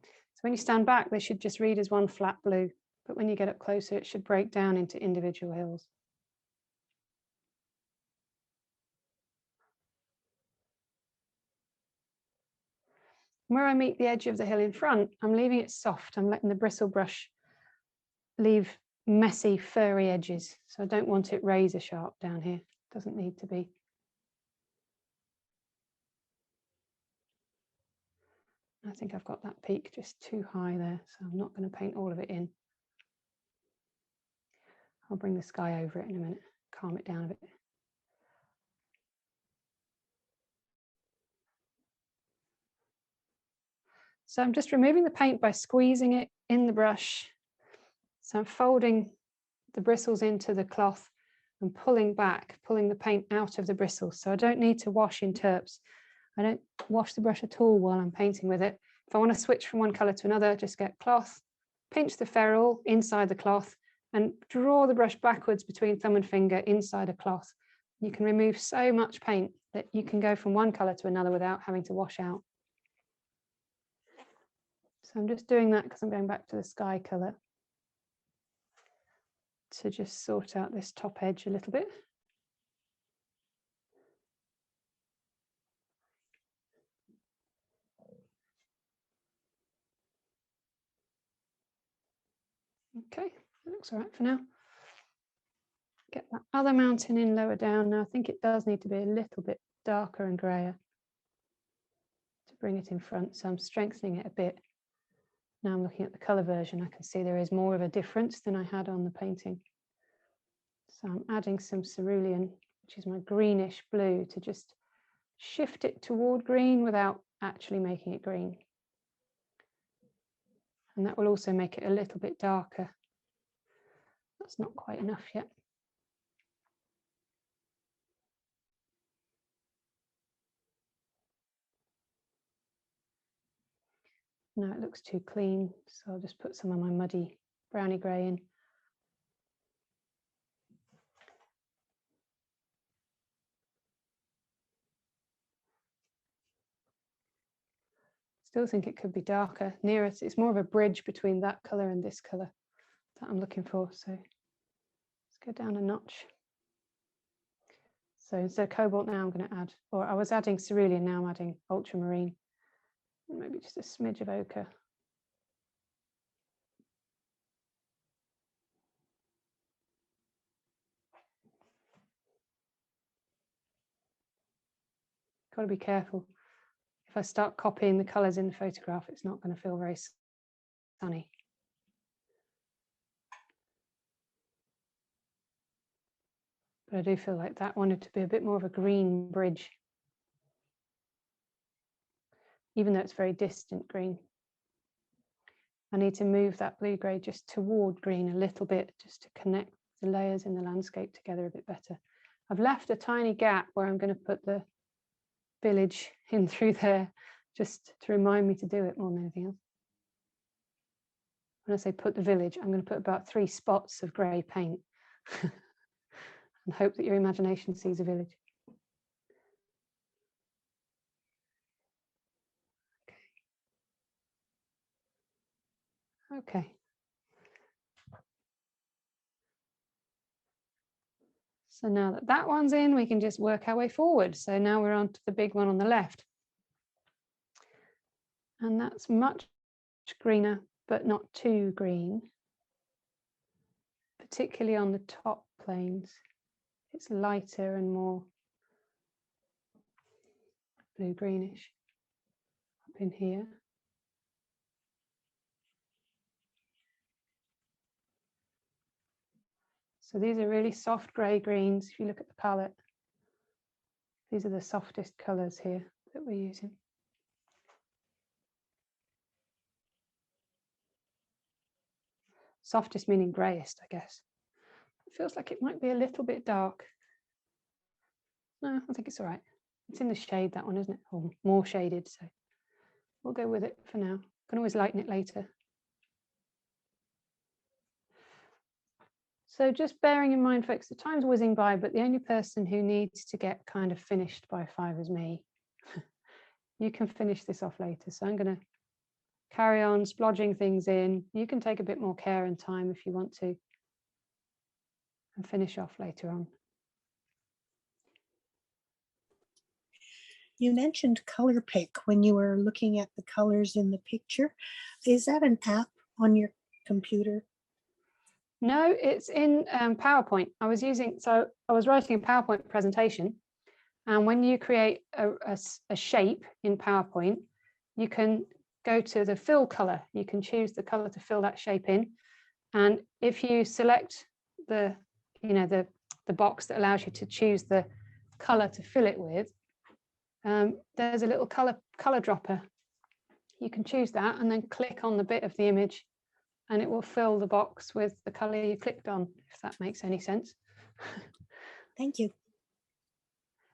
So when you stand back, they should just read as one flat blue, but when you get up closer, it should break down into individual hills. Where I meet the edge of the hill in front, I'm leaving it soft. I'm letting the bristle brush leave messy, furry edges. So I don't want it razor sharp down here. Doesn't need to be. I think I've got that peak just too high there, so I'm not going to paint all of it in. I'll bring the sky over it in a minute, calm it down a bit. So I'm just removing the paint by squeezing it in the brush. So I'm folding the bristles into the cloth and pulling back, pulling the paint out of the bristles. So I don't need to wash in terps. I don't wash the brush at all while I'm painting with it. If I want to switch from one color to another, just get cloth, pinch the ferrule inside the cloth and draw the brush backwards between thumb and finger inside a cloth. You can remove so much paint that you can go from one color to another without having to wash out. So I'm just doing that because I'm going back to the sky color to just sort out this top edge a little bit. Okay, that looks all right for now. Get that other mountain in lower down. Now I think it does need to be a little bit darker and grayer to bring it in front. So I'm strengthening it a bit. Now I'm looking at the color version. I can see there is more of a difference than I had on the painting. So I'm adding some cerulean, which is my greenish blue, to just shift it toward green without actually making it green. And that will also make it a little bit darker. That's not quite enough yet. No, it looks too clean, so I'll just put some of my muddy browny grey in. Still think it could be darker. Nearer, it's more of a bridge between that colour and this colour that I'm looking for. So let's go down a notch. So instead of cobalt now I'm going to add, or I was adding cerulean, now I'm adding ultramarine. Maybe just a smidge of ochre. Got to be careful. If I start copying the colours in the photograph, it's not going to feel very sunny. But I do feel like that wanted to be a bit more of a green bridge, even though it's very distant green. I need to move that blue-grey just toward green a little bit, just to connect the layers in the landscape together a bit better. I've left a tiny gap where I'm going to put the village in through there, just to remind me to do it more than anything else. When I say put the village, I'm going to put about 3 spots of grey paint and hope that your imagination sees a village. Okay. So now that that one's in, we can just work our way forward. So now we're on to the big one on the left. And that's much greener, but not too green, particularly on the top planes. It's lighter and more blue-greenish up in here. So these are really soft grey greens. If you look at the palette, these are the softest colours here that we're using. Softest meaning greyest, I guess. It feels like it might be a little bit dark. No, I think it's all right. It's in the shade, that one, isn't it? Or more shaded, so we'll go with it for now. Can always lighten it later. So just bearing in mind, folks, the time's whizzing by, but the only person who needs to get kind of finished by 5 is me. You can finish this off later. So I'm going to carry on splodging things in. You can take a bit more care and time if you want to, and finish off later on. You mentioned color pick when you were looking at the colors in the picture. Is that an app on your computer? No, it's in PowerPoint. I was writing a PowerPoint presentation, and when you create a shape in PowerPoint, you can go to the fill color. You can choose the color to fill that shape in, and if you select the box that allows you to choose the color to fill it with, there's a little color dropper. You can choose that and then click on the bit of the image, and it will fill the box with the color you clicked on, if that makes any sense. Thank you.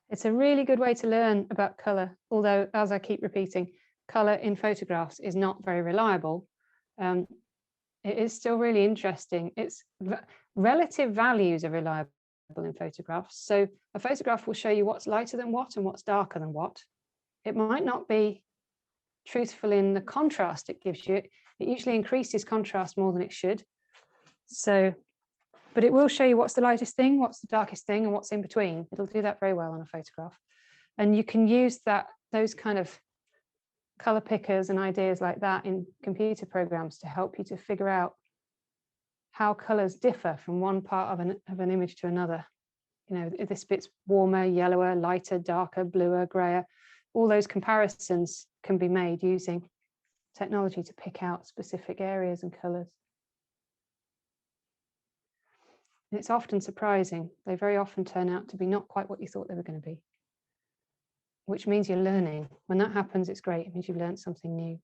It's a really good way to learn about color, although, as I keep repeating, color in photographs is not very reliable. It is still really interesting. It's relative values are reliable in photographs. So a photograph will show you what's lighter than what and what's darker than what. It might not be truthful in the contrast it gives you. It usually increases contrast more than it should. So, but it will show you what's the lightest thing, what's the darkest thing, and what's in between. It'll do that very well on a photograph. And you can use those kind of color pickers and ideas like that in computer programs to help you to figure out how colors differ from one part of an image to another. You know, if this bit's warmer, yellower, lighter, darker, bluer, grayer. All those comparisons can be made using technology to pick out specific areas and colors. And it's often surprising. They very often turn out to be not quite what you thought they were going to be, which means you're learning. When that happens, it's great. It means you've learned something new.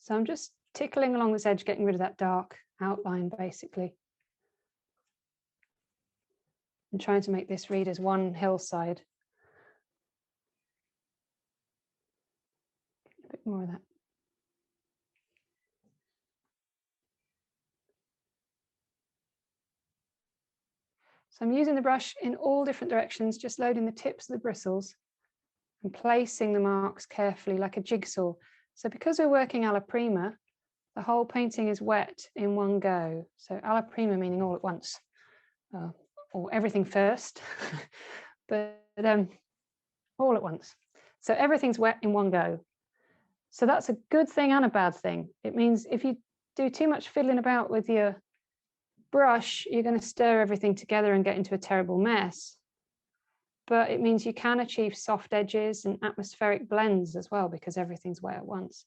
So I'm just tickling along this edge, getting rid of that dark outline, basically. And trying to make this read as one hillside. A bit more of that. So I'm using the brush in all different directions, just loading the tips of the bristles and placing the marks carefully like a jigsaw. So because we're working alla prima, the whole painting is wet in one go. So alla prima meaning all at once, or everything first, but all at once. So everything's wet in one go. So that's a good thing and a bad thing. It means if you do too much fiddling about with your brush, you're going to stir everything together and get into a terrible mess. But it means you can achieve soft edges and atmospheric blends as well, because everything's wet at once.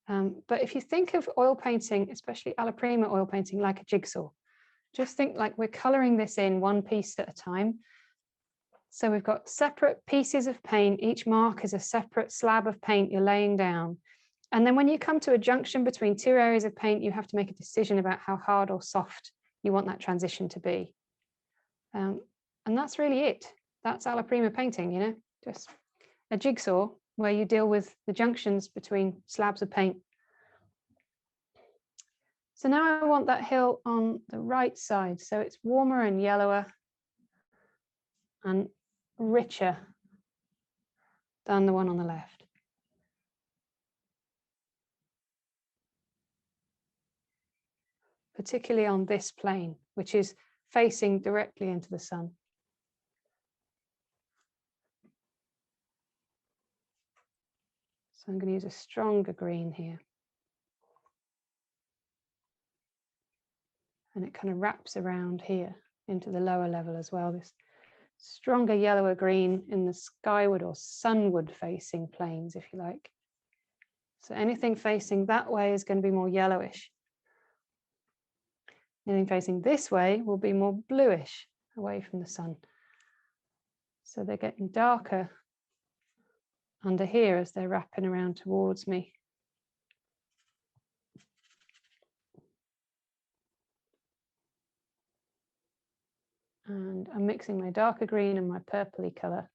But if you think of oil painting, especially alla prima oil painting, like a jigsaw, just think like we're coloring this in one piece at a time. So we've got separate pieces of paint. Each mark is a separate slab of paint you're laying down. And then when you come to a junction between two areas of paint, you have to make a decision about how hard or soft you want that transition to be. And that's really it. That's alla prima painting, you know, just a jigsaw where you deal with the junctions between slabs of paint. So now I want that hill on the right side. So it's warmer and yellower and richer than the one on the left. Particularly on this plane, which is facing directly into the sun. So I'm going to use a stronger green here. And it kind of wraps around here into the lower level as well. This stronger yellower green in the skyward or sunward facing planes, if you like. So anything facing that way is going to be more yellowish. Anything facing this way will be more bluish away from the sun. So they're getting darker under here as they're wrapping around towards me. And I'm mixing my darker green and my purpley colour.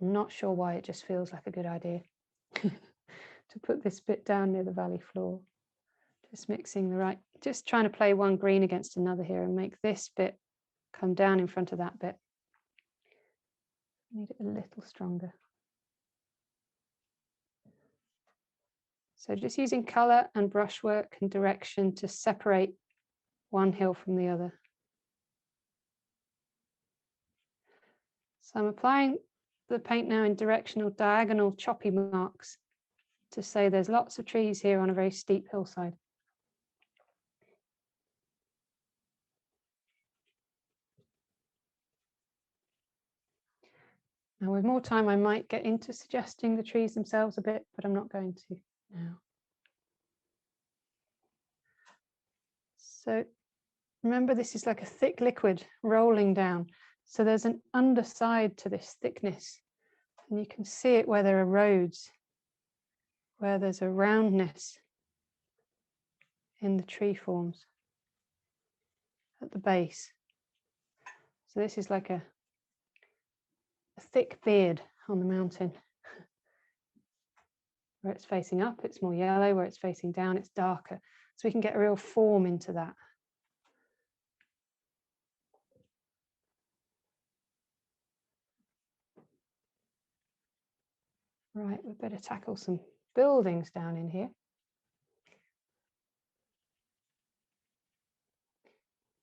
I'm not sure why, it just feels like a good idea to put this bit down near the valley floor. Just mixing the right, just trying to play one green against another here and make this bit come down in front of that bit. Need it a little stronger. So just using colour and brushwork and direction to separate one hill from the other. So I'm applying the paint now in directional, diagonal, choppy marks to say there's lots of trees here on a very steep hillside. Now with more time, I might get into suggesting the trees themselves a bit, but I'm not going to now. So remember, this is like a thick liquid rolling down. So there's an underside to this thickness, and you can see it where there are roads, where there's a roundness in the tree forms at the base. So this is like a thick beard on the mountain. Where it's facing up, it's more yellow. Where it's facing down, it's darker. So we can get a real form into that. Right, we better tackle some buildings down in here.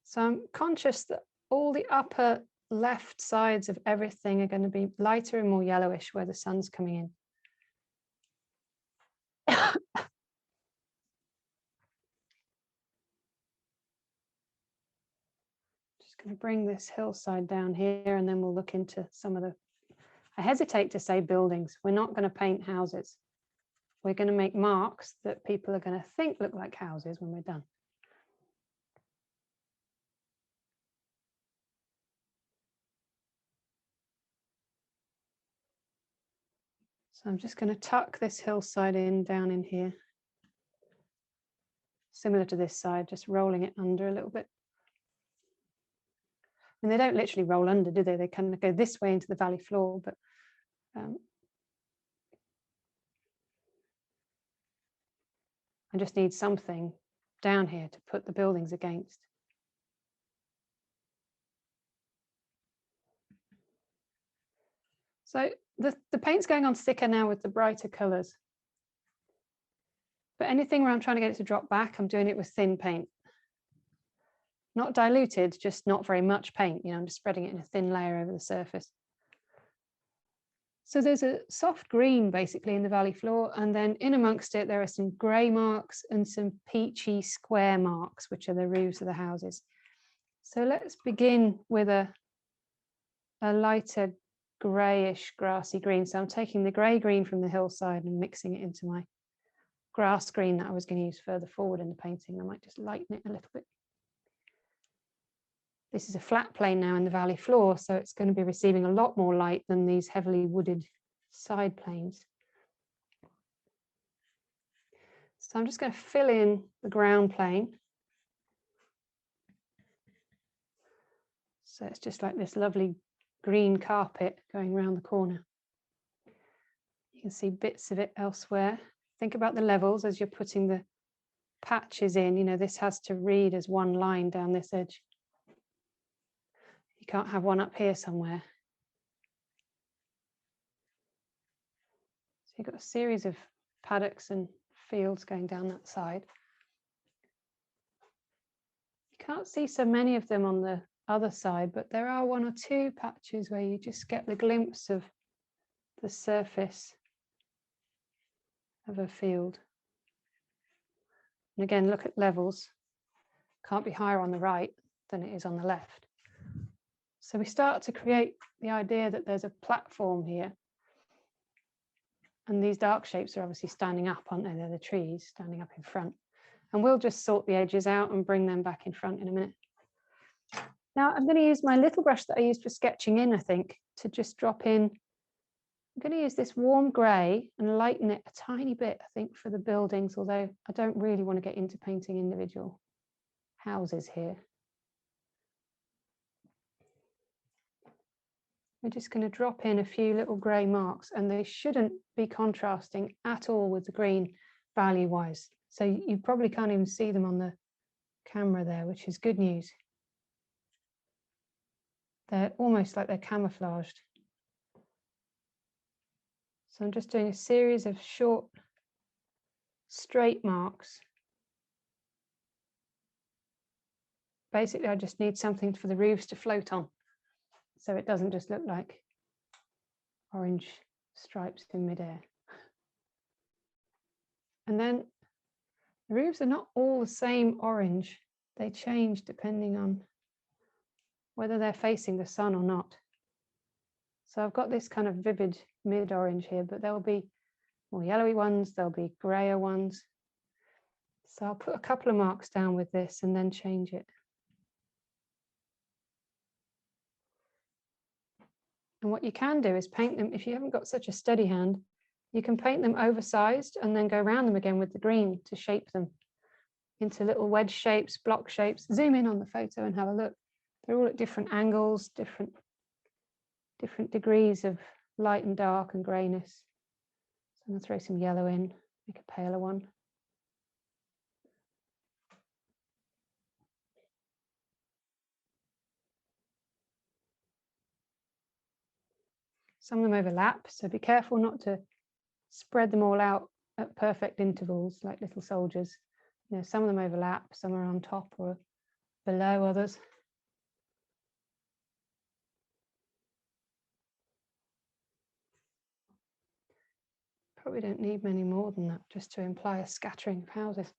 So I'm conscious that all the upper left sides of everything are going to be lighter and more yellowish where the sun's coming in. Just going to bring this hillside down here, and then we'll look into some of the, I hesitate to say buildings. We're not going to paint houses. We're going to make marks that people are going to think look like houses when we're done. So I'm just going to tuck this hillside in down in here. Similar to this side, just rolling it under a little bit. And they don't literally roll under, do they? They kind of go this way into the valley floor, but I just need something down here to put the buildings against. So the paint's going on thicker now with the brighter colours. But anything where I'm trying to get it to drop back, I'm doing it with thin paint. Not diluted, just not very much paint. You know, I'm just spreading it in a thin layer over the surface. So there's a soft green basically in the valley floor, and then in amongst it there are some grey marks and some peachy square marks, which are the roofs of the houses. So let's begin with a lighter greyish grassy green. So I'm taking the grey green from the hillside and mixing it into my grass green that I was going to use further forward in the painting. I might just lighten it a little bit. This is a flat plane now in the valley floor, so it's going to be receiving a lot more light than these heavily wooded side planes. So I'm just going to fill in the ground plane. So it's just like this lovely green carpet going around the corner. You can see bits of it elsewhere. Think about the levels as you're putting the patches in. You know, this has to read as one line down this edge. You can't have one up here somewhere. So you've got a series of paddocks and fields going down that side. You can't see so many of them on the other side, but there are one or two patches where you just get the glimpse of the surface of a field. And again, look at levels. Can't be higher on the right than it is on the left. So we start to create the idea that there's a platform here. And these dark shapes are obviously standing up, aren't they? They're the trees standing up in front. And we'll just sort the edges out and bring them back in front in a minute. Now I'm going to use my little brush that I used for sketching in, I think, to just drop in. I'm going to use this warm grey and lighten it a tiny bit, I think, for the buildings, although I don't really want to get into painting individual houses here. We're just going to drop in a few little grey marks, and they shouldn't be contrasting at all with the green value-wise. So you probably can't even see them on the camera there, which is good news. They're almost like they're camouflaged. So I'm just doing a series of short, straight marks. Basically, I just need something for the roofs to float on, so it doesn't just look like orange stripes in midair. And then the roofs are not all the same orange. They change depending on whether they're facing the sun or not. So I've got this kind of vivid mid-orange here, but there'll be more yellowy ones, there'll be grayer ones. So I'll put a couple of marks down with this and then change it. And what you can do is paint them, if you haven't got such a steady hand, you can paint them oversized and then go around them again with the green to shape them into little wedge shapes, block shapes. Zoom in on the photo and have a look. They're all at different angles, different degrees of light and dark and grayness. So I'm going to throw some yellow in, make a paler one. Some of them overlap, so be careful not to spread them all out at perfect intervals like little soldiers. You know, some of them overlap, some are on top or below others. Probably don't need many more than that, just to imply a scattering of houses.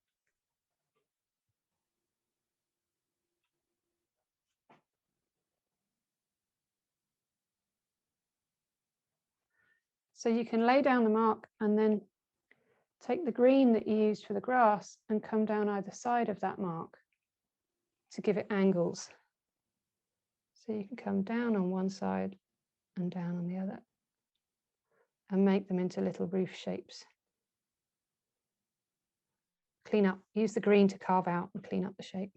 So you can lay down the mark and then take the green that you used for the grass and come down either side of that mark to give it angles. So you can come down on one side and down on the other and make them into little roof shapes. Clean up, use the green to carve out and clean up the shape.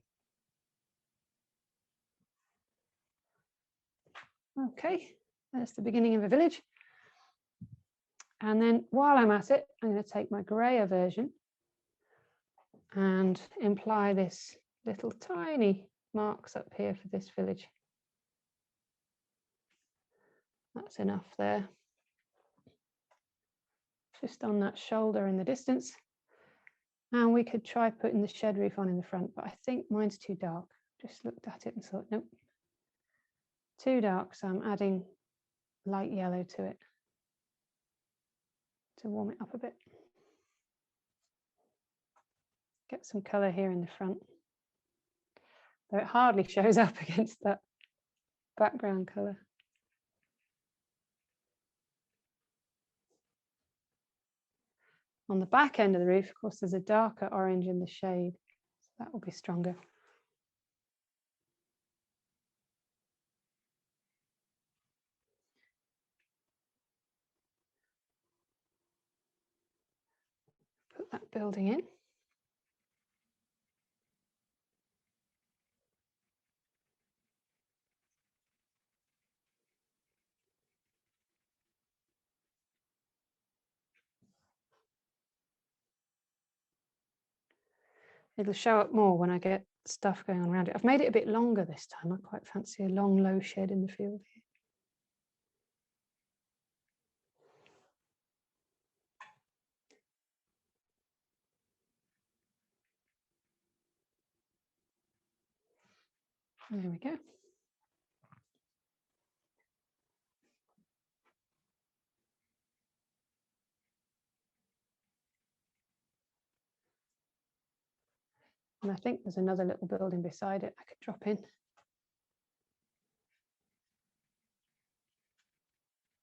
Okay, that's the beginning of a village. And then while I'm at it, I'm going to take my grayer version and imply this little tiny marks up here for this village. That's enough there. Just on that shoulder in the distance. And we could try putting the shed roof on in the front, but I think mine's too dark. Just looked at it and thought, nope, too dark. So I'm adding light yellow to it to warm it up a bit. Get some colour here in the front, though it hardly shows up against that background colour. On the back end of the roof, of course, there's a darker orange in the shade, so that will be stronger. Put that building in. It'll show up more when I get stuff going on around it. I've made it a bit longer this time. I quite fancy a long, low shed in the field here. There we go. And I think there's another little building beside it I could drop in.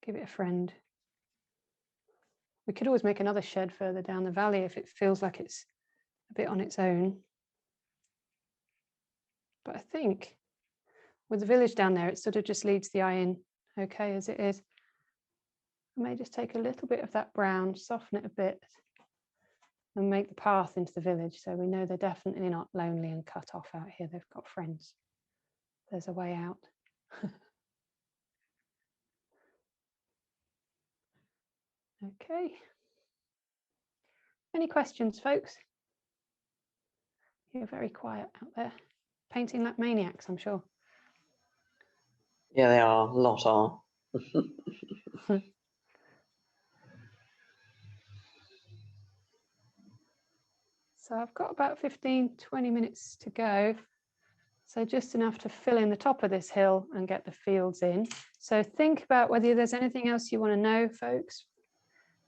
Give it a friend. We could always make another shed further down the valley if it feels like it's a bit on its own. But I think with the village down there, it sort of just leads the eye in okay as it is. I may just take a little bit of that brown, soften it a bit, and make the path into the village so we know they're definitely not lonely and cut off out here. They've got friends. There's a way out. Okay. Any questions, folks? You're very quiet out there. Painting like maniacs, I'm sure. Yeah, they are. A lot are. So I've got about 15, 20 minutes to go. So just enough to fill in the top of this hill and get the fields in. So think about whether there's anything else you want to know, folks.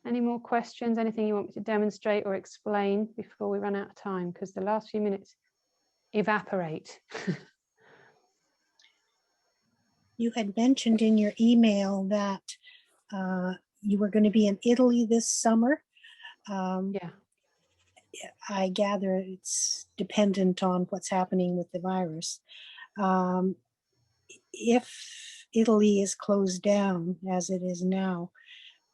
Any more questions, anything you want me to demonstrate or explain before we run out of time? Because the last few minutes evaporate. You had mentioned in your email that you were going to be in Italy this summer. Yeah. I gather it's dependent on what's happening with the virus. If Italy is closed down as it is now,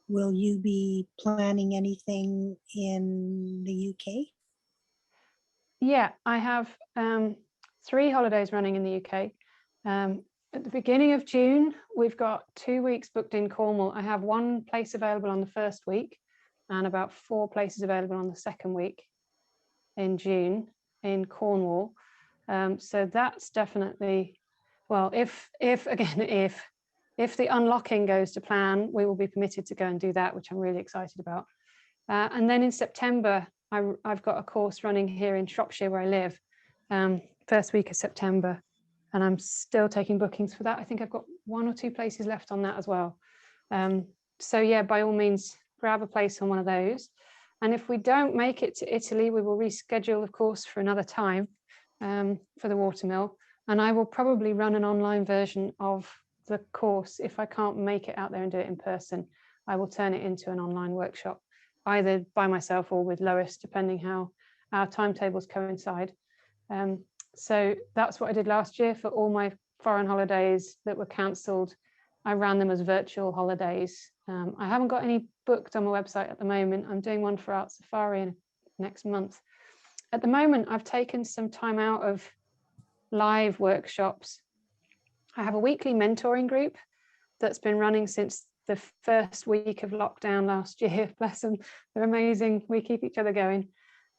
will you be planning anything in the UK? Yeah, I have 3 holidays running in the UK. At the beginning of June, we've got 2 weeks booked in Cornwall. I have 1 place available on the first week and about 4 places available on the second week in June in Cornwall. So that's definitely, well, if the unlocking goes to plan, we will be permitted to go and do that, which I'm really excited about. And then in September, I've got a course running here in Shropshire where I live, first week of September, and I'm still taking bookings for that. I think I've got 1 or 2 places left on that as well. So yeah, by all means, grab a place on one of those. And if we don't make it to Italy, we will reschedule, of course, for another time for the watermill. And I will probably run an online version of the course. If I can't make it out there and do it in person, I will turn it into an online workshop, either by myself or with Lois, depending how our timetables coincide. So that's what I did last year for all my foreign holidays that were cancelled. I ran them as virtual holidays. I haven't got any booked on my website at the moment. I'm doing one for Art Safari next month. At the moment, I've taken some time out of live workshops. I have a weekly mentoring group that's been running since the first week of lockdown last year. Bless them, they're amazing. We keep each other going.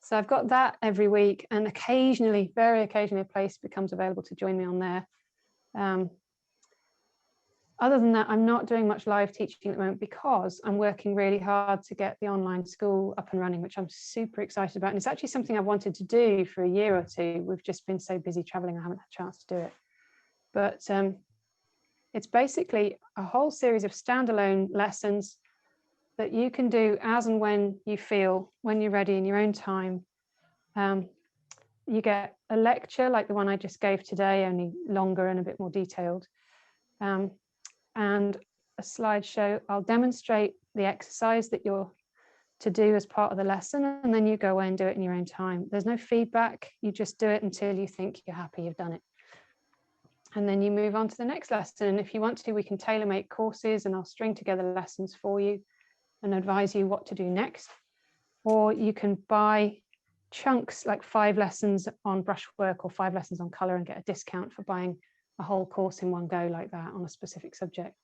So I've got that every week, and occasionally, very occasionally, a place becomes available to join me on there. Other than that, I'm not doing much live teaching at the moment because I'm working really hard to get the online school up and running, which I'm super excited about. And it's actually something I've wanted to do for a year or 2. We've just been so busy traveling, I haven't had a chance to do it. But it's basically a whole series of standalone lessons that you can do as and when you feel, when you're ready in your own time. You get a lecture like the one I just gave today, only longer and a bit more detailed. And a slideshow. I'll demonstrate the exercise that you're to do as part of the lesson, and then you go away and do it in your own time. There's no feedback. You just do it until you think you're happy you've done it. And then you move on to the next lesson. And if you want to, we can tailor make courses, and I'll string together lessons for you and advise you what to do next. Or you can buy chunks like 5 lessons on brushwork or 5 lessons on colour and get a discount for buying a whole course in one go like that on a specific subject.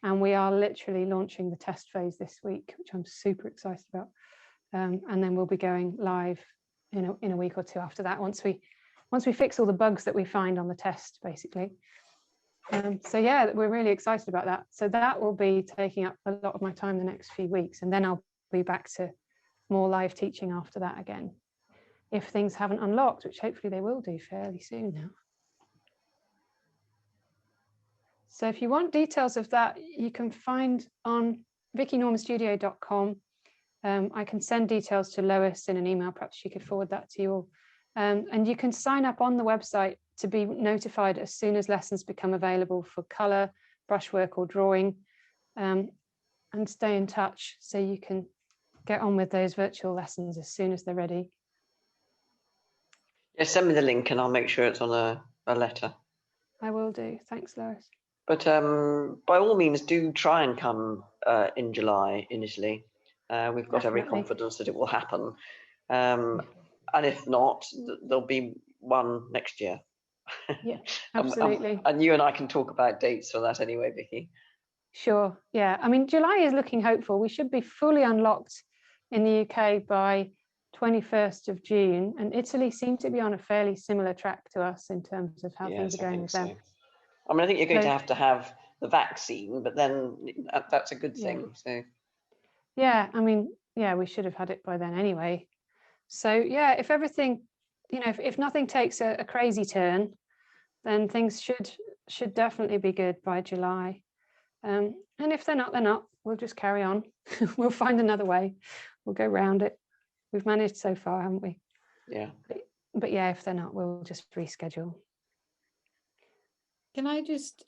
And we are literally launching the test phase this week, which I'm super excited about. And then we'll be going live in a week or 2 after that, once we fix all the bugs that we find on the test, basically. So yeah, we're really excited about that. So that will be taking up a lot of my time the next few weeks, and then I'll be back to more live teaching after that again, if things haven't unlocked, which hopefully they will do fairly soon now. So if you want details of that, you can find on vickinormanstudio.com. I can send details to Lois in an email, perhaps she could forward that to you all. And you can sign up on the website to be notified as soon as lessons become available for colour, brushwork or drawing, and stay in touch so you can get on with those virtual lessons as soon as they're ready. Yeah, send me the link and I'll make sure it's on a letter. I will do. Thanks, Lois. But by all means, do try and come in July in Italy. We've got every Definitely. confidence that it will happen. And if not, there'll be one next year. Yeah, absolutely. And you and I can talk about dates for that anyway, Vicky. Sure. Yeah. I mean, July is looking hopeful. We should be fully unlocked in the UK by 21st of June, and Italy seem to be on a fairly similar track to us in terms of how things are going with them. I mean, I think you're going So, to have the vaccine, but then that's a good thing. So yeah, I mean, yeah, we should have had it by then anyway. So yeah, if everything, you know, if nothing takes a crazy turn, then things should definitely be good by July. And if they're not, they're not. We'll just carry on. We'll find another way. We'll go round it. We've managed so far, haven't we? yeah. But yeah, if they're not, we'll just reschedule. Can I just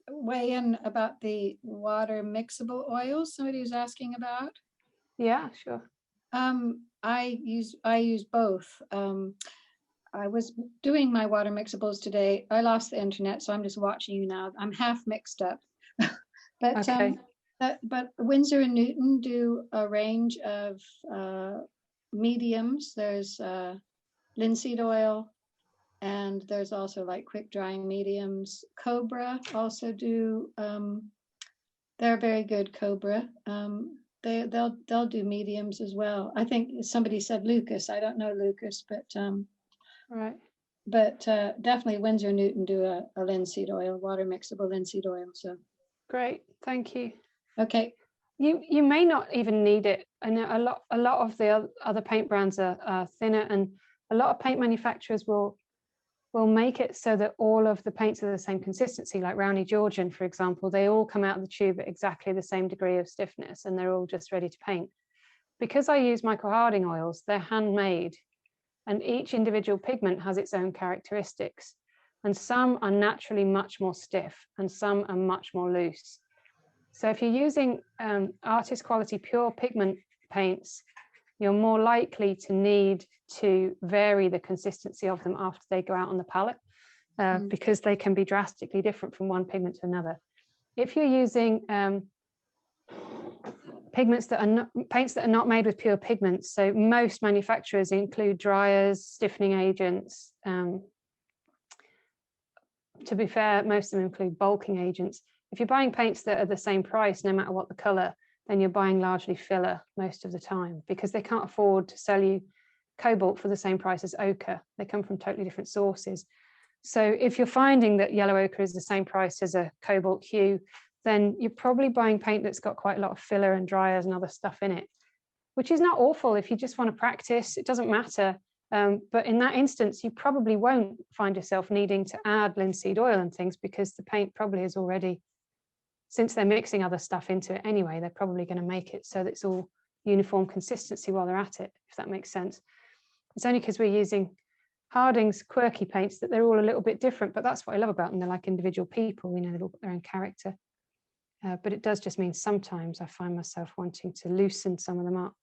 weigh in about the water mixable oils somebody was asking about? Yeah, sure. I use both. I was doing my water mixables today. I lost the internet, so I'm just watching you now. I'm half mixed up. But Okay. but Windsor and Newton do a range of mediums. There's linseed oil, and there's also like quick drying mediums. Cobra also do. They're very good. Cobra. They'll do mediums as well. I think somebody said Lucas. I don't know Lucas, but Right. but definitely Windsor and Newton do a linseed oil, water mixable linseed oil. So Great. Thank you. okay. You may not even need it. And a lot of the other paint brands are thinner, and a lot of paint manufacturers will make it so that all of the paints are the same consistency. Like Rowney Georgian, for example, they all come out of the tube at exactly the same degree of stiffness, and they're all just ready to paint. Because I use Michael Harding oils, they're handmade, and each individual pigment has its own characteristics. And some are naturally much more stiff, and some are much more loose. So if you're using artist quality pure pigment paints, you're more likely to need to vary the consistency of them after they go out on the palette, because they can be drastically different from one pigment to another. If you're using paints that are not made with pure pigments, so most manufacturers include dryers, stiffening agents. To be fair, most of them include bulking agents. If you're buying paints that are the same price, no matter what the color, then you're buying largely filler most of the time, because they can't afford to sell you cobalt for the same price as ochre. They come from totally different sources. So if you're finding that yellow ochre is the same price as a cobalt hue, then you're probably buying paint that's got quite a lot of filler and dryers and other stuff in it, which is not awful if you just want to practice. It doesn't matter. But in that instance, you probably won't find yourself needing to add linseed oil and things, because the paint probably is already, since they're mixing other stuff into it anyway, they're probably going to make it so that it's all uniform consistency while they're at it, if that makes sense. It's only because we're using Harding's quirky paints that they're all a little bit different, but that's what I love about them. They're like individual people, you know, they've all got their own character. But it does just mean sometimes I find myself wanting to loosen some of them up.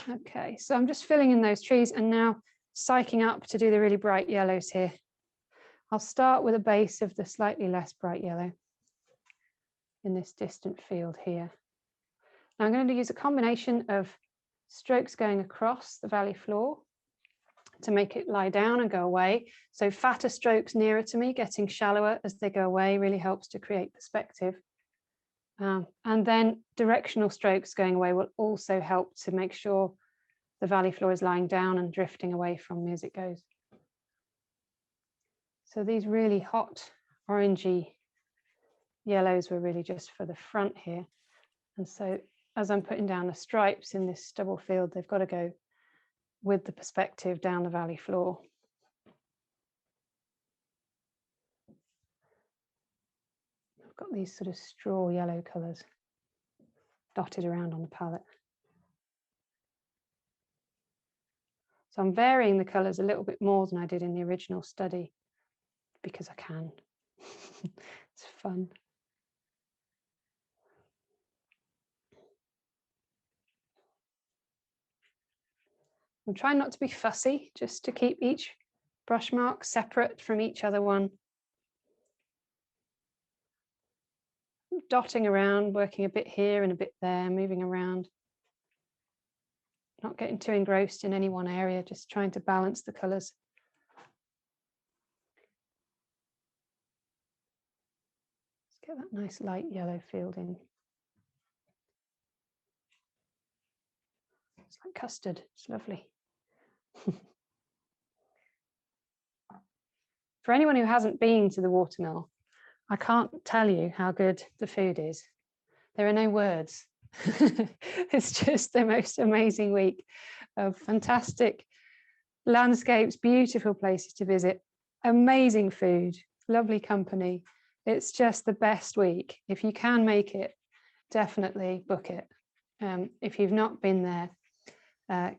Okay, so I'm just filling in those trees and now psyching up to do the really bright yellows here. I'll start with a base of the slightly less bright yellow in this distant field here. Now I'm going to use a combination of strokes going across the valley floor to make it lie down and go away. So fatter strokes nearer to me, getting shallower as they go away, really helps to create perspective. And then directional strokes going away will also help to make sure the valley floor is lying down and drifting away from me as it goes. So these really hot orangey yellows were really just for the front here. And so as I'm putting down the stripes in this stubble field, they've got to go with the perspective down the valley floor. I've got these sort of straw yellow colours dotted around on the palette. So I'm varying the colours a little bit more than I did in the original study, because I can. It's fun. I'm trying not to be fussy, just to keep each brush mark separate from each other one. Dotting around, working a bit here and a bit there, moving around. Not getting too engrossed in any one area, just trying to balance the colours. Let's get that nice light yellow field in. It's like custard, it's lovely. For anyone who hasn't been to the watermill, I can't tell you how good the food is. There are no words. It's just the most amazing week of fantastic landscapes, beautiful places to visit, amazing food, lovely company. It's just the best week. If you can make it, definitely book it. If you've not been there,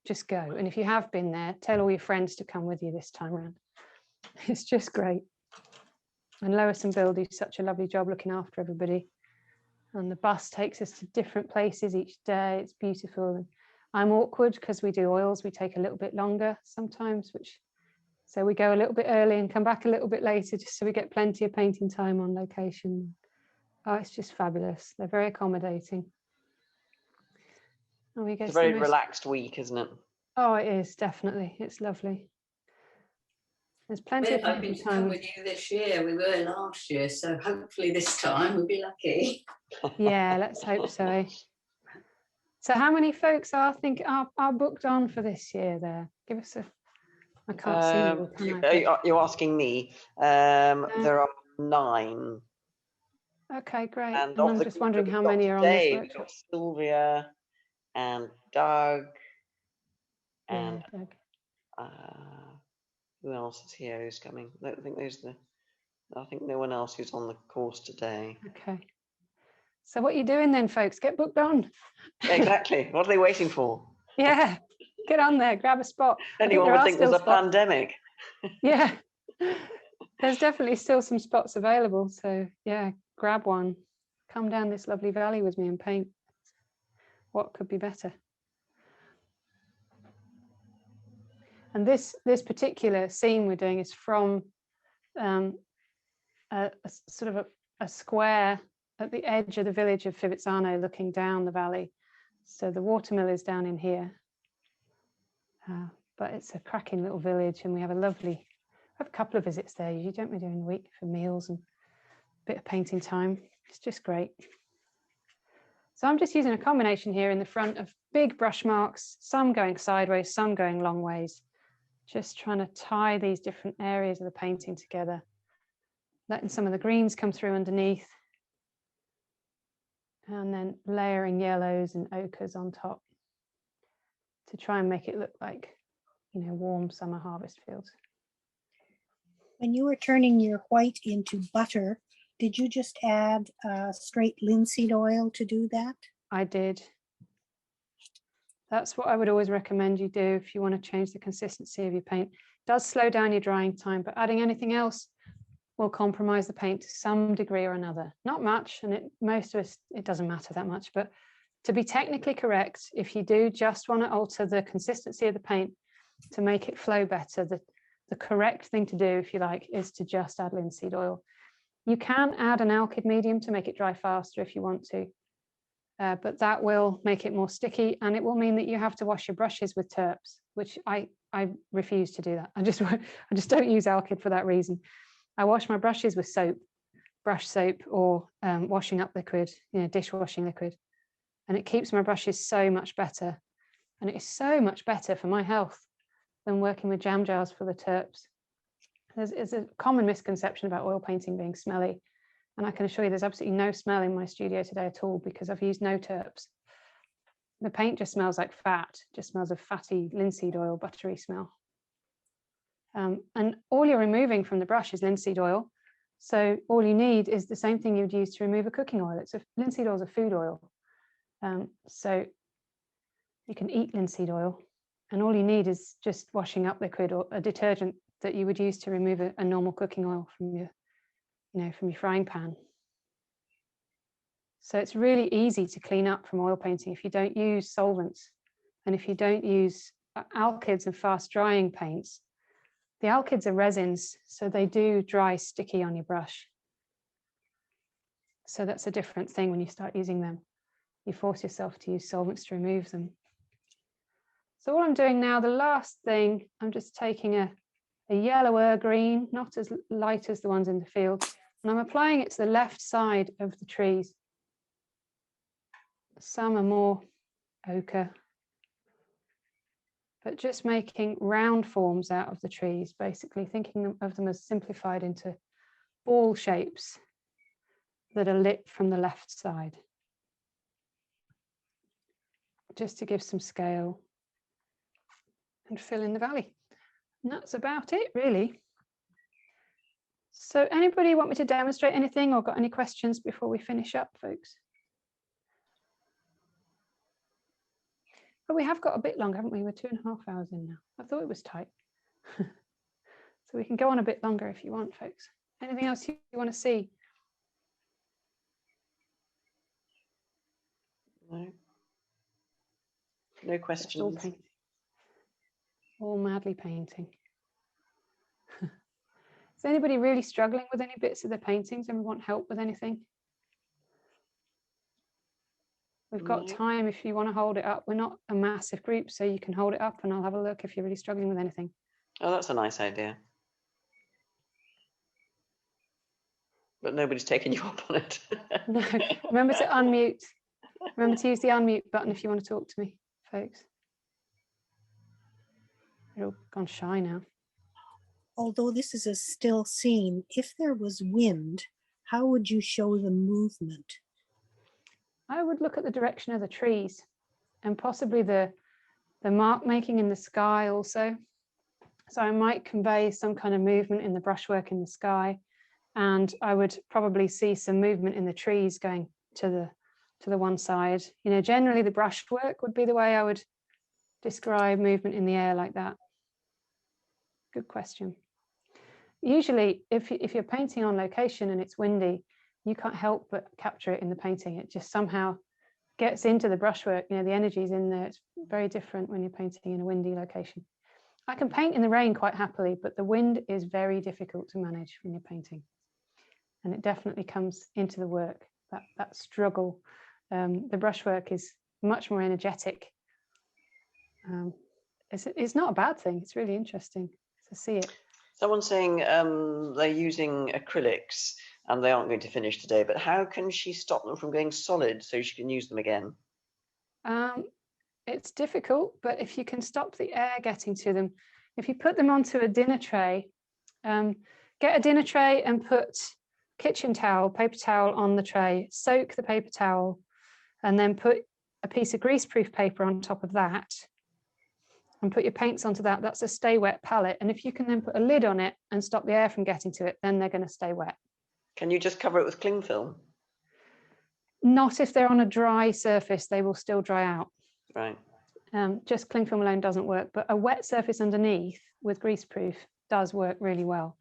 just go. And if you have been there, tell all your friends to come with you this time around. It's just great. And Lois and Bill do such a lovely job looking after everybody. And the bus takes us to different places each day. It's beautiful. And I'm awkward because we do oils. We take a little bit longer sometimes, so we go a little bit early and come back a little bit later, just so we get plenty of painting time on location. Oh, it's just fabulous. They're very accommodating. And we get It's a very relaxed week, isn't it? Oh, it is, definitely. It's lovely. There's plenty of hoping to come with you this year. We were last year, so hopefully this time we'll be lucky. Yeah, let's hope so. So how many folks are booked on for this year there? Give us a, I can't see you. You're asking me. There are 9. Okay, great. And I'm just wondering how many are on this workshop. We've got Sylvia and Doug and Doug. Who else is here who's coming? I think no one else who's on the course today. Okay. So what are you doing then, folks? Get booked on. Yeah, exactly. What are they waiting for? Yeah, get on there, grab a spot. Anyone would think there's a pandemic. Yeah, there's definitely still some spots available. So yeah, grab one. Come down this lovely valley with me and paint. What could be better? And this particular scene we're doing is from a sort of a square at the edge of the village of Fivizzano, looking down the valley. So the watermill is down in here, but it's a cracking little village, and we have a couple of visits there. You don't we during the week for meals and a bit of painting time. It's just great. So I'm just using a combination here in the front of big brush marks, some going sideways, some going long ways. Just trying to tie these different areas of the painting together, letting some of the greens come through underneath, and then layering yellows and ochres on top to try and make it look like, warm summer harvest fields. When you were turning your white into butter, did you just add straight linseed oil to do that? I did. That's what I would always recommend you do if you want to change the consistency of your paint. It does slow down your drying time, but adding anything else will compromise the paint to some degree or another. Not much, and most of us, it doesn't matter that much, but to be technically correct, if you do just want to alter the consistency of the paint to make it flow better, the correct thing to do, if you like, is to just add linseed oil. You can add an alkyd medium to make it dry faster if you want to, but that will make it more sticky, and it will mean that you have to wash your brushes with terps, which I refuse to do that. I just don't use alkyd for that reason. I wash my brushes with soap, brush soap, or washing up liquid, dishwashing liquid, and it keeps my brushes so much better, and it is so much better for my health than working with jam jars for the terps. There's a common misconception about oil painting being smelly, and I can assure you there's absolutely no smell in my studio today at all because I've used no terps. The paint just smells like fat, just smells of fatty linseed oil, buttery smell. And all you're removing from the brush is linseed oil. So all you need is the same thing you'd use to remove a cooking oil. Linseed oil is a food oil. So you can eat linseed oil, and all you need is just washing up liquid or a detergent that you would use to remove a normal cooking oil from your frying pan. So it's really easy to clean up from oil painting if you don't use solvents. And if you don't use alkyds and fast drying paints, the alkyds are resins, so they do dry sticky on your brush. So that's a different thing when you start using them. You force yourself to use solvents to remove them. So what I'm doing now, the last thing, I'm just taking a yellower green, not as light as the ones in the field, and I'm applying it to the left side of the trees. Some are more ochre, but just making round forms out of the trees, basically thinking of them as simplified into ball shapes that are lit from the left side, just to give some scale and fill in the valley. And that's about it, really. So anybody want me to demonstrate anything or got any questions before we finish up, folks? But we have got a bit longer, haven't we? We're 2.5 hours in now. I thought it was tight. So we can go on a bit longer if you want, folks. Anything else you want to see? No. No questions. All madly painting. Is anybody really struggling with any bits of the paintings and want help with anything? We've got time if you want to hold it up. We're not a massive group, so you can hold it up and I'll have a look if you're really struggling with anything. Oh, that's a nice idea. But nobody's taken you up on it. No, remember to unmute. Remember to use the unmute button if you want to talk to me, folks. They're all gone shy now. Although this is a still scene, if there was wind, how would you show the movement? I would look at the direction of the trees and possibly the mark making in the sky also. So I might convey some kind of movement in the brushwork in the sky, and I would probably see some movement in the trees going to the one side. You know, generally the brushwork would be the way I would describe movement in the air like that. Good question. Usually, if you're painting on location and it's windy, you can't help but capture it in the painting. It just somehow gets into the brushwork. You know, the energy's in there. It's very different when you're painting in a windy location. I can paint in the rain quite happily, but the wind is very difficult to manage when you're painting. And it definitely comes into the work, that struggle. The brushwork is much more energetic. It's not a bad thing. It's really interesting to see it. Someone's saying they're using acrylics and they aren't going to finish today, but how can she stop them from going solid so she can use them again? It's difficult, but if you can stop the air getting to them, if you put them onto a dinner tray, get a dinner tray and put kitchen towel, paper towel on the tray, soak the paper towel, and then put a piece of greaseproof paper on top of that and put your paints onto that. That's a stay wet palette. And if you can then put a lid on it and stop the air from getting to it, then they're going to stay wet. Can you just cover it with cling film? Not if they're on a dry surface, they will still dry out. Right. Just cling film alone doesn't work, but a wet surface underneath with greaseproof does work really well.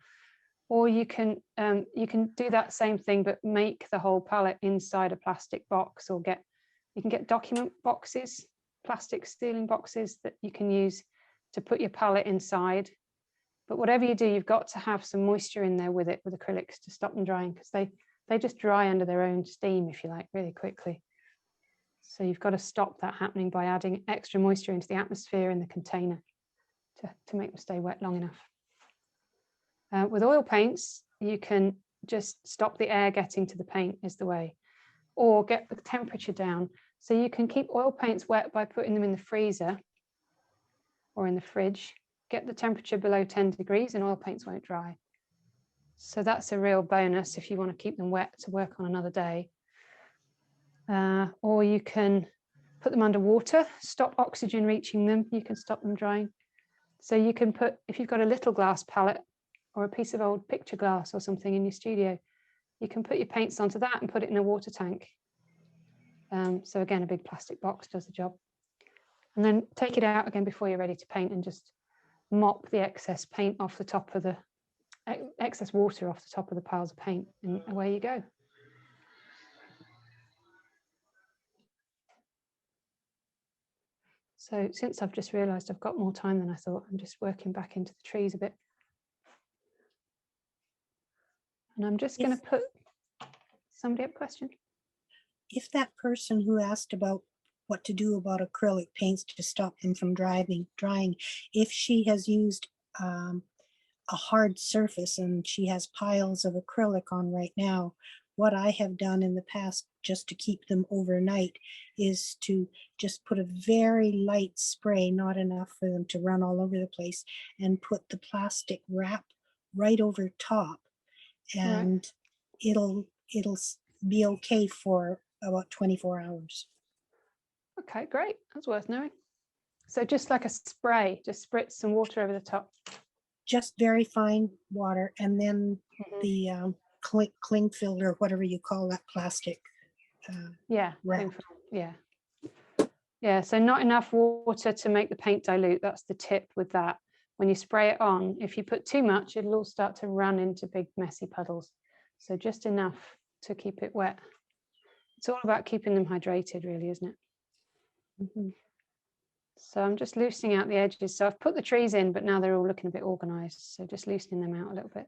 Or you can do that same thing, but make the whole palette inside a plastic box, or you can get document boxes, plastic sealing boxes that you can use to put your palette inside. But whatever you do, you've got to have some moisture in there with it, with acrylics, to stop them drying, because they just dry under their own steam, if you like, really quickly. So you've got to stop that happening by adding extra moisture into the atmosphere in the container to make them stay wet long enough. With oil paints, you can just stop the air getting to the paint is the way, or get the temperature down. So you can keep oil paints wet by putting them in the freezer or in the fridge. Get the temperature below 10 degrees and oil paints won't dry. So that's a real bonus if you want to keep them wet to work on another day. Or you can put them under water, stop oxygen reaching them. You can stop them drying. So you can put, if you've got a little glass palette or a piece of old picture glass or something in your studio, you can put your paints onto that and put it in a water tank. So again, a big plastic box does the job. And then take it out again before you're ready to paint and just mop the excess paint off the top of the excess water off the top of the piles of paint, and away you go. So since I've just realised I've got more time than I thought, I'm just working back into the trees a bit. And I'm just going to put, somebody have a question? If that person who asked about what to do about acrylic paints to stop them from drying, if she has used a hard surface and she has piles of acrylic on right now, what I have done in the past just to keep them overnight is to just put a very light spray, not enough for them to run all over the place, and put the plastic wrap right over top, and it'll be okay for about 24 hours. Okay, great. That's worth knowing. So just like a spray, just spritz some water over the top. Just very fine water, and then the cling film, or whatever you call that plastic. Yeah, wrap. Yeah. Yeah, so not enough water to make the paint dilute. That's the tip with that. When you spray it on, if you put too much, it'll all start to run into big messy puddles. So just enough to keep it wet. It's all about keeping them hydrated, really, isn't it? So I'm just loosening out the edges. So I've put the trees in, but now they're all looking a bit organized. So just loosening them out a little bit.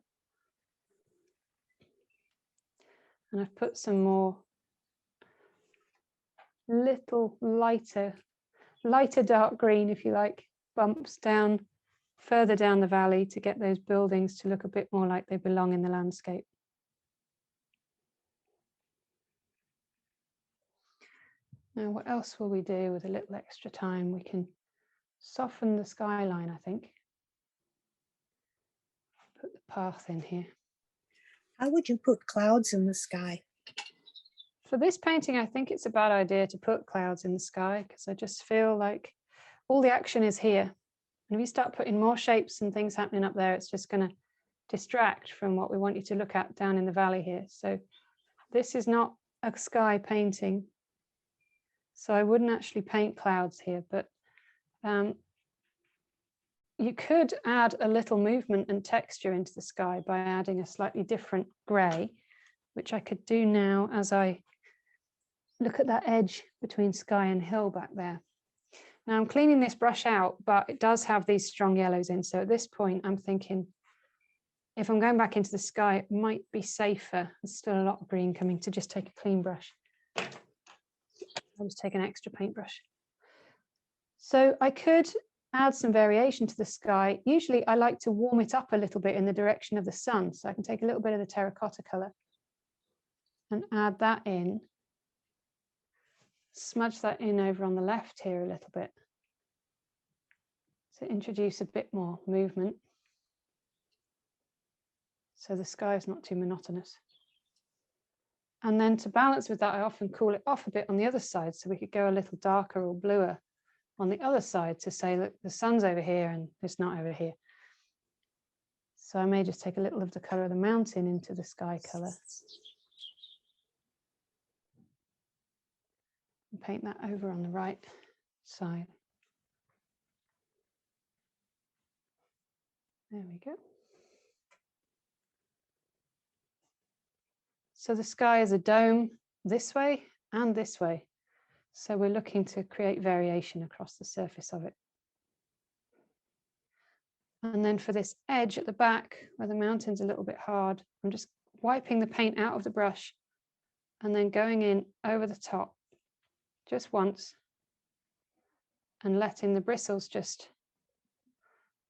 And I've put some more little lighter dark green, if you like, bumps down further down the valley to get those buildings to look a bit more like they belong in the landscape. Now, what else will we do with a little extra time? We can soften the skyline, I think. Put the path in here. How would you put clouds in the sky? For this painting, I think it's a bad idea to put clouds in the sky, because I just feel like all the action is here. And if you start putting more shapes and things happening up there, it's just going to distract from what we want you to look at down in the valley here. So this is not a sky painting. So I wouldn't actually paint clouds here, but you could add a little movement and texture into the sky by adding a slightly different grey, which I could do now as I look at that edge between sky and hill back there. Now I'm cleaning this brush out, but it does have these strong yellows in. So at this point, I'm thinking, if I'm going back into the sky, it might be safer. There's still a lot of green coming, to just take a clean brush. I'll just take an extra paintbrush. So I could add some variation to the sky. Usually I like to warm it up a little bit in the direction of the sun. So I can take a little bit of the terracotta color and add that in. Smudge that in over on the left here a little bit. So introduce a bit more movement. So the sky is not too monotonous. And then to balance with that, I often cool it off a bit on the other side. So we could go a little darker or bluer on the other side to say, look, the sun's over here and it's not over here. So I may just take a little of the color of the mountain into the sky color. And paint that over on the right side. There we go. So the sky is a dome this way and this way. So we're looking to create variation across the surface of it. And then for this edge at the back, where the mountain's a little bit hard, I'm just wiping the paint out of the brush and then going in over the top just once and letting the bristles just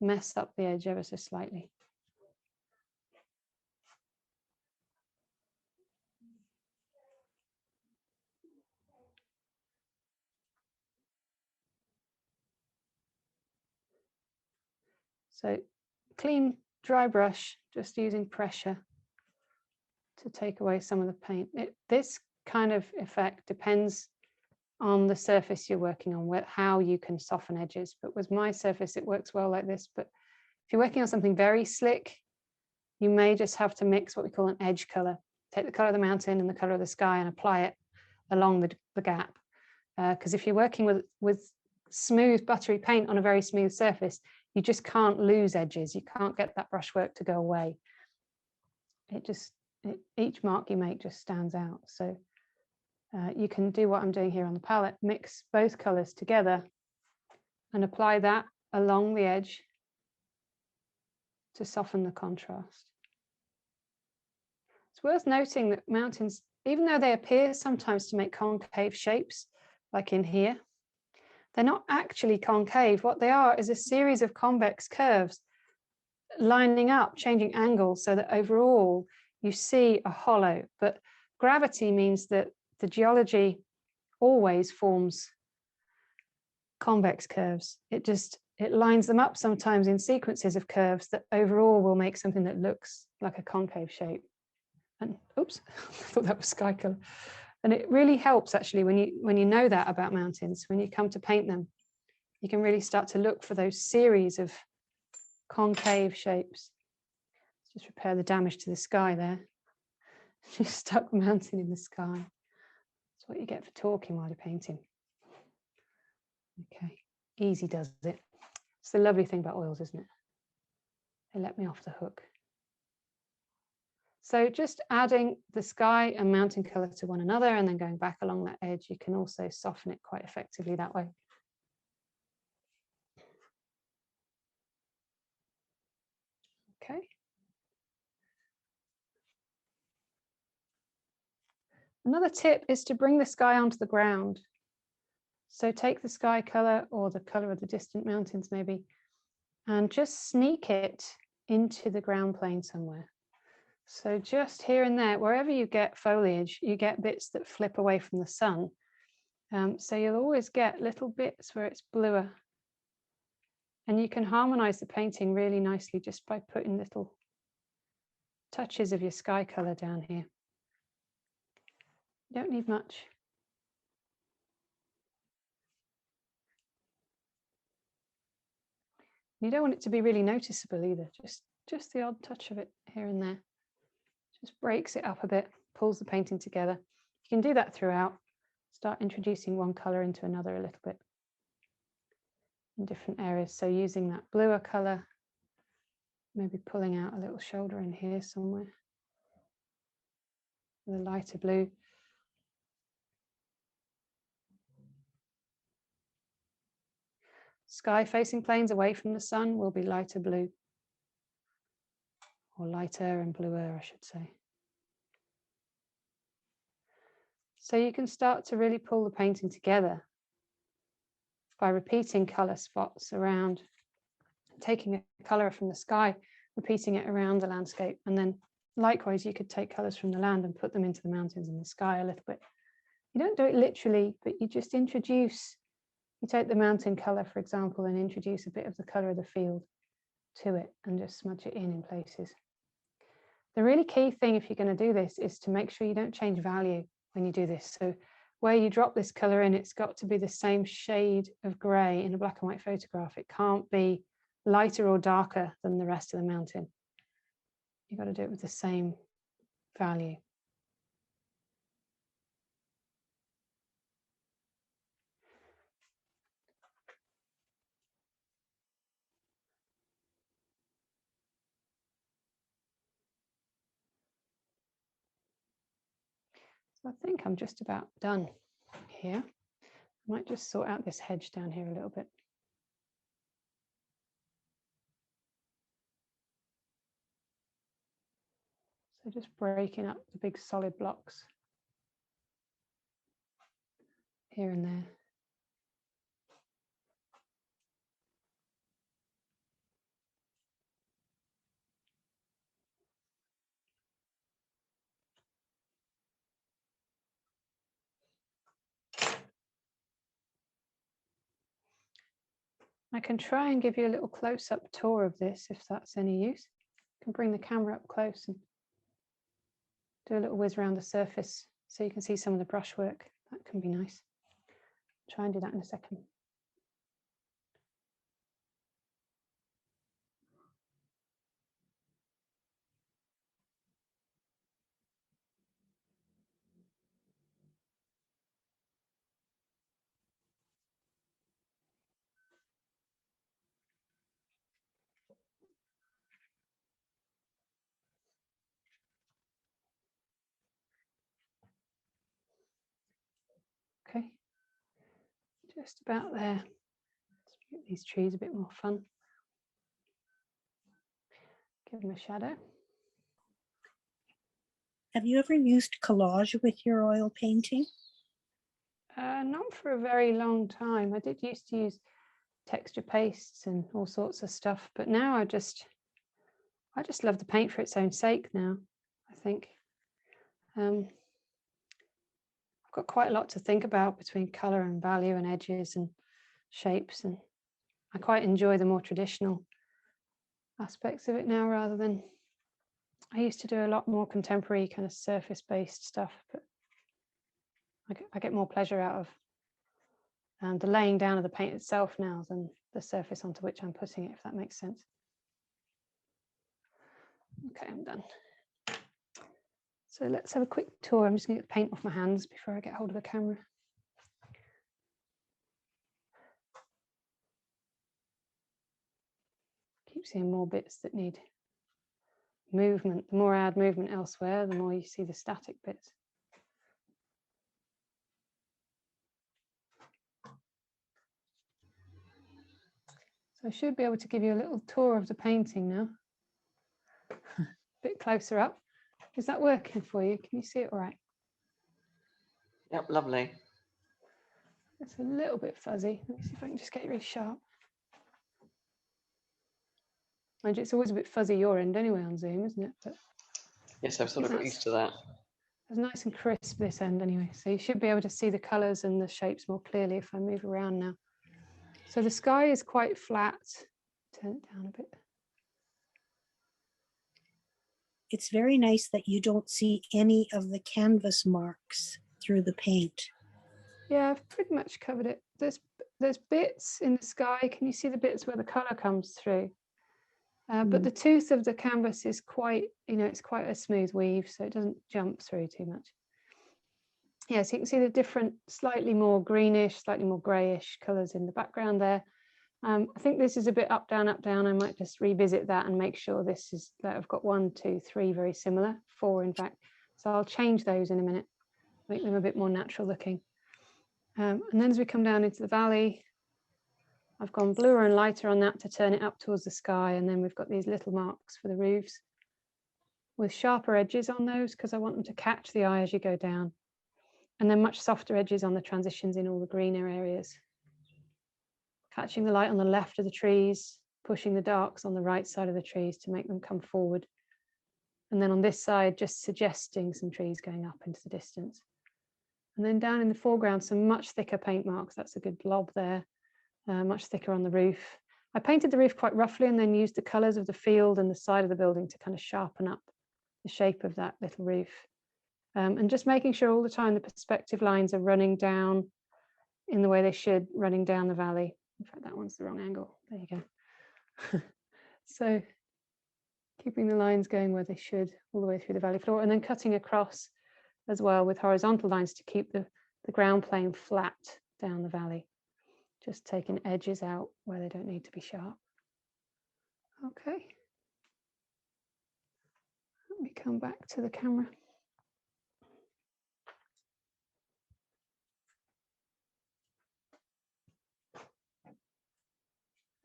mess up the edge ever so slightly. So clean, dry brush, just using pressure to take away some of the paint. This kind of effect depends on the surface you're working on, how you can soften edges. But with my surface, it works well like this. But if you're working on something very slick, you may just have to mix what we call an edge color. Take the color of the mountain and the color of the sky and apply it along the gap. Because if you're working with smooth, buttery paint on a very smooth surface, you just can't lose edges. You can't get that brushwork to go away. Each mark you make just stands out. So you can do what I'm doing here on the palette, mix both colors together and apply that along the edge to soften the contrast. It's worth noting that mountains, even though they appear sometimes to make concave shapes, like in here, they're not actually concave. What they are is a series of convex curves lining up, changing angles so that overall you see a hollow. But gravity means that the geology always forms convex curves. It lines them up sometimes in sequences of curves that overall will make something that looks like a concave shape. And oops, I thought that was sky color. And it really helps actually when you know that about mountains. When you come to paint them, you can really start to look for those series of concave shapes. Let's just repair the damage to the sky there. Just stuck the mountain in the sky. That's what you get for talking while you're painting. Okay, easy does it. It's the lovely thing about oils, isn't it? They let me off the hook. So just adding the sky and mountain color to one another and then going back along that edge, you can also soften it quite effectively that way. Okay. Another tip is to bring the sky onto the ground. So take the sky color or the color of the distant mountains maybe, and just sneak it into the ground plane somewhere. So just here and there, wherever you get foliage, you get bits that flip away from the sun. So you'll always get little bits where it's bluer. And you can harmonize the painting really nicely just by putting little touches of your sky color down here. You don't need much. You don't want it to be really noticeable either, just the odd touch of it here and there. Just breaks it up a bit, pulls the painting together. You can do that throughout. Start introducing one color into another a little bit in different areas. So using that bluer color, maybe pulling out a little shoulder in here somewhere, with a lighter blue. Sky facing planes away from the sun will be lighter blue, or lighter and bluer, I should say. So you can start to really pull the painting together by repeating color spots around, taking a color from the sky, repeating it around the landscape. And then likewise, you could take colors from the land and put them into the mountains and the sky a little bit. You don't do it literally, but you just introduce, you take the mountain color, for example, and introduce a bit of the color of the field to it and just smudge it in places. The really key thing if you're going to do this is to make sure you don't change value when you do this. So where you drop this color in, it's got to be the same shade of gray in a black and white photograph. It can't be lighter or darker than the rest of the mountain. You've got to do it with the same value. So I think I'm just about done here. I might just sort out this hedge down here a little bit. So just breaking up the big solid blocks here and there. I can try and give you a little close-up tour of this if that's any use. I can bring the camera up close and do a little whiz around the surface so you can see some of the brushwork. That can be nice. Try and do that in a second. Okay, just about there. Let's Give these trees a bit more fun. Give them a shadow. Have you ever used collage with your oil painting? Not for a very long time. I did used to use texture pastes and all sorts of stuff, but now I just love the paint for its own sake now, I think. I've got quite a lot to think about between colour and value and edges and shapes, and I quite enjoy the more traditional aspects of it now rather than, I used to do a lot more contemporary kind of surface-based stuff, but I get more pleasure out of the laying down of the paint itself now than the surface onto which I'm putting it, if that makes sense. Okay, I'm done. So let's have a quick tour. I'm just going to get the paint off my hands before I get hold of the camera. Keep seeing more bits that need movement. The more I add movement elsewhere, the more you see the static bits. So I should be able to give you a little tour of the painting now. A bit closer up. Is that working for you? Can you see it all right? Yep, lovely. It's a little bit fuzzy. Let me see if I can just get it really sharp. Mind you, it's always a bit fuzzy your end anyway on Zoom, isn't it? But Yes, I've sort of got used to that. it's nice and crisp this end anyway. So you should be able to see the colours and the shapes more clearly if I move around now. So the sky is quite flat. Turn it down a bit. It's very nice that you don't see any of the canvas marks through the paint. Yeah, I've pretty much covered it. There's bits in the sky. Can you see the bits where the colour comes through? But the tooth of the canvas is quite, it's quite a smooth weave, so it doesn't jump through too much. Yeah, so you can see the different, slightly more greenish, slightly more greyish colours in the background there. I think this is a bit up, down, up, down. I might just revisit that and make sure this is that I've got 1, 2, 3 very similar, 4 in fact. So I'll change those in a minute, make them a bit more natural looking. And then as we come down into the valley, I've gone bluer and lighter on that to turn it up towards the sky. And then we've got these little marks for the roofs with sharper edges on those because I want them to catch the eye as you go down. And then much softer edges on the transitions in all the greener areas. Catching the light on the left of the trees, pushing the darks on the right side of the trees to make them come forward. And then on this side, just suggesting some trees going up into the distance. And then down in the foreground, some much thicker paint marks. That's a good blob there, much thicker on the roof. I painted the roof quite roughly and then used the colours of the field and the side of the building to kind of sharpen up the shape of that little roof. And just making sure all the time the perspective lines are running down in the way they should, running down the valley. In fact, that one's the wrong angle. There you go. So keeping the lines going where they should all the way through the valley floor, and then cutting across as well with horizontal lines to keep the ground plane flat down the valley. Just taking edges out where they don't need to be sharp. Okay. Let me come back to the camera.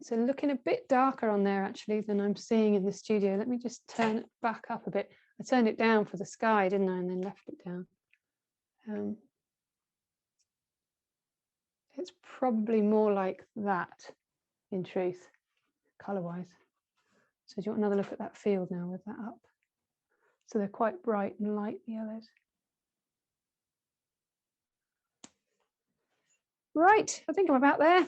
So looking a bit darker on there actually than I'm seeing in the studio. Let me just turn it back up a bit. I turned it down for the sky, didn't I? And then left it down. It's probably more like that in truth, color-wise. So do you want another look at that field now with that up? So they're quite bright and light yellows. Right, I think I'm about there.